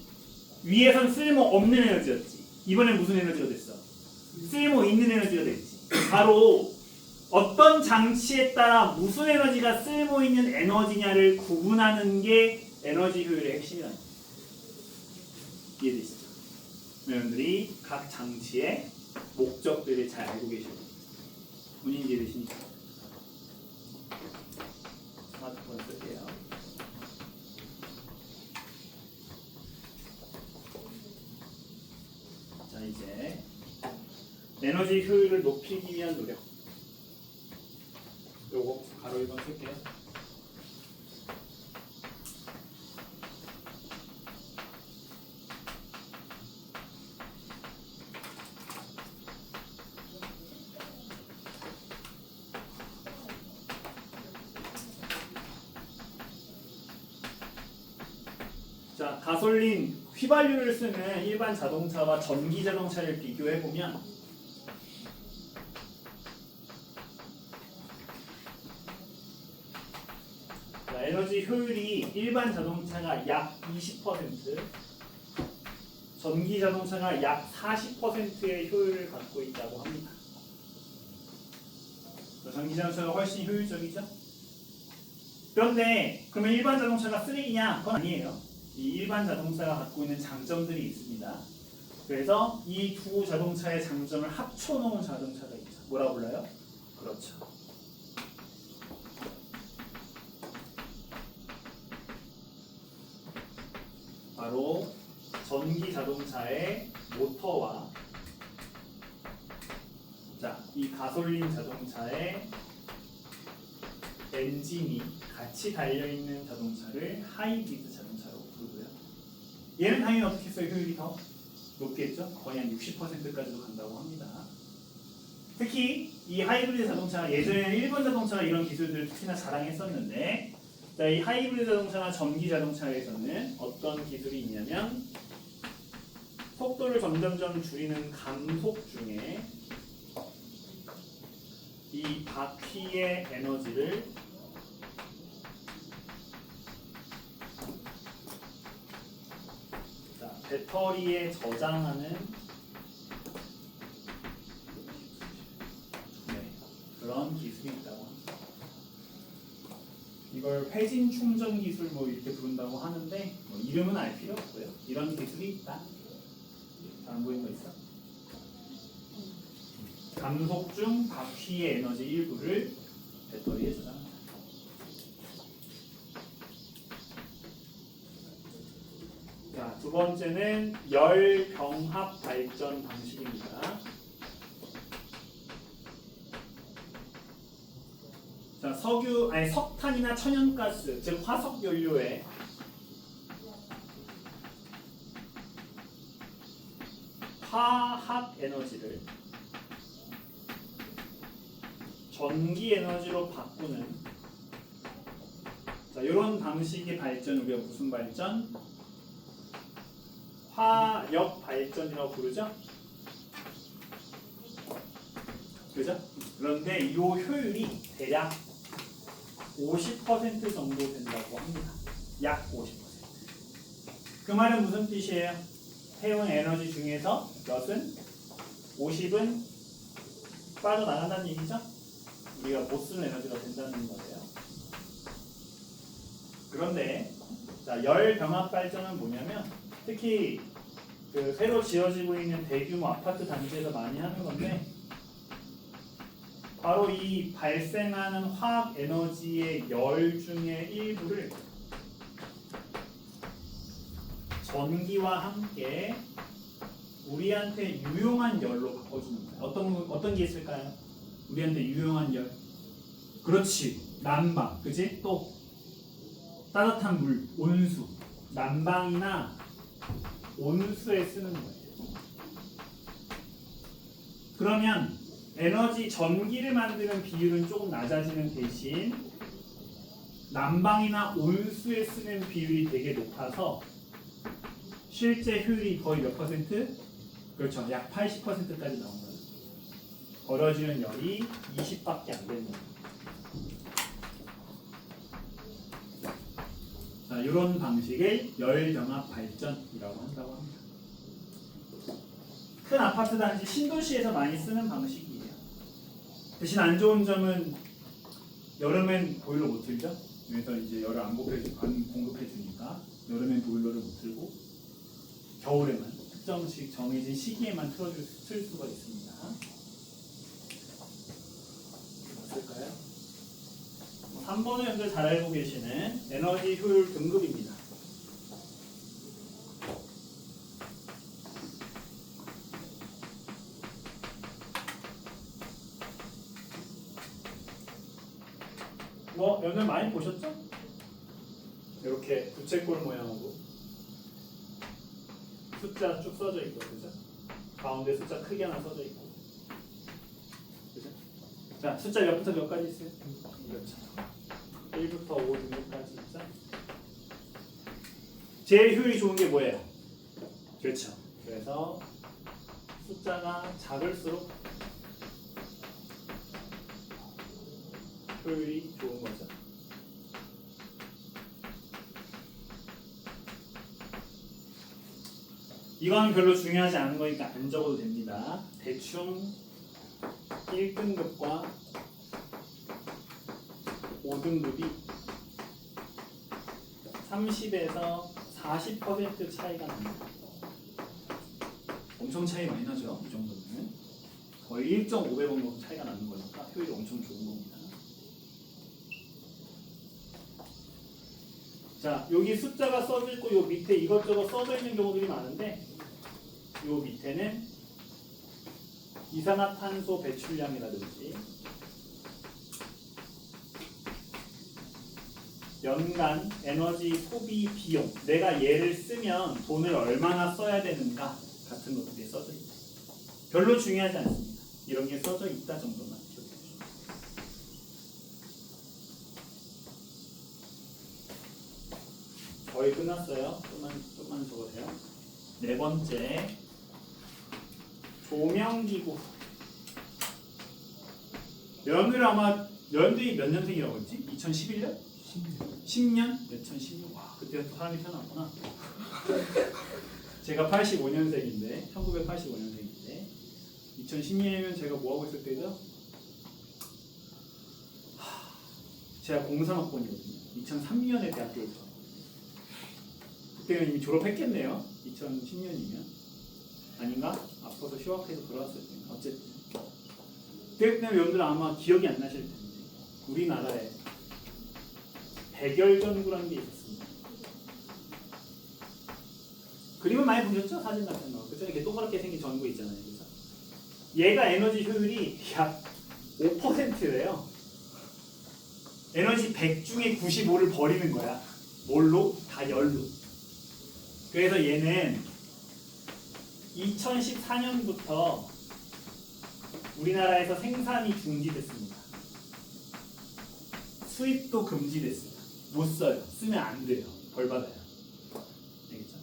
S1: 위에선 쓸모없는 에너지였지. 이번엔 무슨 에너지가 됐어? 쓸모있는 에너지가 됐지. 바로 어떤 장치에 따라 무슨 에너지가 쓸모있는 에너지냐를 구분하는 게 에너지 효율의 핵심이라는 거예요. 이해되시죠? 여러분들이 각 장치의 목적들을 잘 알고 계시고 본인 이해되시니까 스마트폰 쓸게요. 자, 이제 에너지 효율을 높이기 위한 노력. 요거 가로 1번 쓸게요. 자, 가솔린 휘발유를 쓰는 일반 자동차와 전기 자동차를 비교해 보면 자, 에너지 효율이 일반 자동차가 약 20%, 전기 자동차가 약 40%의 효율을 갖고 있다고 합니다. 전기 자동차가 훨씬 효율적이죠? 그런데 그러면 일반 자동차가 쓰레기냐? 그건 아니에요. 이 일반 자동차가 갖고 있는 장점들이 있습니다. 그래서 이 두 자동차의 장점을 합쳐놓은 자동차가 있죠. 뭐라고 불러요? 그렇죠. 바로 전기 자동차의 모터와 자, 이 가솔린 자동차의 엔진이 같이 달려있는 자동차를 하이브리드 자동차라고 부르고요. 얘는 당연히 어떻게 했어요? 효율이 더 높겠죠? 거의 한 60%까지도 간다고 합니다. 특히 이 하이브리드 자동차, 예전에는 일본 자동차가 이런 기술들을 특히나 자랑했었는데 자, 이 하이브리드 자동차나 전기 자동차에서는 어떤 기술이 있냐면 속도를 점점점 줄이는 감속 중에 이 바퀴의 에너지를 자, 배터리에 저장하는 그런 기술이 있다고 합니다. 이걸 회진 충전 기술 뭐 이렇게 부른다고 하는데 뭐 이름은 알 필요 없고요. 이런 기술이 있다. 안 보이는 거 있어? 감속 중 바퀴의 에너지 일부를 배터리에 저장합니다. 자, 두 번째는 열 병합 발전 방식입니다. 자, 석탄이나 천연가스, 즉 화석 연료에 화학 에너지를 전기 에너지로 바꾸는 자, 이런 방식의 발전 우리가 무슨 발전? 화력 발전이라고 부르죠? 그죠? 그런데 이 효율이 대략 50% 정도 된다고 합니다. 약 50%. 그 말은 무슨 뜻이에요? 태운 에너지 중에서 몇은? 50은 빠져나간다는 얘기죠? 우리가 못 쓰는 에너지가 된다는 거예요. 그런데 자, 열 병합 발전은 뭐냐면 특히 그 새로 지어지고 있는 대규모 아파트 단지에서 많이 하는 건데 바로 이 발생하는 화학 에너지의 열 중의 일부를 전기와 함께 우리한테 유용한 열로 바꿔주는 거예요. 어떤 게 있을까요? 우리한테 유용한 열. 그렇지. 난방. 그지? 또 따뜻한 물, 온수. 난방이나 온수에 쓰는 거예요. 그러면 에너지 전기를 만드는 비율은 조금 낮아지는 대신 난방이나 온수에 쓰는 비율이 되게 높아서 실제 효율이 거의 몇 퍼센트? 그렇죠. 약 80%까지 나온 거예요. 벌어지는 열이 20밖에 안 되는 거예요. 자, 이런 방식을 열병합 발전이라고 한다고 합니다. 큰 아파트 단지 신도시에서 많이 쓰는 방식이에요. 대신 안 좋은 점은 여름엔 보일러 못 틀죠. 그래서 이제 열을 안 공급해 주니까 여름엔 보일러를 못 틀고 겨울에만 특정식 정해진 시기에만 틀 수가 있습니다. 맞을까요? 3번을 여러분들 잘 알고 계시는 에너지 효율 등급입니다. 뭐 여러분들 많이 보셨죠? 이렇게 부채꼴 모양으로 숫자 쭉 써져 있고, 그죠? 가운데 숫자 크게 하나 써져 있고, 그죠? 자, 숫자 몇부터 몇까지 있어요? 그렇죠. 1부터 5 등급까지 있죠? 제일 효율이 좋은 게 뭐예요? 그렇죠. 그래서 숫자가 작을수록 효율이 좋은 거죠. 이건 별로 중요하지 않은 거니까 안 적어도 됩니다. 대충 1등급과 5등급이 30에서 40% 차이가 납니다. 엄청 차이 많이 나죠? 이 정도면 거의 1.5배 정도 차이가 나는 거니까 효율이 엄청 좋은 겁니다. 자, 여기 숫자가 써져 있고 요 밑에 이것저것 써져 있는 경우들이 많은데 요 밑에는 이산화탄소 배출량이라든지 연간 에너지 소비 비용, 내가 얘를 쓰면 돈을 얼마나 써야 되는가 같은 것들이 써져 있다. 별로 중요하지 않습니다. 이런 게 써져 있다 정도만 기억해 주시면. 거의 끝났어요. 좀만 적으세요. 네 번째, 조명기구. 여러분들 아마 여러분들이 몇 년생이라고 했지? 2011년? 10년? 2016? 와, 그때부터 사람이 태어났구나. 제가 85년생인데 1985년생인데 2010년이면 제가 뭐하고 있을 때죠? 제가 03학번이거든요. 2003년에 대학교에 들어갔어요. 그때는 이미 졸업했겠네요. 2010년이면 아닌가? 앞서서 휴학해서 들어왔을 텐데 어쨌든 그때 여러분들 아마 기억이 안 나실 텐데 우리나라에 백열전구라는 게 있었습니다. 그림은 많이 보셨죠? 사진 같은 거. 그쵸? 이렇게 동그랗게 생긴 전구 있잖아요. 그래서 얘가 에너지 효율이 약 5%래요. 에너지 100 중에 95를 버리는 거야. 뭘로? 다 열로. 그래서 얘는 2014년부터 우리나라에서 생산이 중지됐습니다. 수입도 금지됐습니다. 못 써요. 쓰면 안 돼요. 벌 받아요. 알겠죠?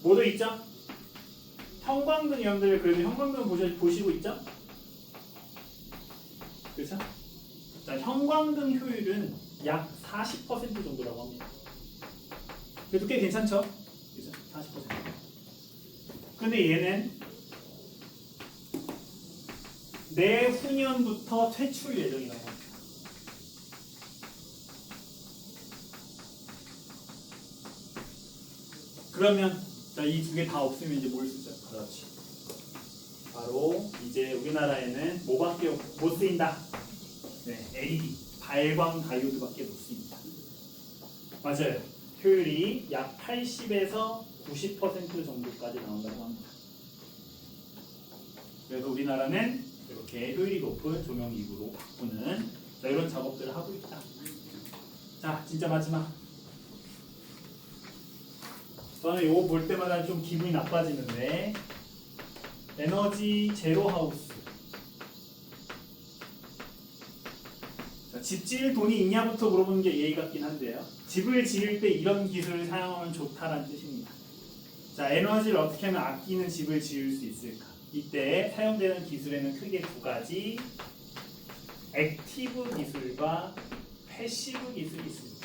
S1: 모두 있죠? 형광등 여러분들 그래도 형광등 보시고 있죠? 그렇죠? 자, 형광등 효율은 약 40% 정도라고 합니다. 그래도 꽤 괜찮죠? 그죠? 40%. 근데 얘는 내후년부터 퇴출 예정이라고 합니다. 그러면 이 두 개 다 없으면 이제 뭘 쓰죠? 그렇지. 바로 이제 우리나라에는 뭐밖에 못 쓰인다. 네, LED 발광 다이오드밖에 못 쓰입니다. 맞아요. 효율이 약 80에서 90% 정도까지 나온다고 합니다. 그래서 우리나라는 이렇게 효율이 높은 조명기구로 바꾸는 이런 작업들을 하고 있다. 자, 진짜 마지막. 저는 이거 볼 때마다 좀 기분이 나빠지는데 에너지 제로 하우스. 자, 집 지을 돈이 있냐부터 물어보는 게 예의 같긴 한데요. 집을 지을 때 이런 기술을 사용하면 좋다라는 뜻입니다. 자, 에너지를 어떻게 하면 아끼는 집을 지을 수 있을까? 이때 사용되는 기술에는 크게 두 가지, 액티브 기술과 패시브 기술이 있습니다.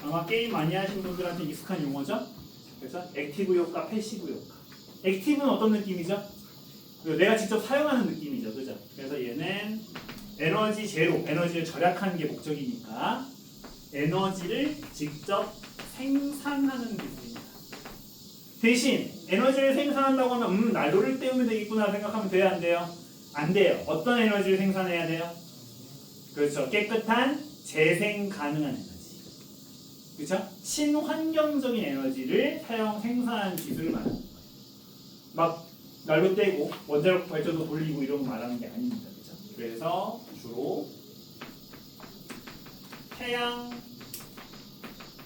S1: 아마 게임 많이 하시는 분들한테 익숙한 용어죠? 그래서 액티브 효과, 패시브 효과. 액티브는 어떤 느낌이죠? 내가 직접 사용하는 느낌이죠. 그죠? 그래서 얘는 에너지 제로, 에너지를 절약하는 게 목적이니까 에너지를 직접 생산하는 기술입니다. 대신 에너지를 생산한다고 하면 난로를 때우면 되겠구나 생각하면 돼요? 안 돼요? 안 돼요. 어떤 에너지를 생산해야 돼요? 그렇죠. 깨끗한 재생 가능한 에너지. 그렇죠? 친환경적인 에너지를 생산하는 기술을 말하는 거예요. 막 난로 떼고 원자력 발전소 돌리고 이런 거 말하는 게 아닙니다. 그렇죠? 그래서 주로 태양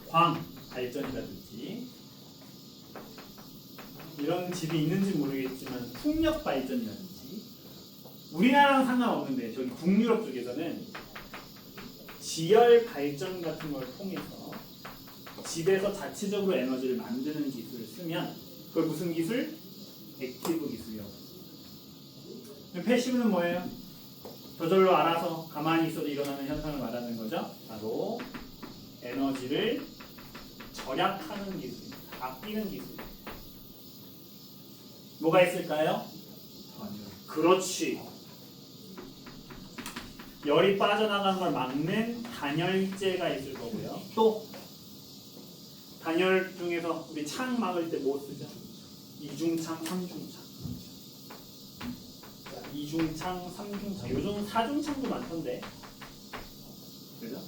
S1: 광 발전이라든지 이런 집이 있는지 모르겠지만 풍력 발전이라든지 우리나라랑 상관없는데 저기 북유럽 쪽에서는 지열 발전 같은 걸 통해서 집에서 자체적으로 에너지를 만드는 기술을 쓰면 그걸 무슨 기술? 액티브 기술이요. 패시브는 뭐예요? 저절로 알아서 가만히 있어도 일어나는 현상을 말하는 거죠. 바로 에너지를 절약하는 기술입니다. 아끼는 기술. 뭐가 있을까요? 그렇지. 열이 빠져나가는 걸 막는 단열재가 있을 거고요. 또 단열 중에서 우리 창 막을 때 뭐 쓰죠? 이중창, 삼중창. 자, 이중창, 삼중창. 요즘 사중창도 많던데. 그죠?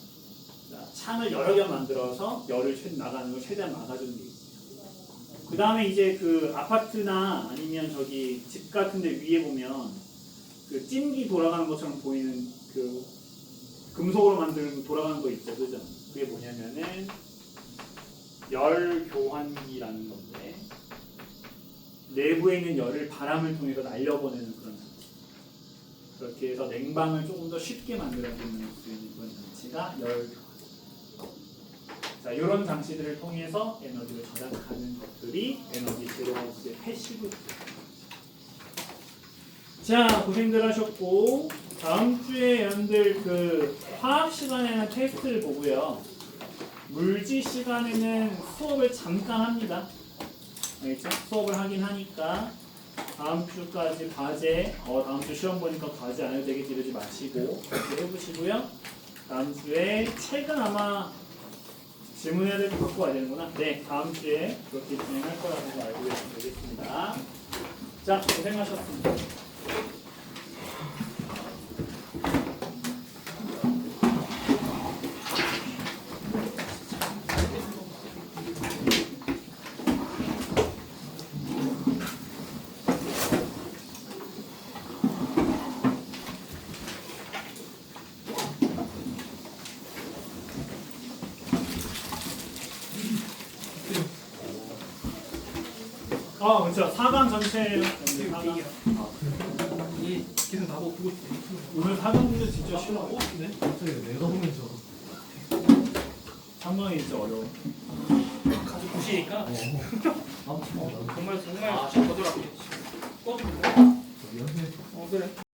S1: 자, 창을 여러 개 만들어서 열을 나가는 걸 최대한 막아주는 게 있어요. 그 다음에 이제 그 아파트나 아니면 저기 집 같은 데 위에 보면 그 찜기 돌아가는 것처럼 보이는 그 금속으로 만든 돌아가는 거 있죠, 그죠? 그게 뭐냐면은 열 교환기라는 건데 내부에 있는 열을 바람을 통해서 날려보내는 그런 장치. 그렇게 해서 냉방을 조금 더 쉽게 만들어주는 수 있는 그런 장치가 열 교환기. 자, 이런 장치들을 통해서 에너지를 절약하는 것들이 에너지 제로하우스의 패시브. 자, 고생들 하셨고 다음 주에 여러분들 그 화학 시간에는 테스트를 보고요. 물질 시간에는 수업을 잠깐 합니다. 알겠죠? 수업을 하긴 하니까 다음 주까지 과제, 다음 주 시험 보니까 과제 안 해도 되겠지 이러지 마시고 그렇게 해보시고요. 다음 주에 책은 아마 질문해야 될 거 갖고 와야 되는구나. 네, 다음 주에 그렇게 진행할 거라고 알고 계시면 되겠습니다. 자, 고생하셨습니다. 그렇죠. 4강 전체 4강.
S2: 이 계속 나보고 보고 싶어.
S1: 오늘 4강 문제 진짜 쉬워.
S2: 네?
S6: 갑자기 내가 보면서
S1: 3강이 진짜 어려워.
S2: 가족 보시니까
S6: 아무튼
S2: 정말 거절하고 꺼주고.
S6: 미안해.
S2: 그래.